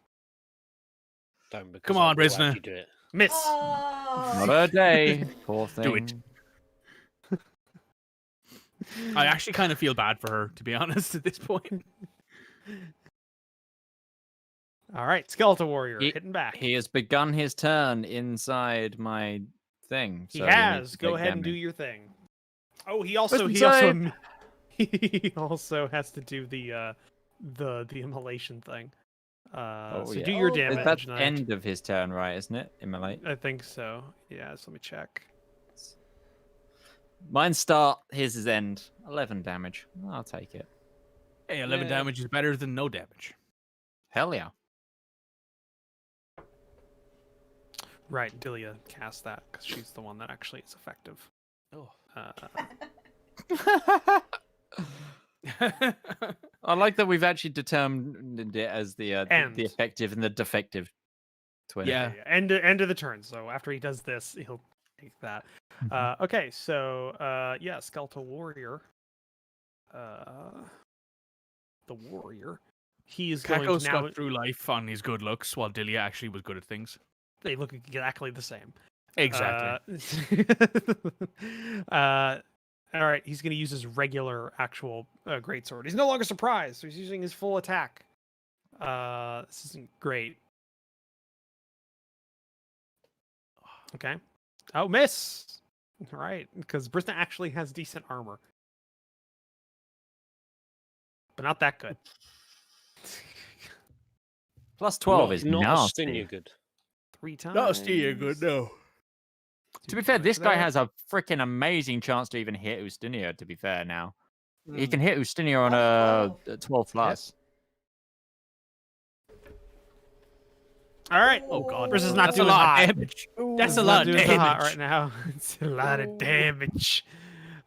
Don't, because Come I on, will Brisna. actually do it. Miss. Oh, Not a day. Poor thing. Do it. I actually kind of feel bad for her, to be honest, at this point. All right, Skeletal Warrior He- hitting back. He has begun his turn inside my thing. He so has. needs to Go take ahead and do damage. your thing. Oh, he also Listen, he also has to do the immolation thing. Oh, So yeah. do your Oh, damage. That's and I- end of his turn, right? Isn't it? Immolate. I think so. Yeah, so let me check. Mine start. His is end. 11 damage. I'll take it. Hey, 11 Yeah. damage is better than no damage. Hell yeah. Right, Delia cast that because she's the one that actually is effective. Oh. I like that we've actually determined it as the End. the effective and the defective twin. Yeah. End of the turn. So after he does this, he'll take that. Okay, so yeah, Skeletal Warrior. The warrior. He is going Kako's to now. got through life on his good looks, while Dilia actually was good at things. They look exactly the same. Exactly. All right, he's going to use his regular actual greatsword. He's no longer surprised, so he's using his full attack. This isn't great. Okay. Oh, miss. All right, because Brisna actually has decent armor, but not that good. Plus 12 is not nasty. a Stinia good. 3 times. Not steer good, no. To be fair, this guy has a freaking amazing chance to even hit Ustinia, to be fair now. He can hit Ustinia on a 12 plus. All right. Oh god, Chris is not that's doing a lot hot. of damage. That's It's a not lot of doing so hot damage. right now. It's a lot of damage.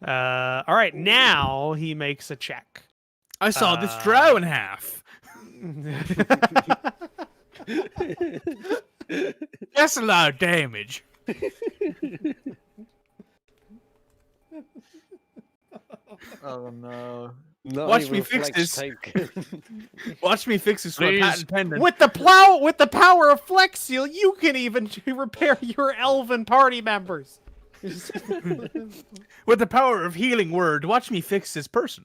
All right, now he makes a check. I saw this drow in half. That's a lot of damage. Oh no. Watch me fix this. Watch me fix this with a Please. patent pendant. with the power of Flex Seal, you can even repair your elven party members. With the power of healing word, watch me fix this person.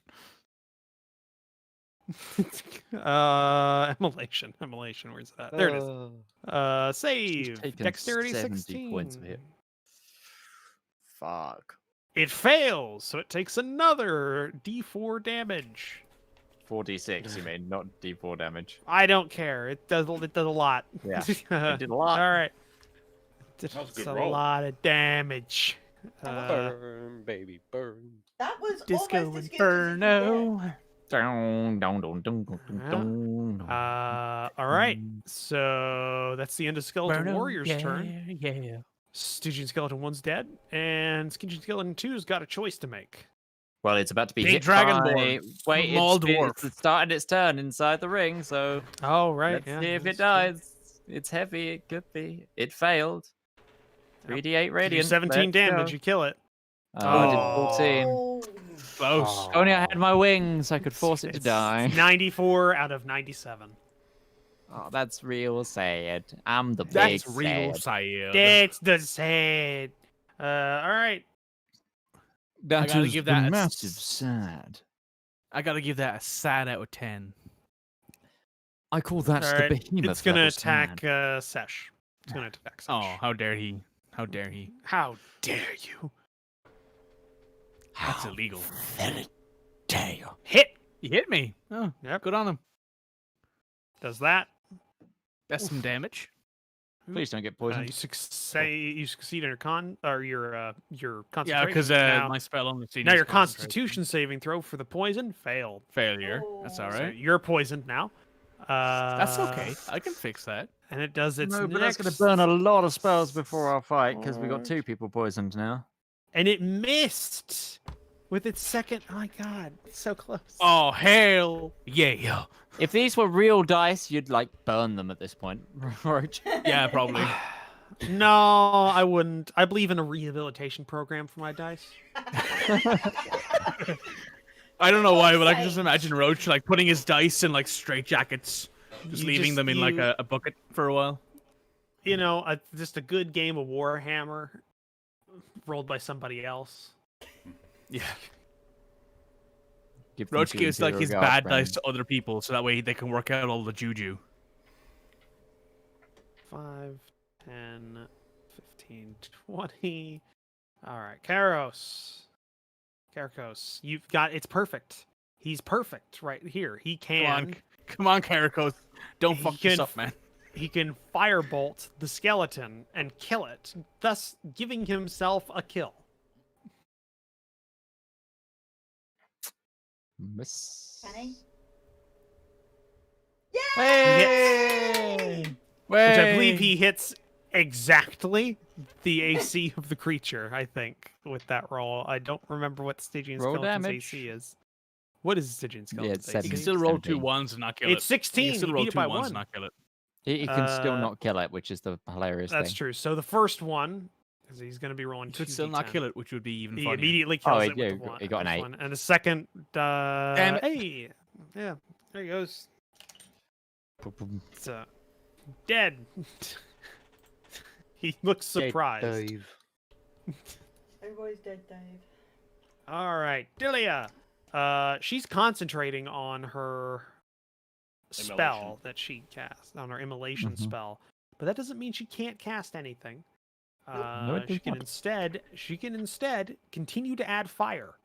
Immolation. Where's that? There it is. Save. taken Dexterity 70 16. points of hit. Fuck. It fails, so it takes another D4 damage. 4d6, you mean, not d4 damage. I don't care. It does a lot. Yeah, it did a lot. All right. That was a good a roll. lot of damage. Burn, baby, burn. That was Disco almost as good as Inferno. Dun, dun, dun, dun, dun, Yeah. dun, dun. All right. So that's the end of Skeleton Warrior's turn. Yeah. Stygian Skeleton 1's dead, and Stygian Skeleton 2's got a choice to make. Well, it's about to be Big hit dragonborn, by... Wait, small it's dwarf. started its turn inside the ring, so Oh, right. let's see if it dies. It's heavy, it could be. It failed. 3d8 You do radiant. 17 let's damage, go. you kill it. I did 14. Oh. Close. If only I had my wings, I could force it to It's die. 94 out of 97. Oh, that's real sad. I'm the big That's real sad. sad. That's the sad. All right. That gotta is give the that a massive sad. I gotta give that a sad out of 10. I call that All the right. behemoth. It's going to level attack sad. Sesh. It's going to attack Sesh. Oh, how dare he? How dare he? How dare you? That's illegal. Very dare you. Hit. He hit me. Oh, Yep. good on him. Does that. That's some damage. Please don't get You poisoned. succeed in your your concentration. Yeah, because now, my spell only now your Constitution saving throw for the poison failed. failure. That's all Oh. So right. you're poisoned now. That's okay. I can fix that. And it does its No, but next. that's going to burn a lot of spells before our fight because we got 2 people poisoned now. And it missed with its second. Oh my god, it's so close. Oh hell yeah! If these were real dice, you'd like burn them at this point, Roach. Yeah, probably. No, I wouldn't. I believe in a rehabilitation program for my dice. I don't know why, but I can just imagine Roach like putting his dice in like straitjackets, just You leaving just- them in like you- a bucket for a while. You know, just a good game of Warhammer rolled by somebody else. Yeah. Give them Roach to gives like Imperial his Guard bad friends. dice to other people, so that way they can work out all the juju. 5, 10, 15, 20. All right, Karos. You've got it's perfect. He's perfect right here. He can. Come on, Karakos. Don't He fuck this can up, man. He can firebolt the skeleton and kill it, thus giving himself a kill. Miss. Kenny? Hey! Which I believe he hits exactly the AC of the creature, I think, with that roll. I don't remember what Stygian Roll Skeleton's damage. AC is. What is Stygian Skeleton's it's He AC? can 17. still roll 2 17. ones and not kill it. It's 16. He can still You roll beat it 2 by ones 1. and not kill it. He can still not kill it, which is the hilarious That's thing. true. So the first one, because he's going to be rolling He could still not 2d10. kill it, which would be even He funnier. immediately kills Oh, it yeah, with the one. he got an first 8. one. And the second, Damn it. hey, yeah, there he goes. It's dead. He looks surprised. Dave. Everybody's dead, Dave. All right, Dilia. She's concentrating on her spell Immolation. that she cast, on her immolation Mhm. spell, but that doesn't mean she can't cast anything. No, it she does can not. instead continue to add fire.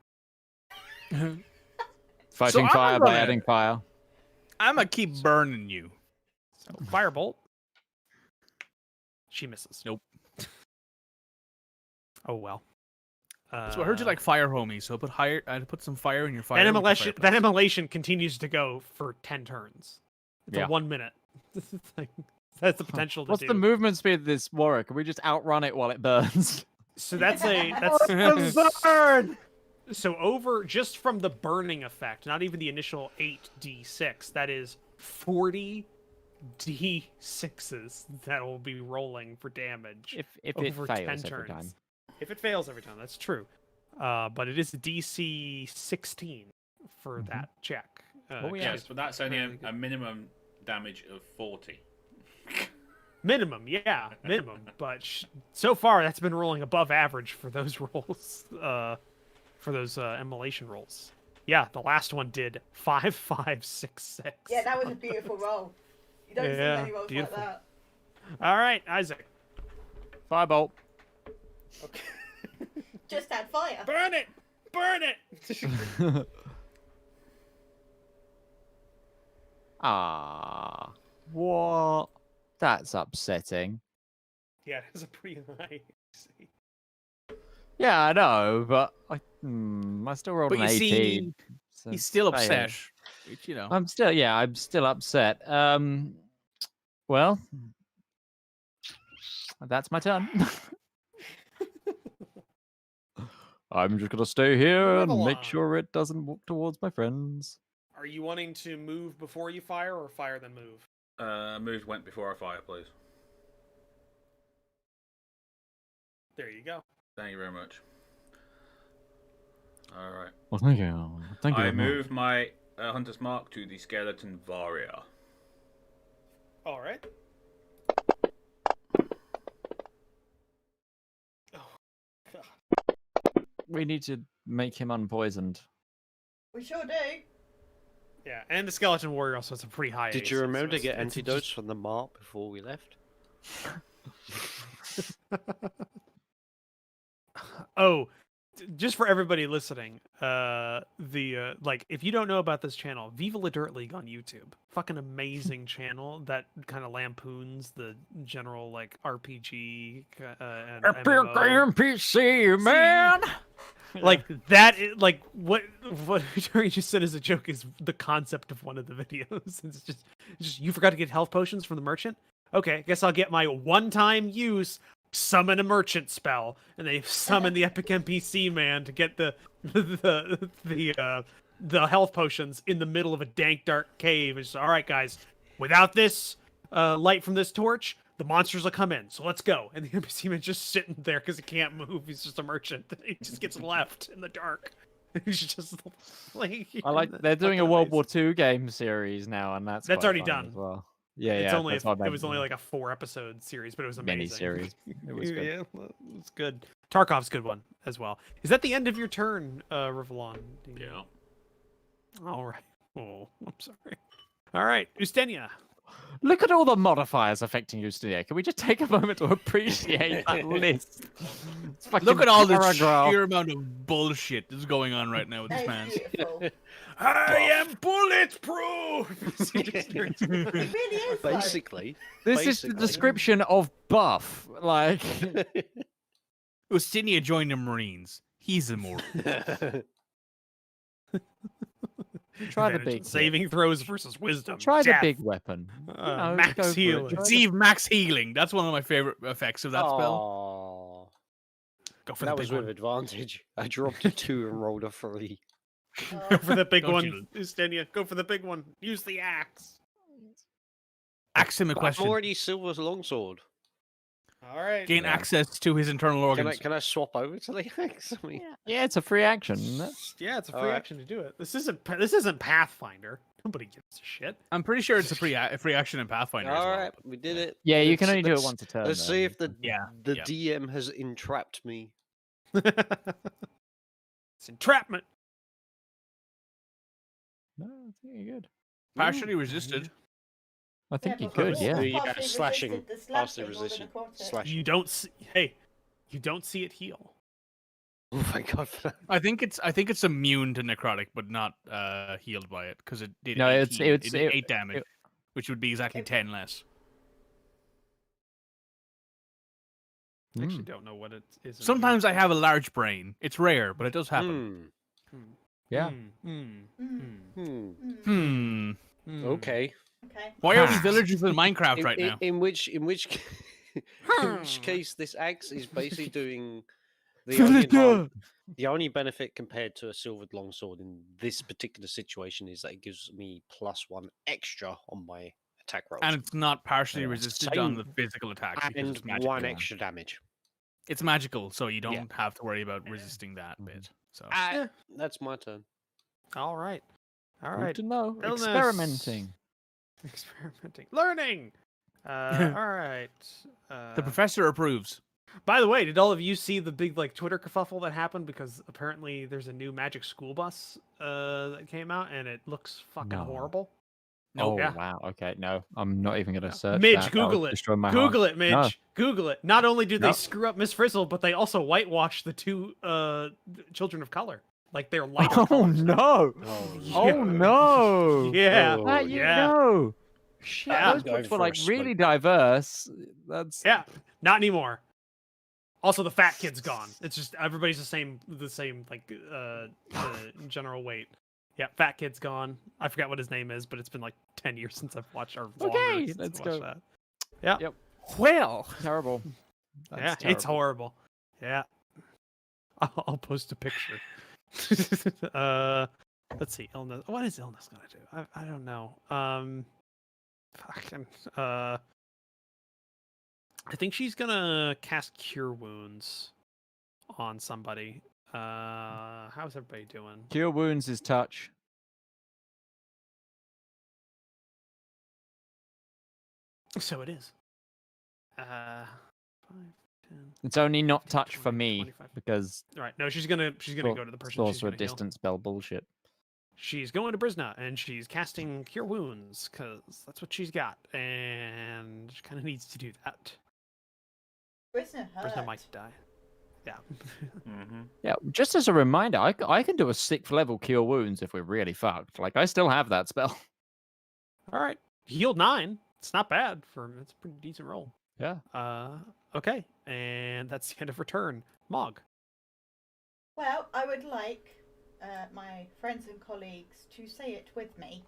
Fighting I'm fire by gonna- adding fire. I'm gonna keep burning you. Firebolt. She misses. Nope. Oh well. So I heard you like fire, homie. So put some fire in your fire. that with the immolation. fire That blast. immolation continues to go for 10 turns. It's Yeah. a 1 minute. That's the potential to What's do. the movement speed of this warrior? Can we just outrun it while it burns? So that's so over just from the burning effect, not even the initial 8d6. That is 40 d6s that will be rolling for damage. if it over fails 10 every turns. time. If it fails every time, that's true. But it is DC 16 for that check. Yes, but that's only Really a minimum damage of 40. Minimum, yeah, minimum. But so far, that's been rolling above average for those rolls, for those immolation rolls. Yeah, the last one did 5, 5, 6, 6. Yeah, that was a beautiful roll. You don't see Yeah, many rolls beautiful. like that. All right, Isaac. Firebolt. Okay. Just add fire. Burn it! Burn it! Ah, what? That's upsetting. Yeah, it has a pretty high AC. Yeah, I know, but I still rolled But an you 18. see, so he's still fail. upset. Which, you know. I'm still upset. Well, that's my turn. I'm just gonna stay here and make Rivallon. sure it doesn't walk towards my friends. Are you wanting to move before you fire, or fire then move? Move went before I fire, please. There you go. Thank you very much. Alright. Well, thank you. Thank you. I very much. move my Hunter's Mark to the Skeleton Varia. All right. Oh, God. We need to make him unpoisoned. We sure do. Yeah, and the skeleton warrior also has a pretty high. Did AC, you so remember to it's- get it's antidotes from the mark before we left? Oh, just for everybody listening, like if you don't know about this channel, Viva La Dirt League on YouTube, fucking amazing channel that kind of lampoons the general like RPG and MMO. NPC, man. Like that, like what Victoria just said as a joke is the concept of one of the videos. It's just you forgot to get health potions from the merchant. Okay, guess I'll get my one-time use summon a merchant spell, and they summon the epic NPC man to get the health potions in the middle of a dank dark cave. It's all right, guys. Without this light from this torch, the monsters will come in. So let's go. And the NPC man's just sitting there because he can't move. He's just a merchant. He just gets left in the dark. He's just like. I like they're doing a World War II game series now, and that's quite already fun done. As well. Yeah, It's yeah. only that's what I it was meant. only like a 4-episode series, but it was amazing. Mini-series. It was good. Yeah, well, it was good. Tarkov's a good one as well. Is that the end of your turn, Rivallon? Yeah. All right. Oh, I'm sorry. All right, Ustenia. Look at all the modifiers affecting Justinia. Can we just take a moment to appreciate that list? It's fucking Look at all this paragraph. sheer amount of bullshit that's going on right now with this That man. is beautiful. I am bulletproof. It really is. though. Basically. This is the Basically. description of buff. Like, Ustinia joined the Marines. He's immortal. try the Advantage in big saving throws versus wisdom. Try the Death. big weapon. You know, Max go for it. healing. Try Receive max healing. That's one of my favorite effects of that spell. Aw, Go for that the was big with one. advantage. I dropped a 2 and rolled a 3. Go for the big Don't one, you- Ustenia. Go for the big one. Use the axe. Ask him a But I'm question. already Silver's longsword. All right. Gain Yeah. access to his internal organs. Can I swap over to the axe? I mean, Yeah, it's a free action. Yeah, it's a free All right. action to do it. This isn't Pathfinder. Nobody gives a shit. I'm pretty sure it's a free action in Pathfinder. as all well. right, we did it. Yeah, you can Let's- only do it let's- once a turn. Let's though. see if the Yeah, the yeah. DM has entrapped me. It's entrapment. No, I think you're good. Partially resisted. I think you but could, we've yeah. all Yeah, partially slashing, resisted the partially slashing or the resisted, necrotic. slashing. You don't see. Hey, you don't see it heal. Oh my god! I think it's immune to necrotic, but not healed by it because it did No, 18, it's- it did 8 damage. which would be exactly 10 less. I actually don't know what it is. in Sometimes I here. have a large brain. It's rare, but it does happen. Yeah. Okay. Okay. Why are we Ha. villagers in Minecraft right now? In which in which case this axe is basically doing the only benefit compared to a silvered longsword in this particular situation is that it gives me +1 extra on my attack rolls And it's not partially Yeah. resisted Same- on the physical attacks because and it's magical. 1 extra damage. It's magical, so you don't have to worry about resisting that bit. So That's my turn. All right. All Good right. to know. Illness. Experimenting. Experimenting. Learning. All right. the professor approves. By the way, did all of you see the big like Twitter kerfuffle that happened because apparently there's a new magic school bus that came out and it looks fucking No. horrible. Oh Yeah. wow. Okay. No, I'm not even gonna search. Midge, that. That would Google it. destroy my Google heart. it, Midge. No. Google it. Not only do they No. screw up Miss Frizzle, but they also whitewash the two children of color. Like they're lighter Oh colors. no! Oh no! Yeah. Oh, That you yeah. know. Shit, Yeah. those Going books were for a like really smoke. diverse. That's Yeah. Not anymore. Also, the fat kid's gone. It's just everybody's the same like general weight. Yeah, fat kid's gone. I forgot what his name is, but it's been like 10 years since I've watched or longer Okay, since let's I watched go. that. Yeah. Yep. Well, terrible. Yeah, That's it's terrible. horrible. Yeah. I'll post a picture. Let's see. Illness. What is illness gonna do? I don't know. Fucking. I think she's gonna cast Cure Wounds on somebody. How's everybody doing? Cure wounds is touch. So it is. 5, 10. It's only not 15, touch for 20, me 25. because All right. No, she's gonna well, go to the it's person. She's also a gonna heal. distance spell bullshit. She's going to Brisna and she's casting Cure Wounds because that's what she's got, and she kind of needs to do that. Brisna hurt. Brisna might die. Yeah. Mm-hmm. Yeah, just as a reminder, I can do a 6th level cure wounds if we're really fucked. Like I still have that spell. All right. Healed 9. It's not bad it's a pretty decent roll. Yeah. Okay. And that's the end of her turn. Mog. Well, I would like my friends and colleagues to say it with me.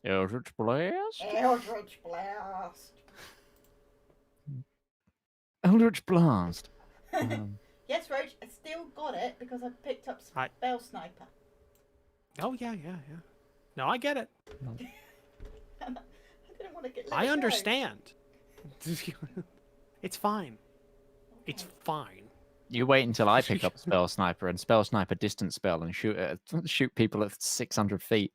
Eldritch Blast. Eldritch Blast. Eldritch Blast. Yes, Roach, I still got it because I picked up Hi. Spell Sniper. Oh, yeah. No, I get it. I didn't want to get let I it go. understand. It's fine. It's Okay. fine. You wait until I pick up Spell Sniper and Spell Sniper distance spell and shoot people at 600 feet.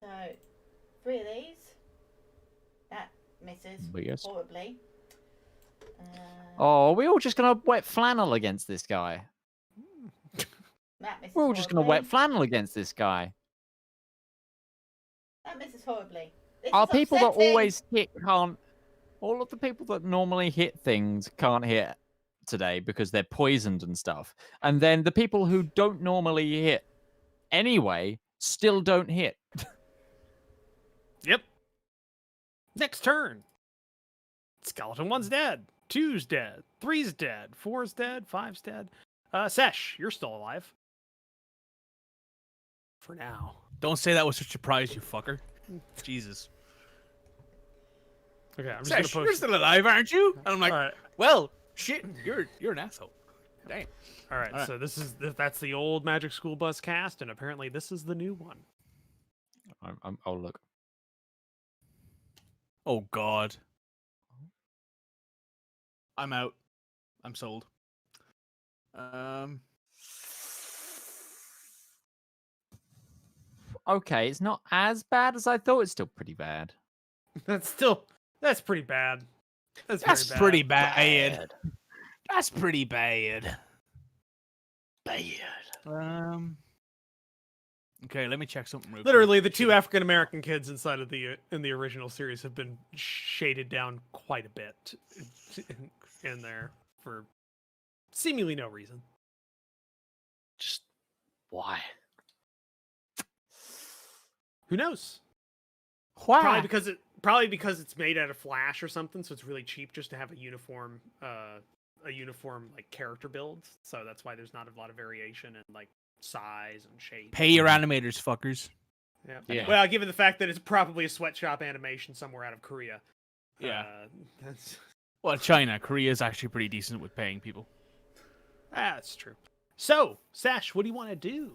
So, 3 of these. That misses Yes. horribly. Oh, are we all just gonna wet flannel against this guy? That misses We're all just gonna horribly. wet flannel against this guy. That misses horribly. This Our is people that upsetting. always hit can't. All of the people that normally hit things can't hit today because they're poisoned and stuff. And then the people who don't normally hit anyway still don't hit. Yep. Next turn. Skeleton 1's dead. 2's dead. 3's dead. 4's dead. 5's dead. Sesh, you're still alive. For now. Don't say that with such surprise, you fucker. Jesus. Okay, I'm just Sesh, gonna you're post. still alive, aren't you? And I'm like, All right, well, shit, you're an asshole. Damn. all right. all right. So that's the old Magic School Bus cast, and apparently this is the new one. I'll look. Oh God. I'm out. I'm sold. Okay, it's not as bad as I thought. It's still pretty bad. That's pretty bad. That's That's very bad. pretty bad. That's pretty bad. Bad. Okay, let me check something real Literally, quick. the two African American kids inside of the original series have been shaded down quite a bit in there for seemingly no reason. Just why? Who knows? Why? Probably because it's made out of Flash or something, so it's really cheap just to have a uniform like character build. So that's why there's not a lot of variation in like size and shape. Pay your animators, fuckers. Yeah. Well, given the fact that it's probably a sweatshop animation somewhere out of Korea. Yeah. That's Well, China, Korea is actually pretty decent with paying people. that's true. So, Sash, what do you want to do?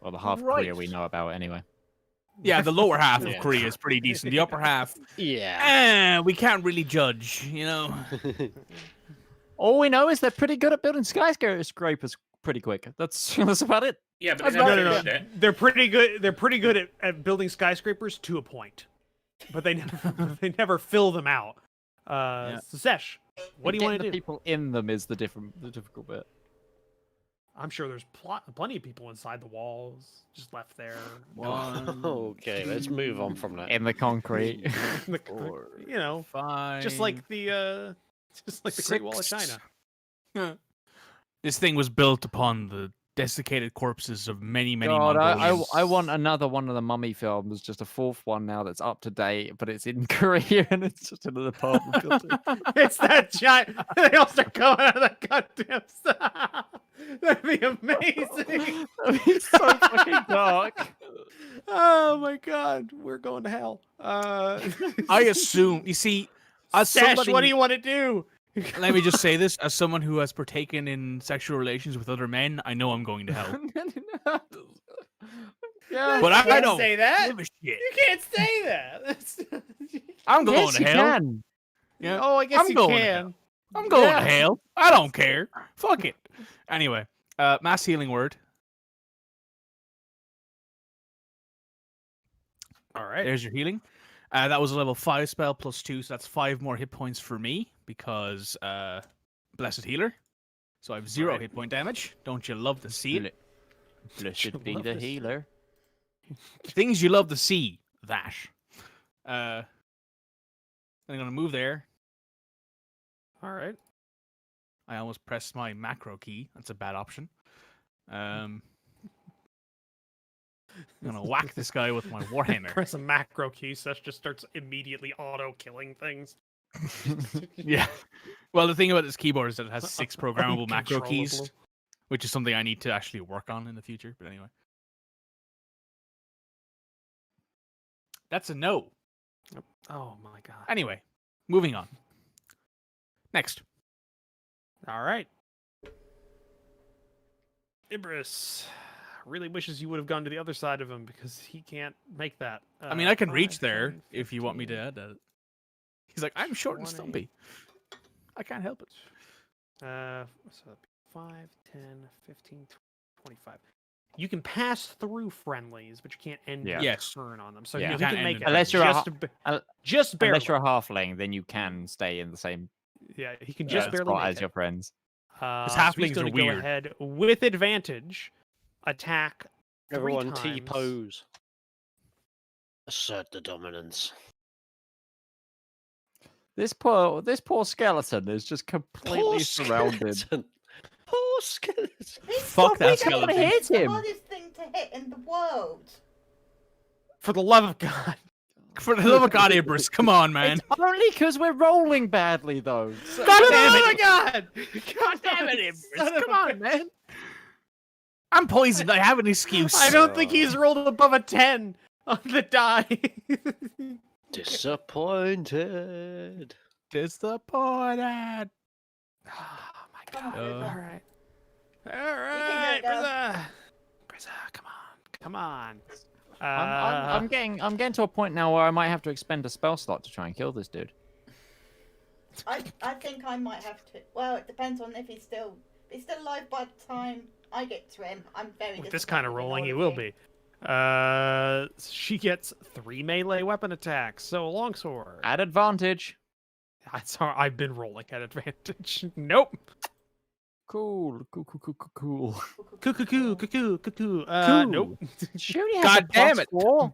Well, the half Right. Korea we know about anyway. Yeah, the lower half of Yeah. Korea is pretty decent. The upper half, Yeah. we can't really judge, you know. All we know is they're pretty good at building skyscrapers pretty quick. That's about it. Yeah, but they No, never no, no. finished it. They're pretty good. They're pretty good at building skyscrapers to a point, but they never fill them out. So Sesh, what do you want to Getting the do? people in them is the difficult bit. I'm sure there's plenty of people inside the walls, just left there. Okay, let's move on from that. In the concrete. You know, Fine. just like the Great Wall of China. This thing was built upon the desiccated corpses of many God, Mongolians. I want another one of the mummy films, just a fourth one now that's up to date, but it's in Korea and it's just in an apartment building. It's that giant. They all start going out of that goddamn stuff. That'd be amazing. That'd be so fucking dark. Oh my god, we're going to hell. I assume, you see, as Sash, somebody, what do you want to do? let me just say this, as someone who has partaken in sexual relations with other men, I know I'm going to hell. Yeah, But you I can't don't say that. give a shit. You can't say that. I'm going yes, to you hell. can. Yeah. Oh, I guess I'm you going to can. hell. I'm going Yeah. to hell. I don't care. Fuck it. Anyway, mass healing word. All right. There's your healing. That was a level 5 spell plus 2, so that's 5 more hit points for me because Blessed Healer. So I have 0 Right. hit point damage. Don't you love to see it? Blessed be Love the this. healer. Things you love to see. That. I'm gonna move there. All right. I almost pressed my macro key. That's a bad option. I'm gonna whack this guy with my warhammer. Press a macro key, Sesh just starts immediately auto killing things. Yeah. Well, the thing about this keyboard is that it has 6 programmable macro keys, Uncontrollable. which is something I need to actually work on in the future. But anyway, that's a no. Oh my god. Anyway, moving on. Next. All right. Ibris really wishes you would have gone to the other side of him because he can't make that. I mean, I can 5, reach there 10, if you want me to 15, add that. He's like, I'm short and 20. stumpy. I can't help it. So 5, 10, 15, 25. You can pass through friendlies, but you can't end Yeah. your Yes. turn on them. So Yeah. you You can't can end make it. it Unless you're a just barely. Unless you're a halfling, then you can stay in the same Yeah, he can just barely spot make as it. your friends. So he's halflings are gonna go weird. ahead with advantage, attack. 3 Everyone times. T-pose. Assert the dominance. This poor skeleton is just completely Poor surrounded. skeleton. Poor skeleton. Fuck that We don't wanna skeleton. Hit It's the him. hardest thing to hit in the world. For the love of God. For the love of God, Ibris, come on, man. It's only because we're rolling badly, though. So- God Oh damn my it! God! God damn it, Ibris! Son of Come a on, bitch. man. I'm poisoned. I have an excuse. I don't think he's rolled above a 10 on the die. Disappointed. Disappointed. Oh my Come God. on, River. All right. All right, go. Brother, come on. I'm getting to a point now where I might have to expend a spell slot to try and kill this dude. I think I might have to. Well, it depends on if he's still alive by the time I get to him. I'm very. With this kind of disappointed in rolling, all he of will you. be. She gets 3 melee weapon attacks. So longsword. At advantage. That's how I've been rolling at advantage. Nope. Cool. Cuckoo. Cool. Nope. She only has God a damn plus it. 4.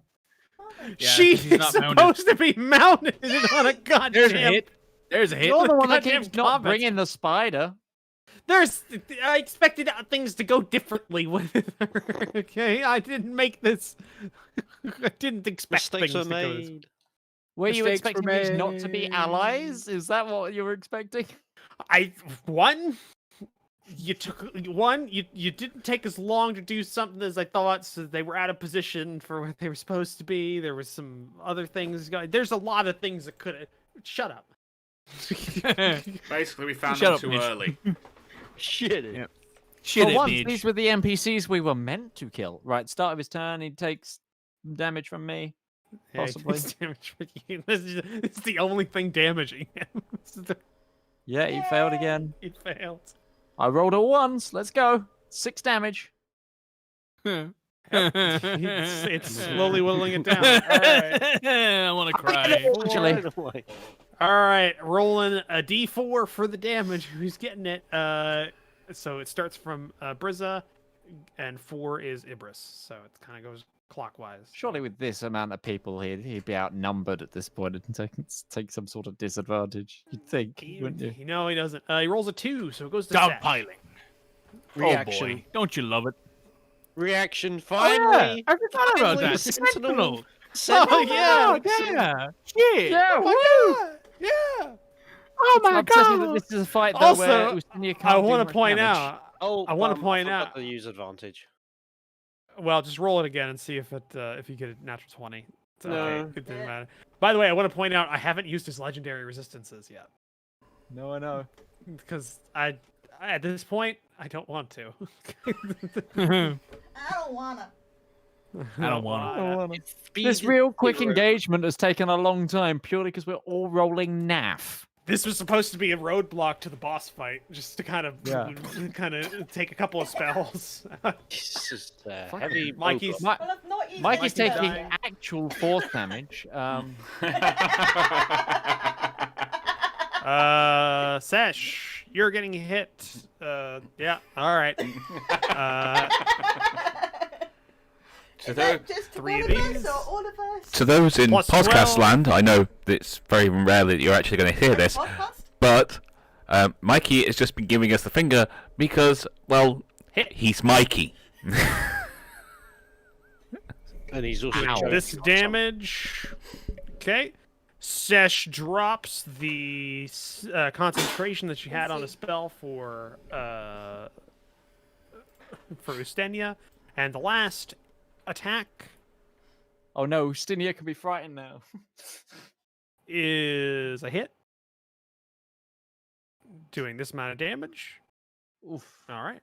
Yeah, She's she's not supposed mounted. to be mounted on a goddamn. There's a hit. There's a hit. You're the one that goddamn keeps not combat. bringing the spider. I expected things to go differently with her. Okay, I didn't make this. I didn't expect Mistakes things were to go. made. Were you Mistakes were expecting these not to be allies? Is that what you were expecting? You took one. You didn't take as long to do something as I thought, so they were out of position for what they were supposed to be. There was some other things going. There's a lot of things that could have. Shut up. Basically, we found Shut them up, too Mitch. early. Shit. Yeah. For Shit it, once, Midge. these were the NPCs we were meant to kill. Right, start of his turn, he takes damage from me. Yeah, he Possibly. takes damage for you. It's the only thing damaging him. Yeah, he failed again. He failed. I rolled a once. Let's go. 6 damage. It's slowly whittling it down. All right. I want to cry. Actually, All right, rolling a d4 for the damage. Who's getting it? So it starts from Brizza, and 4 is Ibris. So it kind of goes clockwise. surely with this amount of people, he'd be outnumbered at this point and take some sort of disadvantage. You'd think, wouldn't you? You know he doesn't. He rolls a 2, so it goes to Sash. Dogpiling. Reaction. Oh boy. Don't you love it? Reaction. Oh, yeah. Finally. I forgot about Finally, that. Sentinel. Oh yeah! yeah. Shit. Yeah, Oh, yeah! Yeah! Oh my I'm telling you that god. this is a fight though where Also, Ustinia can't I do want to much point damage. out. Oh, I wanna point forgot out- the use advantage. Well, just roll it again and see if you get a natural 20. It's No. okay. It doesn't matter. By the way, I want to point out I haven't used his legendary resistances yet No, I know. because I at this point I don't want to. I don't wanna. I don't wanna. This real quick engagement has taken a long time purely because we're all rolling naff. This was supposed to be a roadblock to the boss fight, just to kind of take a couple of spells. This is heavy. Mikey's- ogre. Well, I've not used Mikey's my taking die. actual force damage. Sesh, you're getting hit. Yeah, all right. So Is there, that just three one of of us these. or all of us? To those in Plus podcast 12. land, I know it's very rarely that you're actually going to hear this, Podcast? but Mikey has just been giving us the finger because, well, he's Mikey. And he's also Ow. choking This on damage. Okay. Sesh drops the concentration that she had on a spell for Ustenia, and the last attack Oh no, Ustinia can be frightened now. is a hit, doing this amount of damage. Oof. All right.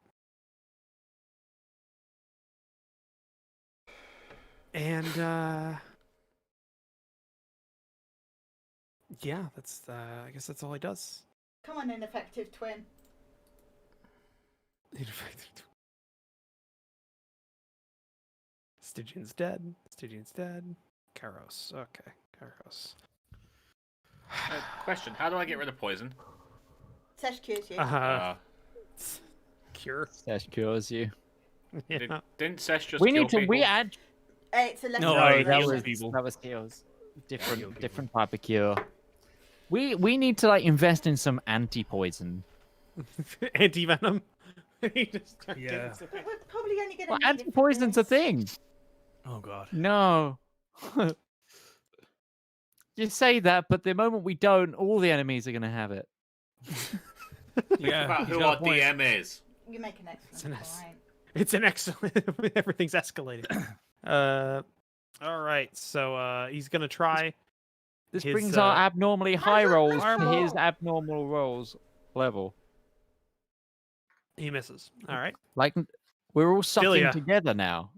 And yeah, that's I guess that's all he does. Come on, ineffective twin. Stygian's dead. Stygian's dead. Karos. Okay, Karos. question: how do I get rid of poison? Sesh cures you. Cure. Sash cures you. Yeah. Didn't Sesh just We kill need to. people? We add. It's a lesson. No, No, I that heal was people. that was heals. Heal Different people. different type of cure. We need to like invest in some anti-poison. Anti-venom. He just Yeah. But we're probably only going to Well, need it for anti-poison's a this. thing. Oh god. No. You say that, but the moment we don't, all the enemies are going to have it. Yeah. About he's who got our a point. DM is. You make an excellent It's an point. It's an excellent. Everything's escalated. All right. So he's gonna try. This His, brings our abnormally high rolls to his fireball. abnormal rolls level. He misses. All right. Like, we're all sucking Delia. together now.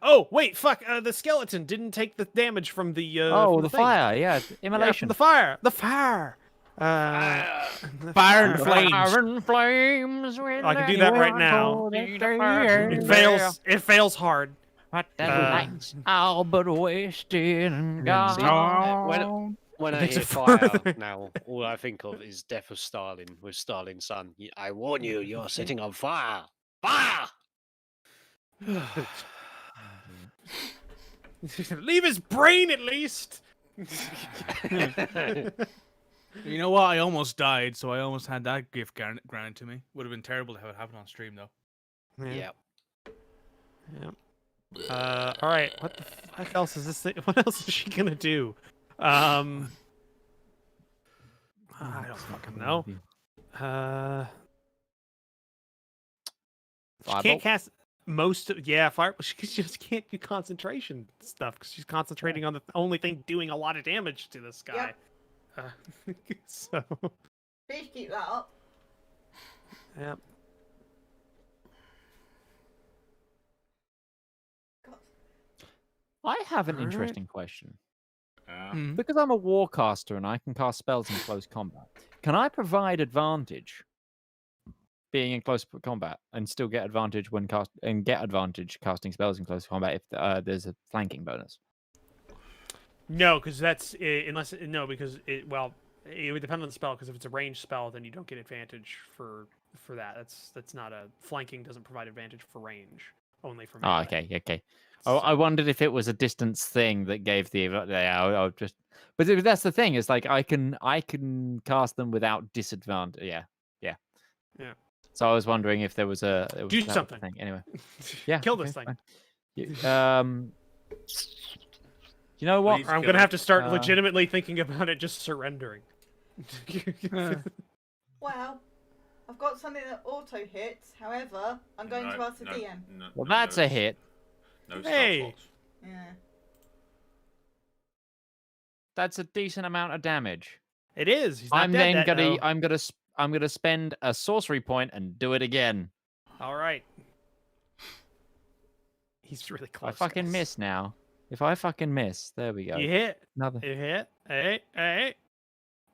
Oh wait, fuck! The skeleton didn't take the damage from the. Oh, from the thing. fire, yeah. Yeah, from Immolation. the fire. The fire. The Fire and fire. flames. Fire and flames. I can do that right now. It fails. It fails hard. But the Uh, lights all but wasted and See, gone. when I Makes hear it fire further. now, all I think of is Death of Stalin with Stalin's son. I warn you, you're setting on fire. Fire! Leave his brain at least. You know what? I almost died, so I almost had that gift granted to me. Would have been terrible to have it happen on stream, though. Yeah. All right. What the fuck else is this thing? What else is she gonna do? I don't fucking know. She Firebolt? can't cast most of fire. She just can't do concentration stuff because she's concentrating on the only thing doing a lot of damage to this guy. So Please keep that up. yeah. I have an Alright. interesting question. Mm-hmm. Because I'm a warcaster and I can cast spells in close combat, can I provide advantage being in close combat and still get advantage when get advantage casting spells in close combat if there's a flanking bonus? No, because that's because it would depend on the spell. Because if it's a ranged spell, then you don't get advantage for that. That's not a flanking. Doesn't provide advantage for range. Only for melee. Oh, okay. Oh, I wondered if it was a distance thing that gave the. I'll just. But that's the thing. Is like I can cast them without disadvantage. Yeah. So I was wondering if there was a Do that something. thing. Anyway, yeah. Kill this thing. fine. You know what? Please. Or I'm kill gonna it. have to start Uh, legitimately thinking about it, just surrendering. Well, I've got something that auto hits. However, I'm going to ask the DM. Well, that's a hit. No Hey. spell slots. Yeah. That's a decent amount of damage. It is. He's not I'm dead then yet, though. I'm gonna spend a sorcery point and do it again. All right. He's really If I close. fucking guys. miss now. If I fucking miss, there we go. You hit. Another. You hit. Hey.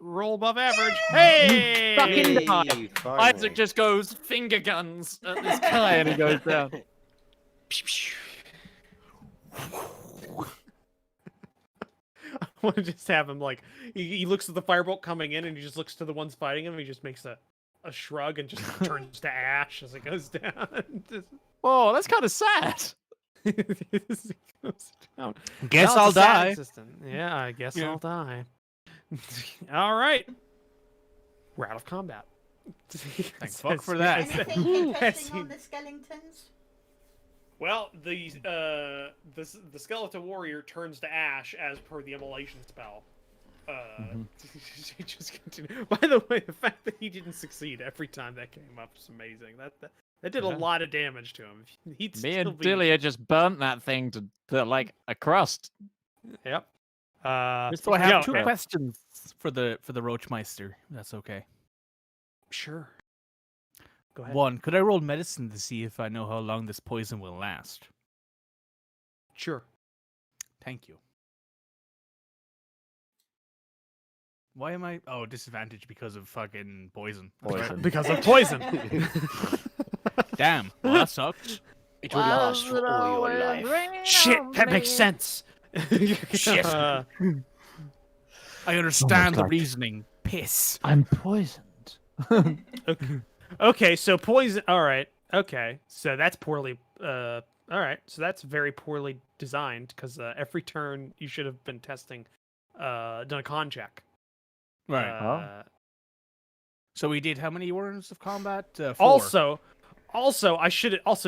Roll above average. Hey! fucking die. Hey, Isaac finally. just goes finger guns at this guy and he goes down. I want to just have him like he looks at the firebolt coming in and he just looks to the ones fighting him. And he just makes a shrug and just turns to ash as it goes down. Oh, that's kind of sad. As it goes down. Guess Well, I'll it's a sad die. existence. Yeah, I guess Yeah. I'll die. All right. We're out of combat. Thank fuck for that. Anything interesting on the skeletons? Well, the skeleton warrior turns to ash as per the immolation spell. Just continue. By the way, the fact that he didn't succeed every time that came up is amazing. That did a lot of damage to him. He'd Me still and be... Delia just burnt that thing to like a crust. Yep. So I have two no, questions for the Roachmeister. That's okay. Sure. Go ahead. One, could I roll medicine to see if I know how long this poison will last? Sure. Thank you. Why am I? Oh, disadvantage because of fucking poison. Poison. Because of poison. Damn. Well, that sucks. It will last for all your life. Shit, that makes sense. Shit. Uh, I understand the God. reasoning. Piss. I'm poisoned. okay, so poison. All right. Okay, so that's poorly. All right, so that's very poorly designed because every turn you should have been testing, done a con check. Right. So we did how many warns of combat? 4. Also,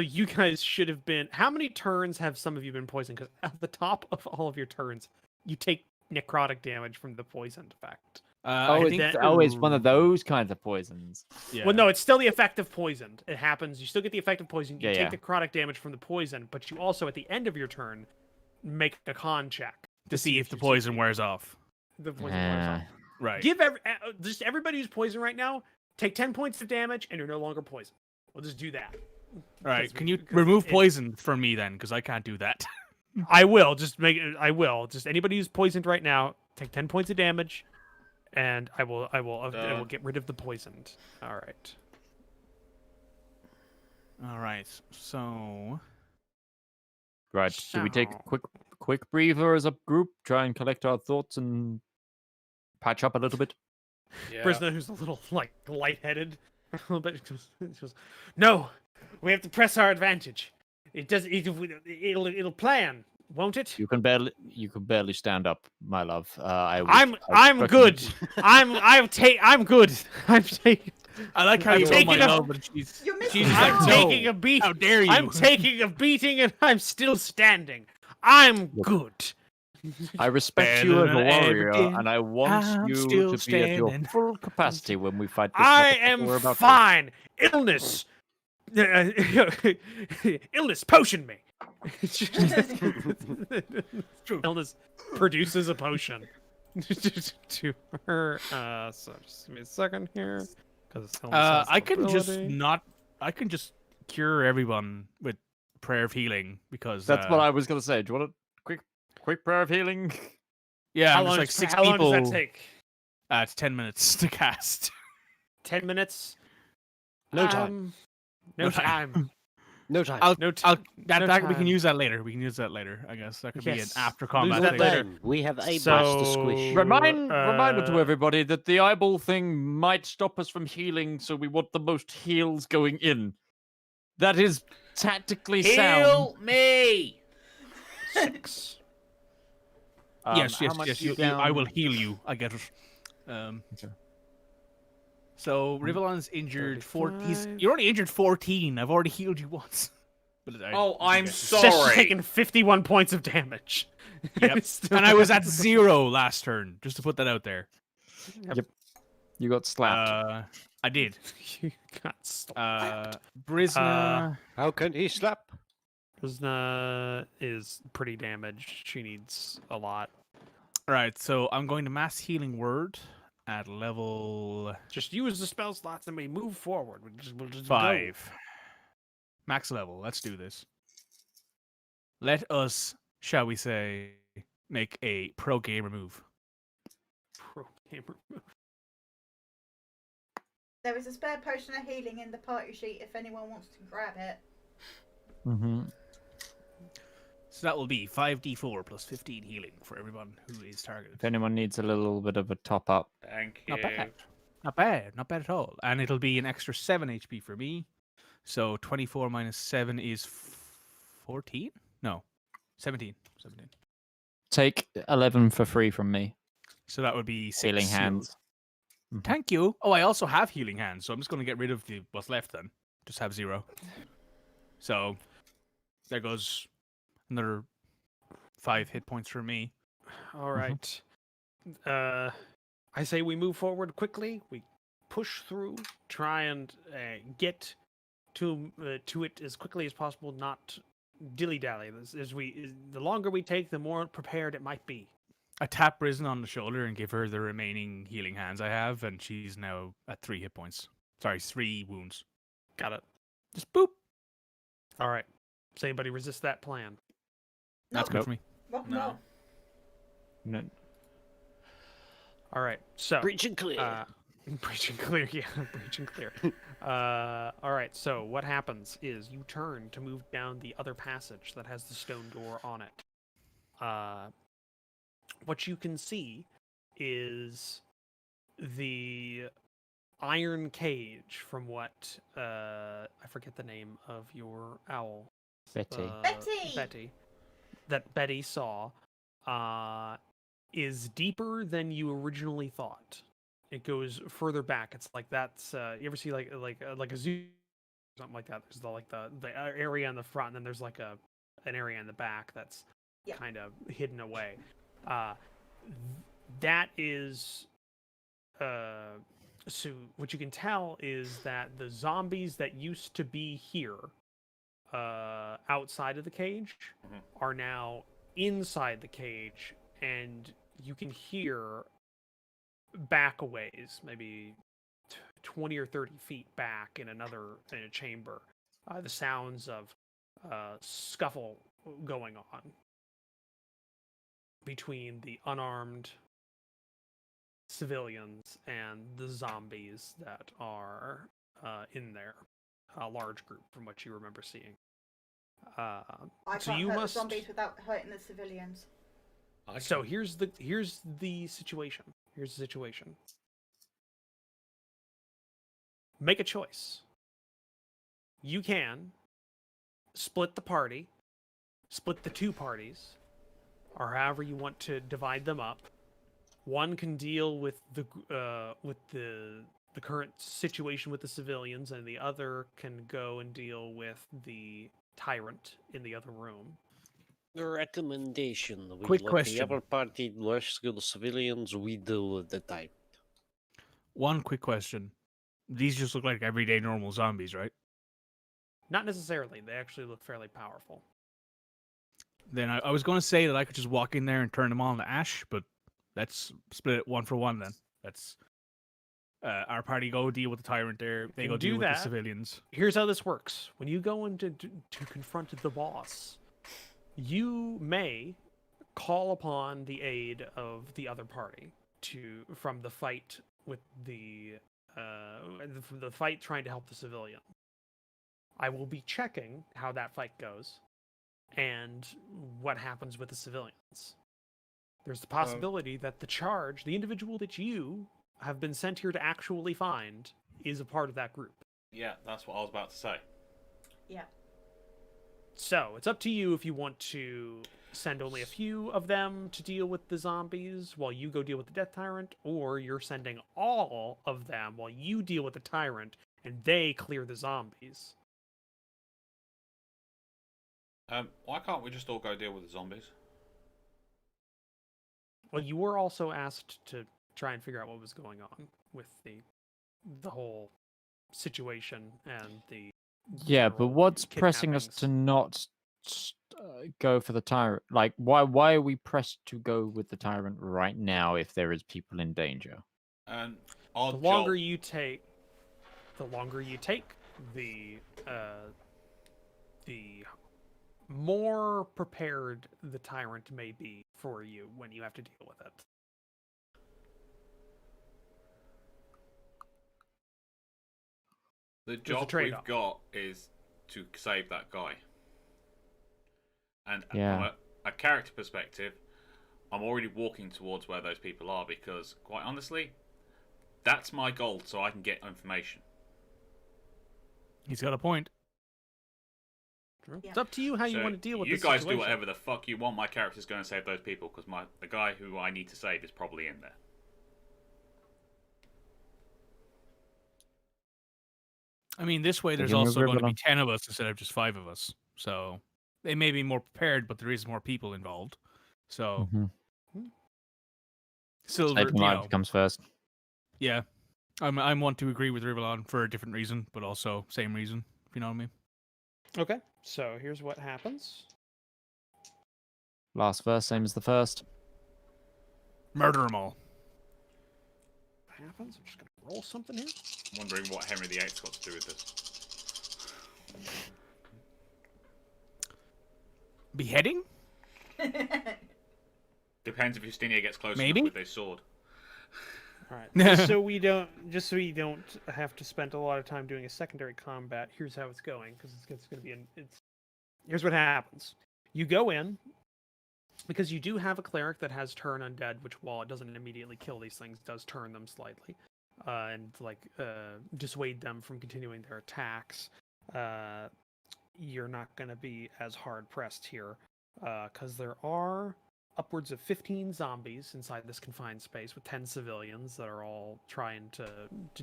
you guys should have been. How many turns have some of you been poisoned? Because at the top of all of your turns, you take necrotic damage from the poisoned effect. I think it's one of those kinds of poisons. Yeah. Well, no, it's still the effect of poisoned. It happens. You still get the effect of poison. You Yeah, take necrotic damage from the poison, but you also, at the end of your turn, make a con check to see if the you poison succeed. wears off. The poison wears off. Right. Give just everybody who's poisoned right now, take 10 points of damage, and you're no longer poisoned. We'll just do that. All right. because- Can you because remove it- poison from me then? Because I can't do that. I will. Just make it. I will. Just anybody who's poisoned right now, take 10 points of damage, and I will get rid of the poisoned. All right. All right. So. Right. Should we take a quick breather as a group? Try and collect our thoughts and patch up a little bit. Prisoner, who's a little like lightheaded, a little bit. He goes, no, we have to press our advantage. It'll plan. Won't it? You can barely stand up, my love. I'm good. I'm good. I'm taking. I like how I'm you taking my a- love, but she's You're missing just out. like, I'm no. taking a beat. How dare you? I'm taking a beating and I'm still standing. I'm good. I respect Better you as a than warrior, everything. and I want I'm you still to be at your standing. full capacity when we fight this I motherfucker we're am about to. fine. Illness. Illness potion me. Illness produces a potion to her. So just give me a second here, because I can just cure everyone with prayer of healing because That's what I was gonna say. Do you want a quick prayer of healing? Yeah, How I'm long, just like six how long people. does that take? It's 10 minutes to cast. 10 minutes. No time. No time. No time. No time. We can use that later. We can use that later. I guess that could be an Yes. after Lose combat that thing. later. Then we have a So- master squish. Reminder to Uh, everybody that the eyeball thing might stop us from healing, so we want the most heals going in. That is tactically sound. me! 6. Yes, how much yes. you I will down? heal you. I get it. Okay. So Rivallon's injured 14. 35. You're only injured 14. I've already healed you once. But Oh, I'm Just sorry. taking 51 points of damage. Yep. And I was at 0 last turn, just to put that out there. You got slapped. I did. You got slapped. Brisna. How can he slap? Brisna is pretty damaged. She needs a lot. Right, so I'm going to mass healing word at level Just use the spell slots and we move forward. We'll just 5. Max level. Let's do this. Let us, shall we say, make a pro gamer move. Pro gamer move. There is a spare potion of healing in the party sheet if anyone wants to grab it. Mm-hmm. So that will be 5d4 plus 15 healing for everyone who is targeted. If anyone needs a little bit of a top up, Thank you. Not bad. Not bad. Not bad at all. And it'll be an extra 7 HP for me. So 24 minus 7 is 14? No. 17. 17. take 11 for free from me. So that would be 6 Healing sealed. hands. Thank you. Oh, I also have healing hands, so I'm just going to get rid of what's left then. Just have 0. So there goes another 5 hit points for me. All right. I say we move forward quickly. We push through, try and get to it as quickly as possible. Not dilly dally. The longer we take, the more prepared it might be. I tap Risen on the shoulder and give her the remaining healing hands I have, and she's now at 3 hit points. Sorry, 3 wounds. Got it. Just boop. All right. Does anybody resist that plan? That's good for me. Rock No. roll. No, All right. So Breach and clear. breach and clear. Yeah, breach and clear. All right. So what happens is you turn to move down the other passage that has the stone door on it. What you can see is the iron cage from what I forget the name of your owl. Betty. Betty! That Betty saw is deeper than you originally thought. It goes further back. It's like that's you ever see like a zoo, something like that. There's the area in the front, and then there's like an area in the back that's Yeah. kind of hidden away. That is so what you can tell is that the zombies that used to be here outside of the cage Mhm. are now inside the cage, and you can hear back a ways, maybe 20 or 30 feet back in a chamber, the sounds of scuffle going on between the unarmed civilians and the zombies that are in there. A large group from what you remember seeing. I So can't you hurt must. the zombies without hurting the civilians. So here's the situation. Here's the situation. Make a choice. You can split the party, split the 2 parties, or however you want to divide them up. One can deal with the current situation with the civilians, and the other can go and deal with the tyrant in the other room. The recommendation: we Quick let question. the other party rescue the civilians. We deal with the time. One quick question. These just look like everyday normal zombies, right? Not necessarily. They actually look fairly powerful. Then I was going to say that I could just walk in there and turn them all into ash, but let's split it 1 for 1 then. That's our party go deal with the tyrant there. They can go do deal with the that. civilians. Here's how this works. When you go in to confront the boss, you may call upon the aid of the other party from the fight with from the fight trying to help the civilian. I will be checking how that fight goes and what happens with the civilians. There's the possibility that the individual that you have been sent here to actually find, is a part of that group. Yeah, that's what I was about to say. Yeah. So it's up to you if you want to send only a few of them to deal with the zombies while you go deal with the Death Tyrant, or you're sending all of them while you deal with the Tyrant and they clear the zombies. Why can't we just all go deal with the zombies? Well, you were also asked to try and figure out what was going on with the whole situation and the Yeah, but general what's pressing us to kidnappings. not go for the tyrant? Like, why are we pressed to go with the tyrant right now if there is people in danger? And our The longer job- you take, the more prepared the tyrant may be for you when you have to deal with it. The a job we've trade-off. got is to save that guy. And Yeah. from a character perspective, I'm already walking towards where those people are because, quite honestly, that's my goal so I can get information. He's got a point. True. Yeah. It's up to you how you So want to deal with you this guys situation. do whatever the fuck you want. My character's going to save those people because the guy who I need to save is probably in there. I mean, this way there's Begin with also going to be Rivallon. 10 of us instead of just 5 of us. So they may be more prepared, but there is more people involved. So Silver, Saving lives comes first. yeah, I'm one to agree with Rivallon for a different reason, but also same reason. If you know what I mean. Okay, so here's what happens. Last verse, same as the first. Murder them all. What happens? I'm just gonna roll something here. I'm wondering what Henry VIII's got to do with this. Beheading? Depends if Justinia gets close Maybe? enough with his sword. All right. Just so we don't have to spend a lot of time doing a secondary combat. Here's how it's going because it's going to be here's what happens. You go in because you do have a cleric that has turn undead, which while it doesn't immediately kill these things, does turn them slightly, and dissuade them from continuing their attacks. You're not going to be as hard pressed here because there are upwards of 15 zombies inside this confined space with 10 civilians that are all trying to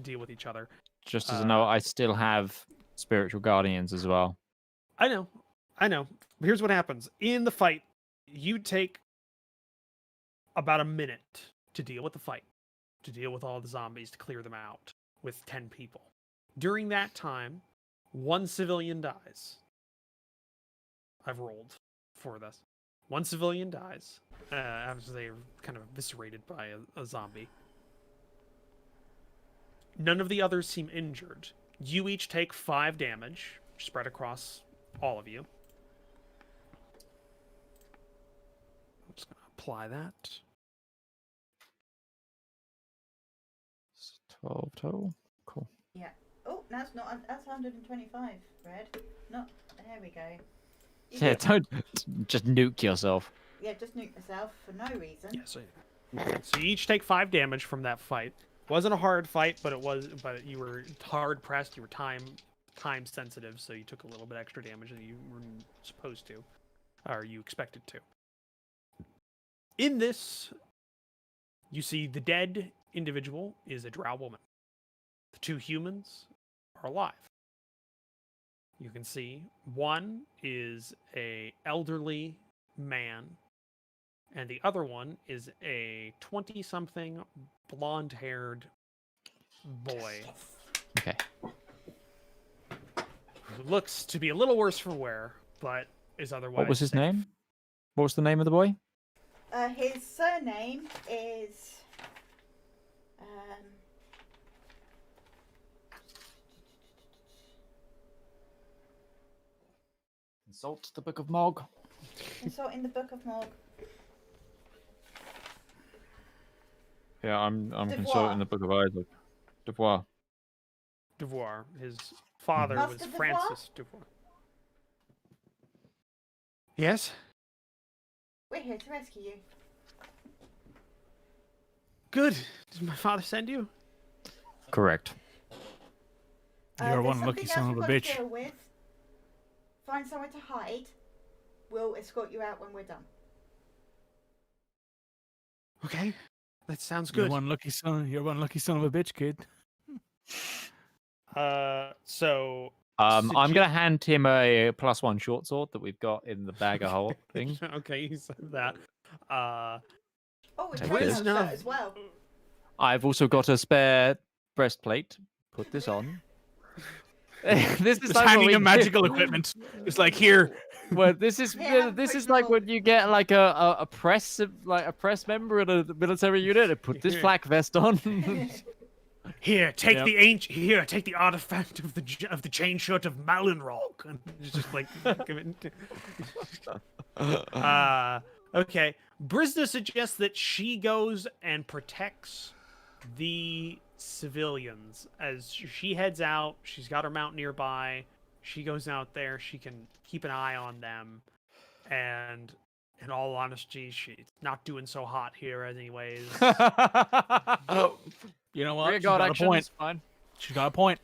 deal with each other. Just as a note, I still have spiritual guardians as well. I know. Here's what happens. In the fight, you take about a minute to deal with the fight, to deal with all the zombies, to clear them out with 10 people. During that time, 1 civilian dies. I've rolled for this. 1 civilian dies after they're kind of eviscerated by a zombie. None of the others seem injured. You each take 5 damage, spread across all of you. I'm just going to apply that. 12 total. Cool. Yeah. Oh, that's 125, Red. No, there we go. You Yeah, get- don't just nuke yourself. Yeah, just nuke myself for no reason. Yeah, so you each take 5 damage from that fight. Wasn't a hard fight, but you were hard pressed. You were time sensitive, so you took a little bit extra damage than you were supposed to, or you expected to. In this, you see the dead individual is a drow woman. The 2 humans are alive. You can see one is a elderly man, and the other one is a 20-something blonde-haired boy Okay. who looks to be a little worse for wear, but is otherwise What was his safe. name? What was the name of the boy? His surname is. Consult the Book of Mog. Consult in the Book of Morg. Yeah, I'm Devoir. consulting the Book of Isaac. Devoir. Devoir. His father Master was Devoir? Francis Devoir. Yes? We're here to rescue you. Good. Did my father send you? Correct. You're there's one lucky something else son of we've a got to bitch. deal with. Find somewhere to hide. We'll escort you out when we're done. Okay. That sounds You're good. one lucky son. You're one lucky son of a bitch, kid. So I'm Suggest- gonna hand him a +1 short sword that we've got in the bag of hold thing. Okay, you said that. Oh, it's Take very this. much that as well. I've also got a spare breastplate. Put this on. This is Just like what handing we him do- magical equipment. It's like, here. Well, this is Yeah, this put is your like when own- you get like a press member in a military unit. And put this flak vest on. Here, take Yep. the ancient. Here, take the artifact of the chain shirt of Malinrock, and just like give it. Okay. Brisna suggests that she goes and protects the civilians as she heads out. She's got her mount nearby. She goes out there. She can keep an eye on them, and in all honesty, she's not doing so hot here, anyways. You know what? Rear She's guard got a action point. is fine. She's got a point.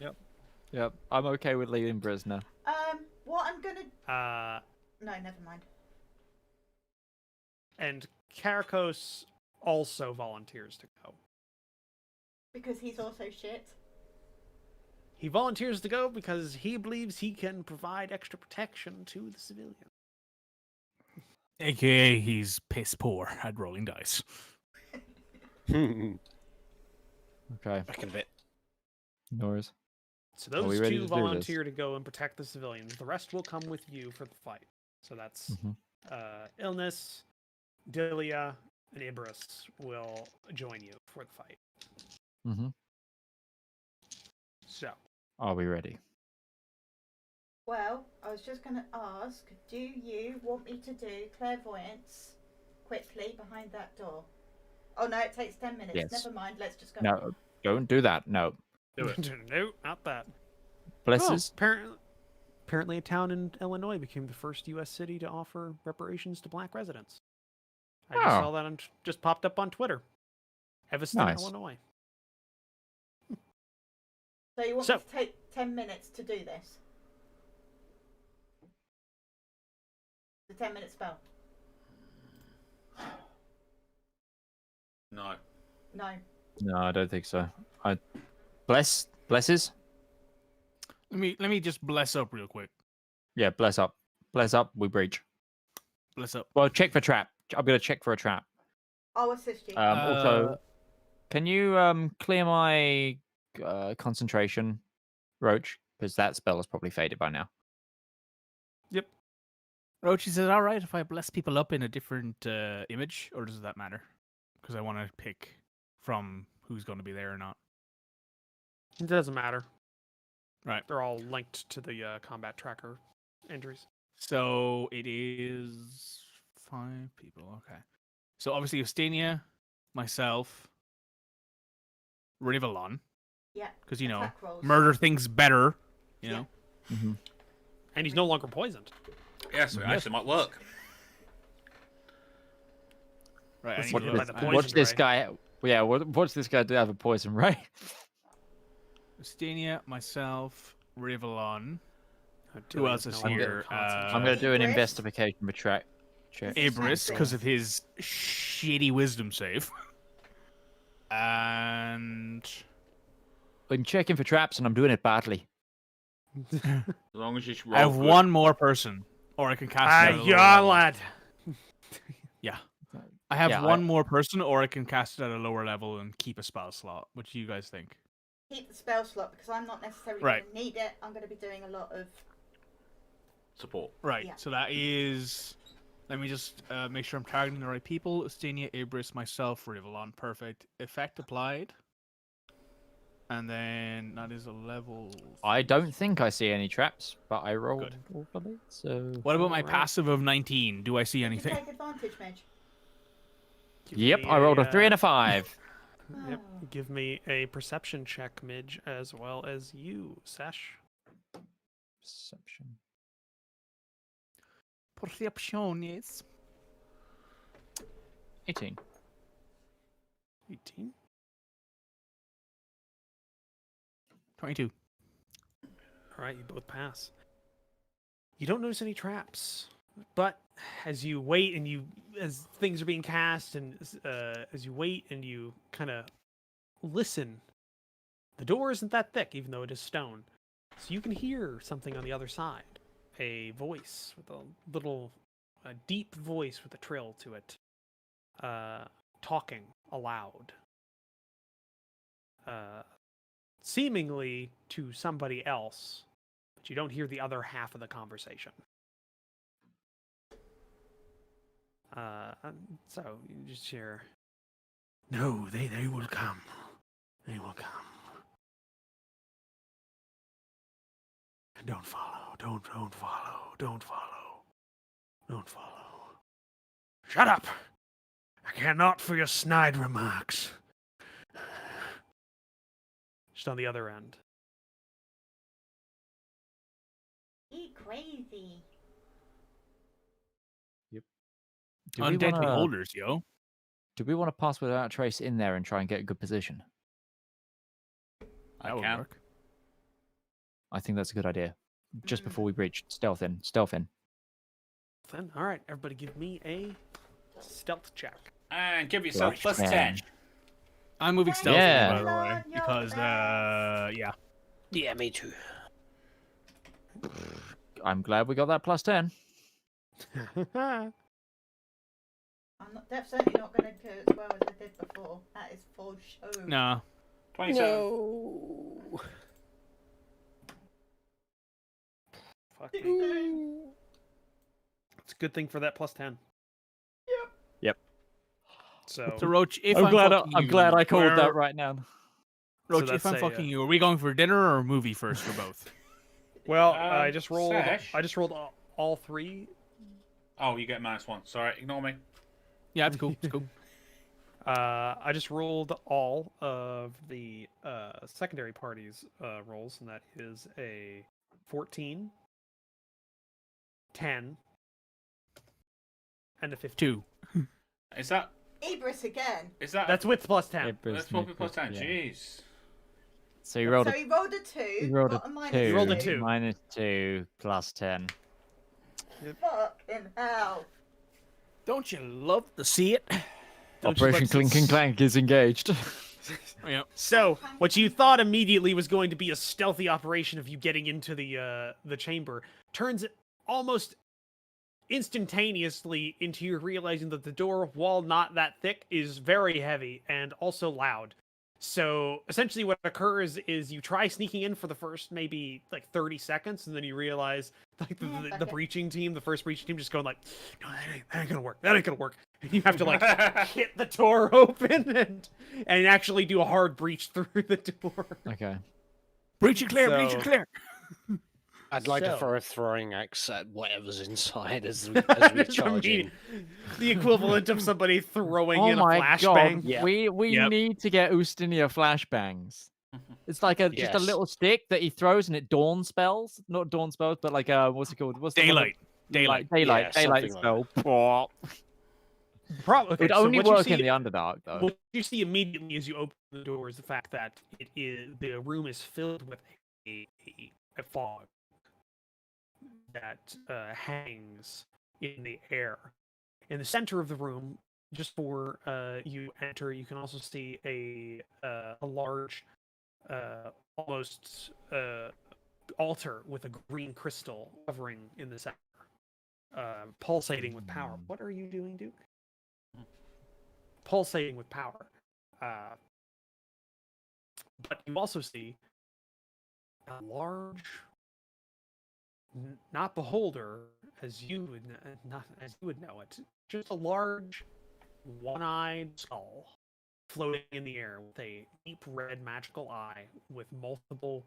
Yep, I'm okay with leaving Brisna. What I'm gonna. No, never mind. And Karakos also volunteers to go. Because he's also shit. He volunteers to go because he believes he can provide extra protection to the civilians. AKA, he's piss poor at rolling dice. Okay, Back in a bit. no worries. So Are we those ready 2 to do this? volunteer to go and protect the civilians. The rest will come with you for the fight. So that's Mhm. Illness, Dilia, and Ibris will join you for the fight. Mhm. So, Are we ready? Well, I was just gonna ask, do you want me to do clairvoyance quickly behind that door? Oh no, it takes 10 minutes. Yes. Never mind, let's just go. No, don't do that. No. no, not that. Blesses. Apparently, a town in Illinois became the first U.S. city to offer reparations to black residents. I just Oh. saw that on, just popped up on Twitter. Evanston, Nice. Illinois. So you want So- me to take 10 minutes to do this? The 10-minute spell? No. No. No, I don't think so. Blesses. Let me just bless up real quick. Yeah, bless up. Bless up. We breach. Bless up. Well, check for trap. I'm gonna check for a trap. I'll assist you. Also, can you clear my concentration, Roach? Because that spell is probably faded by now. Roach, is it all right if I bless people up in a different image, or does that matter? Because I want to pick from who's going to be there or not. It doesn't matter. Right. They're all linked to the combat tracker entries. So it is 5 people. Okay. So obviously Eustenia, myself, Rivallon, Yeah. because you know attack rolls. murder things better. You Yeah. know. Mm-hmm. And he's no longer poisoned. Yeah, so it actually might work. Right. I Let's need see to by look the at poison Watch this ray. guy. Yeah, watch this guy do have a poison, right? Eustenia, myself, Rivallon. Oh, Who Dylan else has is no idea here? what concept I'm gonna do an Chris? investigation check Check. Abris because of his shitty wisdom save. And I'm checking for traps and I'm doing it badly. As long as you roll I have good. one more person, or I can cast. it at a lower yeah, level. lad. Yeah, I have Yeah, one more person, or I can cast it at a lower level and keep a spell slot. What do you guys think? Keep the spell slot because I'm not necessarily Right. going to need it. I'm going to be doing a lot of. Support. Right. Yeah. So that is. Let me just make sure I'm targeting the right people. Estenia, Abris, myself, Rivallon. Perfect. Effect applied. And then that is a level. I don't think I see any traps, but I rolled Good. awfully, so... What about my Alright. passive of 19? Do I see You anything? take advantage, Midge. Give Yep, me I rolled a a, 3 and a 5. Yep. Oh. Give me a perception check, Midge, as well as you, Sesh. Perception. Perception, yes. 18. 18. 22. All right, you both pass. You don't notice any traps, but as you wait and as things are being cast, and as you wait and you kind of listen, the door isn't that thick, even though it is stone. So you can hear something on the other side. A voice with a deep voice with a trill to it, talking aloud. Seemingly to somebody else, but you don't hear the other half of the conversation. So you just hear, "No, they will come. They will come. Don't follow. Don't follow. Don't follow. Don't follow. Shut up! I care not for your snide remarks." Just on the other end. You crazy. Do we Undead wanna- beholders, yo. Do we want to pass without a trace in there and try and get a good position? I That would can. work. I think that's a good idea. Just before we breach, stealth in, stealth in. Then, all right, everybody, give me a stealth check. And give yourself Gosh, plus man. 10. I'm moving Thank stealthily, Yeah. by the way, Lord, you're because the best. yeah. Yeah, me too. I'm glad we got that plus 10. I'm not, definitely not going to do as well as I did before. That is for show. No. 27. No. Fuck me. It's a good thing for that plus 10. Yep. So, So Roach, if I'm glad fucking I'm you, glad I called where- that right now. Roach, So if I'm that's a, fucking you, are we going for dinner or movie first for both? well, I just rolled. Sash? I just rolled all three. Oh, you get -1. Sorry, ignore me. Yeah, it's cool. It's cool. I just rolled all of the secondary parties rolls, and that is a 14, 10, and a 15. 2. Is that... Ibris again. Is that... That's with plus 10. It was That's 12 plus 10. yeah. Jeez. So you rolled So a he rolled a 2. you rolled got a a minus 2. You rolled a 2. Minus 2 plus 10. Fucking hell. Don't you love to see it? Don't you Operation like to Clink and s- Clank is engaged. Yeah. So, what you thought immediately was going to be a stealthy operation of you getting into the chamber turns almost instantaneously into you realizing that the door, while not that thick, is very heavy and also loud. So, essentially what occurs is you try sneaking in for the first maybe like 30 seconds, and then you realize like Yeah, the fuck it. breaching team, the first breaching team, just going like, "No, that ain't gonna work. That ain't gonna work." And you have to like hit the door open and actually do a hard breach through the door. Okay. Breach and clear, breach and So- clear. I'd like to So- throw a throwing axe at whatever's inside as we Just charge in. immediate- the equivalent of somebody throwing Oh in a my flashbang. god, Yeah. we Yep. need to get Ustinia flashbangs. It's like just a Yes. little stick that he throws and it dawn spells. Not dawn spells, but like what's it called? What's the one that- Daylight. Daylight Yeah, daylight something spell. Bwah. Probably It would only work in the Underdark though. What you see immediately as you open the door is the fact that the room is filled with a fog that hangs in the air. In the center of the room, just before you enter, you can also see a large, almost altar with a green crystal hovering in the center, pulsating with power. What are you doing, Duke? Pulsating with power. But you also see a large, not beholder, as you would not as you would know it, just a large, one-eyed skull floating in the air with a deep red magical eye with multiple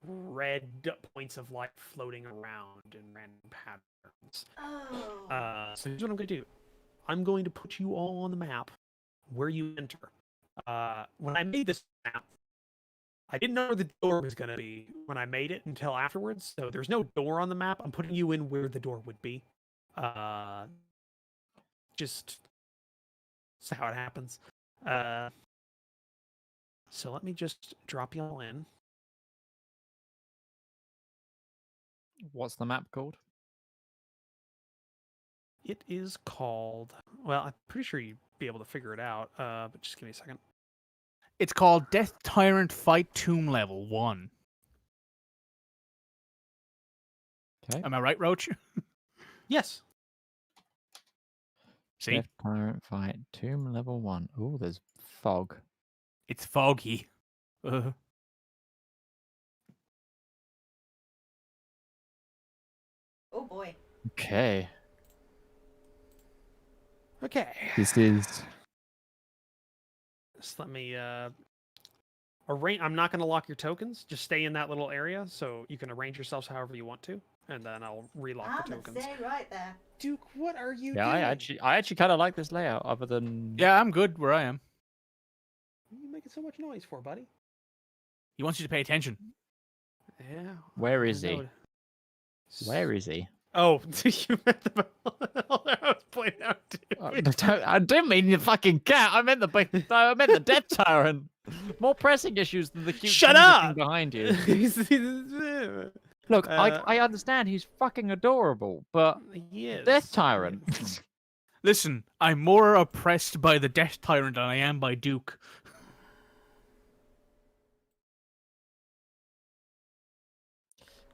red points of light floating around in random patterns. Oh. So here's what I'm going to do. I'm going to put you all on the map where you enter. When I made this map, I didn't know where the door was going to be when I made it until afterwards. So there's no door on the map. I'm putting you in where the door would be. Just that's how it happens. So let me just drop you all in. What's the map called? It is called. Well, I'm pretty sure you'd be able to figure it out. But just give me a second. It's called Death Tyrant Fight Tomb Level 1. Okay. Am I right, Roach? Yes. See? Death Tyrant Fight Tomb Level 1. Oh, there's fog. It's foggy. Oh boy. Okay. Okay. This is. Just let me arrange. I'm not going to lock your tokens. Just stay in that little area so you can arrange yourselves however you want to, and then I'll relock I'm the gonna tokens. stay right there. Duke, what are you Yeah, doing? I actually kind of like this layout. Other than Yeah, I'm good where I am. What are you making so much noise for, buddy? He wants you to pay attention. Yeah. Where I is he? know. Where is he? Oh, you meant the I was pointing out to I didn't mean the fucking cat. I meant the Death Tyrant. More pressing issues than the cute Shut ginger up! thing behind you. Look, I understand he's fucking adorable, but Yes. Death Tyrant. Listen, I'm more oppressed by the Death Tyrant than I am by Duke.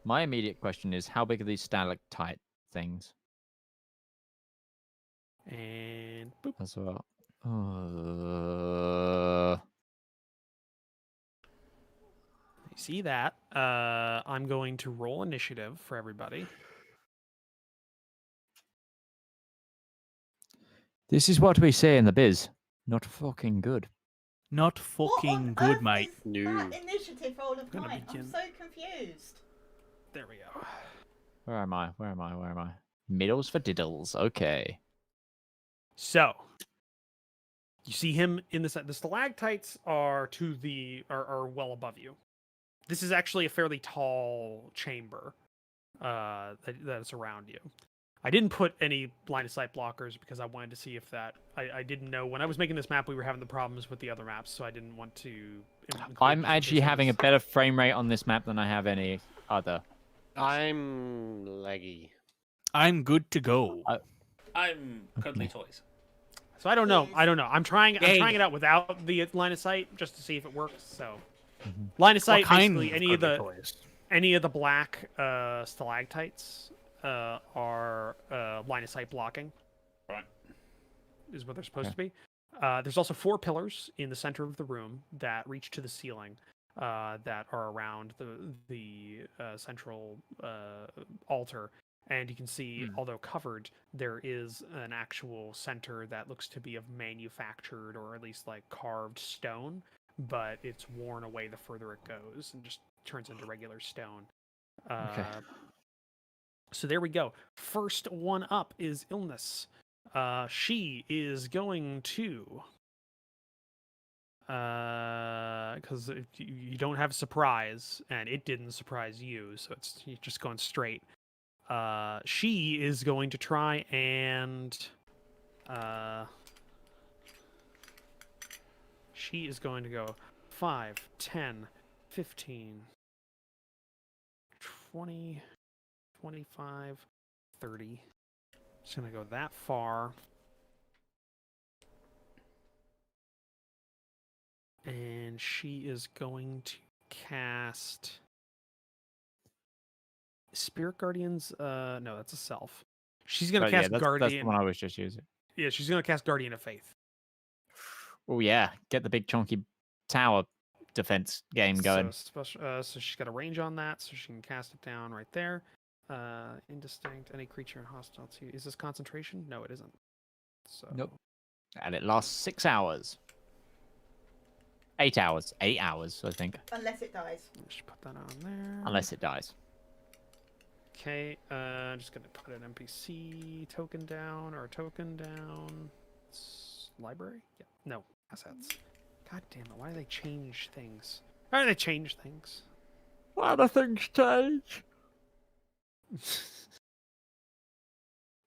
My immediate question is, how big are these stalactite things And boop. as well? You see that? I'm going to roll initiative for everybody. This is what we say in the biz. Not fucking good. Not What fucking on good, earth mate. is that initiative roll of Gonna mine? I'm begin- so confused. There we go. Where am I? Where am I? Where am I? Middles for diddles. Okay. So you see him in the stalactites are are well above you. This is actually a fairly tall chamber that's around you. I didn't put any line of sight blockers because I wanted to see if that I didn't know when I was making this map we were having the problems with the other maps, so I didn't want to include I'm just in actually case it having a was- better frame rate on this map than I have any other. I'm leggy. I'm good to go. I'm cuddly toys. So I don't know. Yes. I don't know. I'm trying Yay. it out without the line of sight just to see if it works. So line of sight, What kind basically of cuddly toys? any of the black stalactites are line of sight blocking. Right. Is what they're supposed to be. There's also 4 pillars in the center of the room that reach to the ceiling that are around the central altar. And you can see, although covered, there is an actual center that looks to be of manufactured or at least like carved stone, but it's worn away the further it goes and just turns into regular stone. Okay. So there we go. First one up is Illness. She is going to, because you don't have surprise, and it didn't surprise you, so you're just going straight. She is going to try and she is going to go 5, 10, 15, 20, 25, 30. She's going to go that far. And she is going to cast Spirit Guardians. No, that's a self. She's gonna But yeah, cast that's the Guardian. one I was just using. Yeah, she's gonna cast Guardian of Faith. Oh yeah, get the big chunky tower defense game going. So she's got a range on that, so she can cast it down right there. Indistinct. Any creature hostile to you. Is this concentration? No, it isn't. So Nope. And it lasts 6 hours. 8 hours. 8 hours, I think. Unless it dies. Just put that on there. Unless it dies. Okay, just gonna put an NPC token down or a token down. Library? Yeah. No, assets. God damn it! Why do they change things? Why do they change things? Why do things change?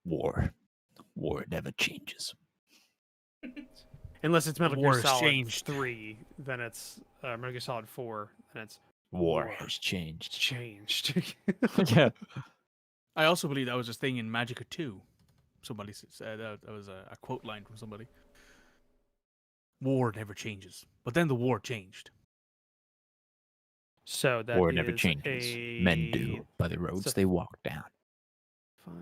War. War never changes. Unless it's Metal Gear War has Solid changed. 3, then it's Metal Gear Solid 4, then it's War War. has changed. changed. Yeah. I also believe that was a thing in Magica 2. Somebody said that was a quote line from somebody. War never changes, but then the war changed. So that War never is changes. Men do by the roads so- they walk down. 5,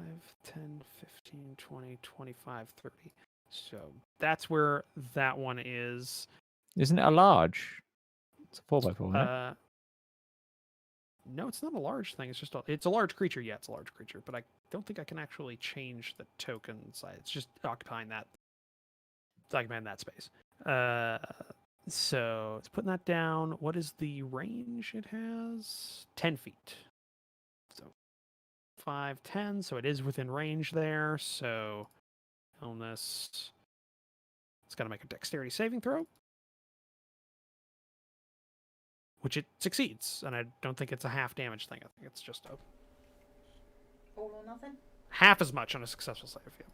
10, 15, 20, 25, 30. So that's where that one is. Isn't it a large? It's a 4x4, right? No, it's not a large thing. It's just it's a large creature. Yeah, it's a large creature, but I don't think I can actually change the token size. It's just occupying that space. So it's putting that down. What is the range it has? 10 feet. So 5, 10. So it is within range there. So illness. It's got to make a dexterity saving throw, which it succeeds. And I don't think it's a half damage thing. I think it's just a All or nothing. half as much on a successful save. Yeah.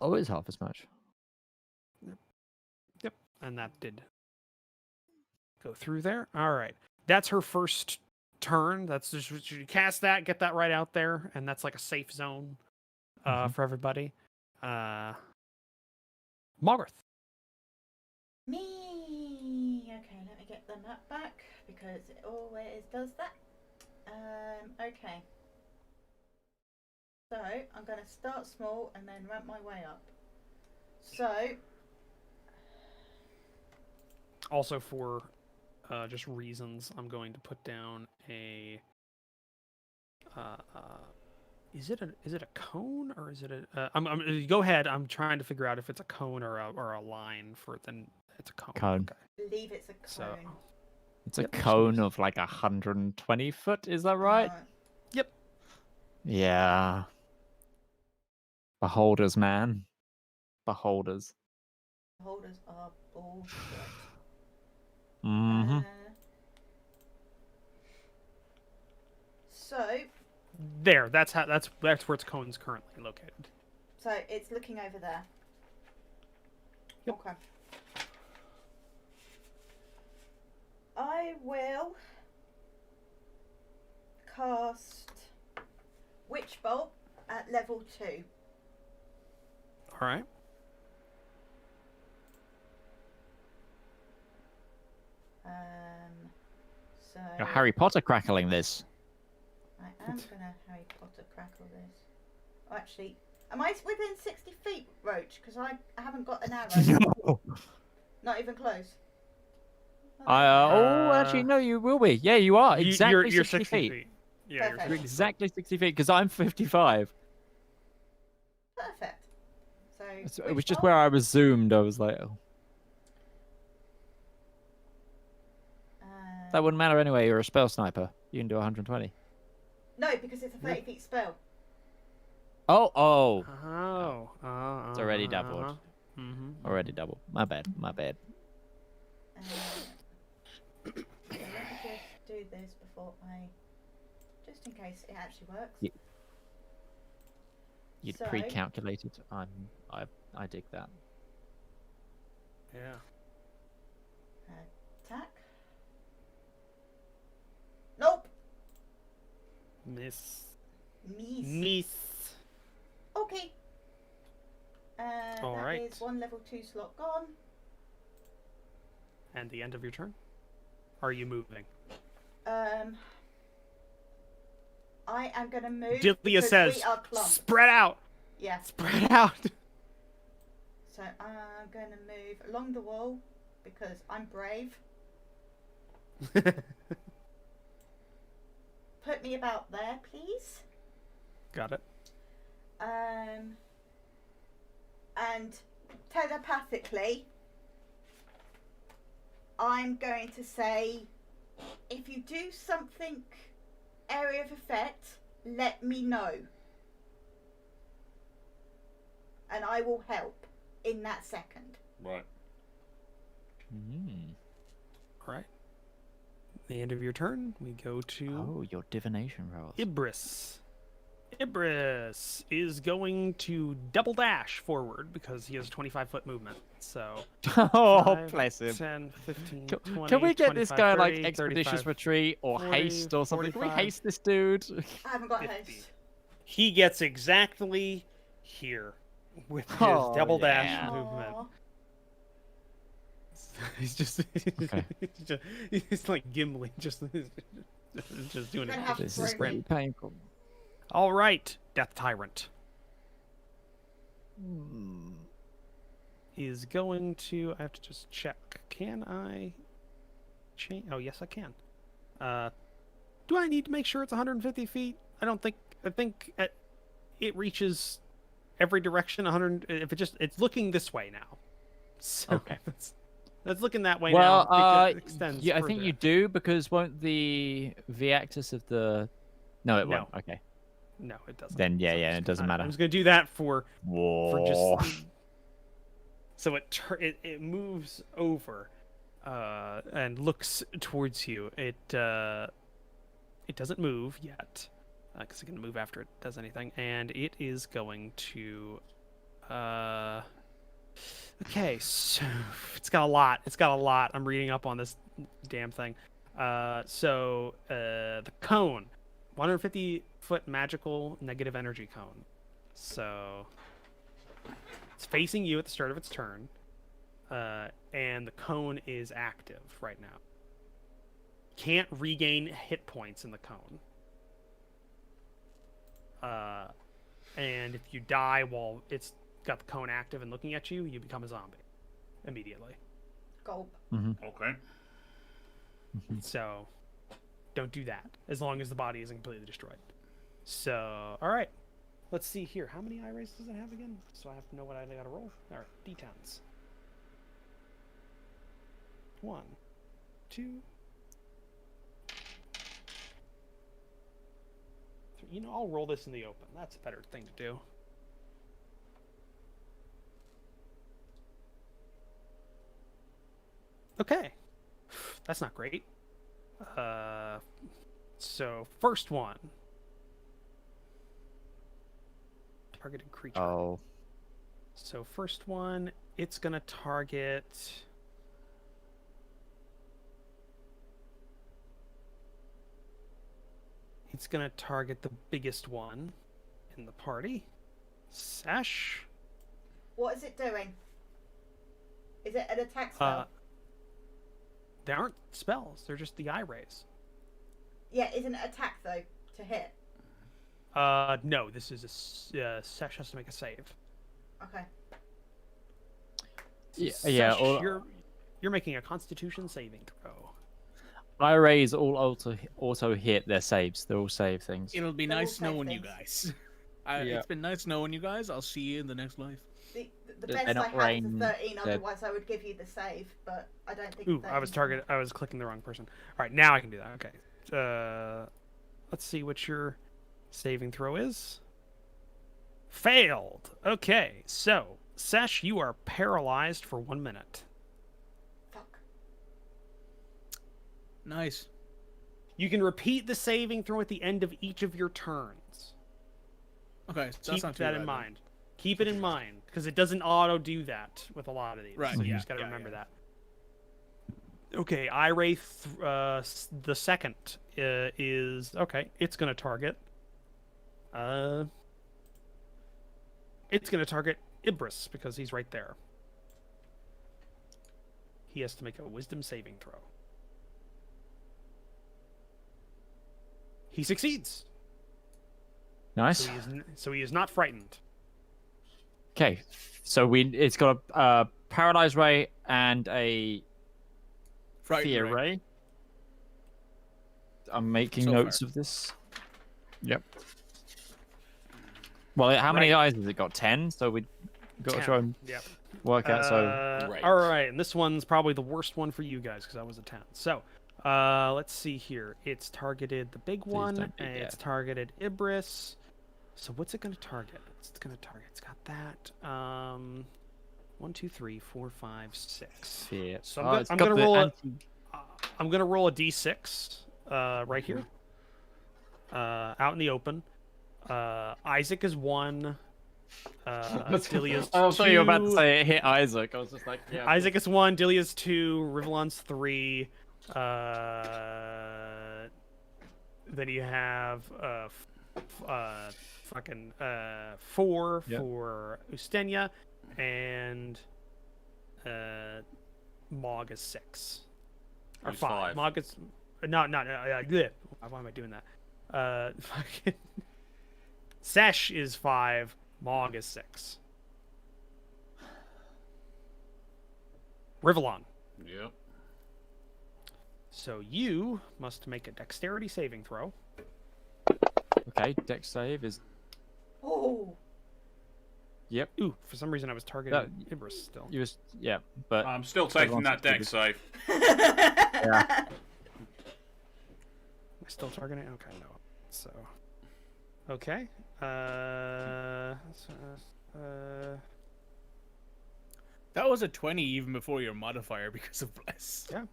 Oh, it's half as much. Yep. And that did go through there. All right. That's her first turn. That's just you cast that, get that right out there, and that's like a safe zone for everybody. Margarth. Me. Okay, let me get the map back because it always does that. Okay. So I'm going to start small and then ramp my way up. So. Also for just reasons, I'm going to put down a. Is it a cone or is it a? Go ahead. I'm trying to figure out if it's a cone or a line for then. It's a cone. Cone. Okay. I believe it's a cone. So. It's a Yep, cone of like 120 foot, is that right? Yep. Yeah. Beholders, man. Beholders. Holders are bullshit. Mm-hmm. So There. That's where its cone's currently located. So it's looking over there. Yep. Okay. I will cast Witch Bolt at level 2. All right. So You're Harry Potter crackling this. I am gonna Harry Potter crackle this. Oh, actually, am I within 60 feet, Roach? Because I haven't got an arrow. No. Not even close. Actually, no, you will be. Yeah, you are. Exactly You're 60 feet. Yeah, Perfect. You're exactly 60 feet, because I'm 55. Perfect. So It was Witch just Bolt. where I was zoomed. I was like, oh. That wouldn't matter anyway. You're a spell sniper. You can do 120. No, because it's a 30 feet spell. Oh. It's already doubled. Mm-hmm. Already double. My bad. So let me just do this before just in case it actually works. Yeah. You'd So- pre-calculated. I dig that. Yeah. Attack. Nope. Miss. Miss. Okay. All That right. is one level 2 slot gone. And the end of your turn? Are you moving? I am going to move. Delia because says, we are clumped. spread out. Yeah. Spread out. So I'm going to move along the wall because I'm brave. Put me about there, please. Got it. And telepathically, I'm going to say, if you do something area of effect, let me know. And I will help in that second. Right. All right. The end of your turn, we go to Oh, your divination rolls. Ibris. Ibris is going to double dash forward because he has a 25-foot movement. So Oh, 5, bless him. 10, 15, Can, 20, can we get this 25, guy 30, like expeditious 35. retreat or 40, haste or something? Can we 45. haste this dude? I haven't got 50. haste. He gets exactly here with his Oh, double dash yeah. movement. Aw. He's just, Okay. he's like Gimli, just doing Gonna it. have This to is break pretty it. painful. All right, Death Tyrant is going to. I have to just check. Can I change? Oh, yes, I can. Do I need to make sure it's 150 feet? I don't think. I think it reaches every direction. 100. If it's looking this way now. So Okay. that's looking that way Well, now. It extends yeah, I think further. you do because won't the axis of the? No, it No. won't. Okay. No, it doesn't. Then yeah, So I'm yeah, just it doesn't gonna- matter. I'm just gonna do that for Whoa. just. So it moves over, and looks towards you. It doesn't move yet, because it can move after it does anything, and it is going to. Okay, so it's got a lot. It's got a lot. I'm reading up on this damn thing. So the cone, 150-foot magical negative energy cone. So it's facing you at the start of its turn, and the cone is active right now. Can't regain hit points in the cone. And if you die while it's got the cone active and looking at you, you become a zombie immediately. Gulp. Okay. So don't do that as long as the body isn't completely destroyed. So, all right. Let's see here. How many eye rays does it have again? So I have to know what I got to roll. All right, D10s. 1, 2, 3. You know, I'll roll this in the open. That's a better thing to do. Okay. That's not great. So first one. Targeted creature. Oh. So first one, it's gonna target. It's gonna target the biggest one in the party. Sash. What is it doing? Is it an attack spell? They aren't spells. They're just the eye rays. Yeah, isn't it attack though to hit? No. This is Sash has to make a save. Okay. Yeah, Sash, yeah. You're making a Constitution saving throw. Eye rays all auto hit their saves. They're all save things. It'll be They're all nice knowing you safe guys. Yeah. It's been nice knowing you guys. I'll see you in the next life. The They're best I not have is a rain, 13. they're- Otherwise, I would give you the save, but I don't think. Ooh, I was 13 's I was clicking the wrong person. All right, now I can do that. Okay. Let's see what your saving throw is. Failed. Okay, so Sesh, you are paralyzed for 1 minute. Fuck. Nice. You can repeat the saving throw at the end of each of your turns. Okay, so that's Keep not too that bad in then. mind. Keep it in mind, because it doesn't auto do that with a lot of these. Right, So you yeah, just got to yeah, remember yeah. that. Okay, Ray, the second is okay. It's gonna target. It's gonna target Ibris because he's right there. he has to make a wisdom saving throw. He succeeds. Nice. So he is not frightened. Okay, so it's got a paralyzed ray and a Frightened fear ray. ray. I'm making So notes far. of this. Yep. Well, how many eyes has it got? 10. So we got to 10. try and Yep. work out. So Great. All right, and this one's probably the worst one for you guys because I was a 10. So, let's see here. It's targeted the big one, don't do and it's that. targeted Ibris. So what's it going to target? It's going to target. It's got that. 1, 2, 3, 4, 5, 6. fear. So it's I'm got gonna the roll anti- I'm gonna roll a d6 right here. Out in the open. Isaac is 1. Delia's 2. I thought you were about to say it hit Isaac. I was just like, yeah. Isaac is 1. Delia's 2. Rivallon's 3. Then you have 4 Yep. for Ustenia, and Mog is 6. Or Who's 5. five? Mog is bleh. Why am I doing that? Fucking Sesh is 5. Mog is 6. Rivallon. Yep. So you must make a dexterity saving throw. Okay, dex save is. Oh, Yep. Ooh, for some reason I was targeting Ibris still. You was but I'm still taking that deck save. yeah. Am I still targeting? Okay, no. So, okay. That was a 20 even before your modifier because of bless. Yeah.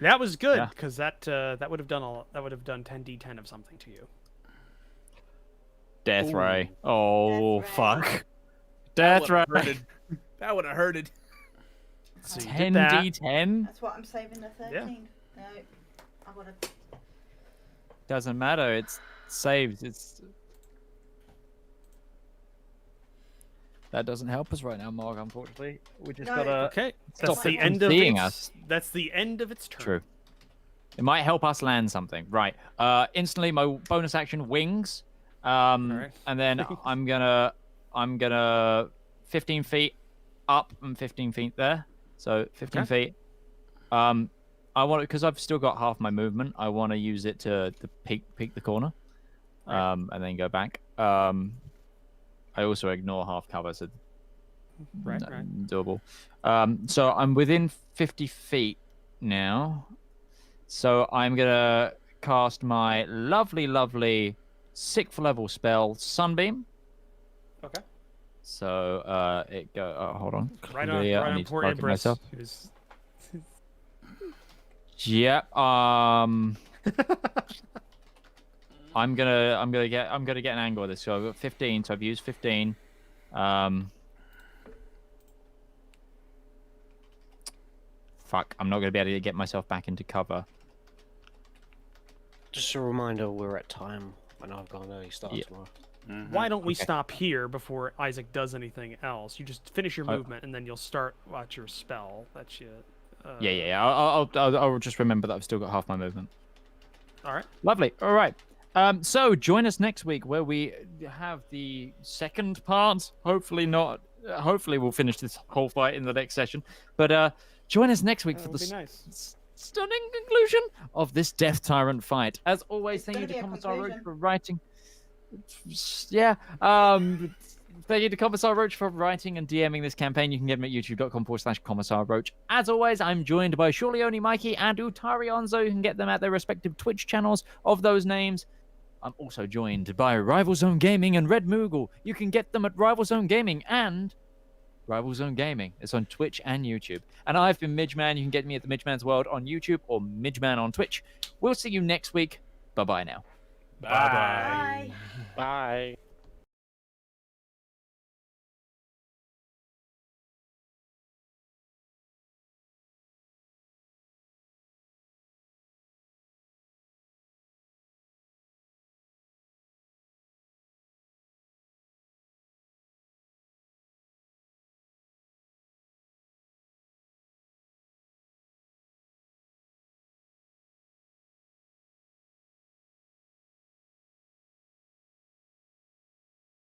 That was good Yeah. because that would have done 10d10 of something to you. Death Ooh. ray. Oh Death ray. fuck. Death ray. That would have hurted. So you did that. 10d10 that's what I'm saving the 13. No, I gotta. doesn't matter. It's saved. It's that doesn't help us right now, Mark. Unfortunately, we just No. gotta Okay. stop That's the it from end of seeing its, us. That's the end of its turn. True. It might help us land something. Right. Instantly, my bonus action wings. Alright. And then I'm gonna 15 feet up and 15 feet there. So 15 feet. I want because I've still got half my movement. I want to use it to peek the corner, Right. and then go back. I also ignore half cover, so Right, no, right. doable. So I'm within 50 feet now. So I'm gonna cast my lovely 6th level spell, Sunbeam. Okay. So it go. Hold on. Right on. Yeah, Right I on. need to Poor target Ibris. myself. Is... Yep. I'm gonna get an angle of this. So I've got 15. So I've used 15. Fuck. I'm not gonna be able to get myself back into cover. Just a reminder, we're at time. I know I've got an early start Yeah. tomorrow. Why don't we Okay. stop here before Isaac does anything else? You just finish your Oh. movement and then you'll start watch your spell. That's you. Yeah. I'll just remember that I've still got half my movement. All right. Lovely. All right. So join us next week where we have the second part. Hopefully not. Hopefully we'll finish this whole fight in the next session. But join us next week That for would the be nice. stunning conclusion of this Death Tyrant fight. As always, It's thank you gonna to be a Commissar Roach conclusion. for writing. Yeah. Thank you to Commissar Roach for writing and DMing this campaign. You can get them at youtube.com/Commissar Roach. As always, I'm joined by Shorleone Mikey and Utarionzo. You can get them at their respective Twitch channels of those names. I'm also joined by Rival Zone Gaming and Red Moogle. You can get them at Rival Zone Gaming and Rival Zone Gaming. It's on Twitch and YouTube. And I've been Midgeman. You can get me at the Midgeman's World on YouTube or Midgeman on Twitch. We'll see you next week. Bye-bye now. Bye-bye. Bye. Bye.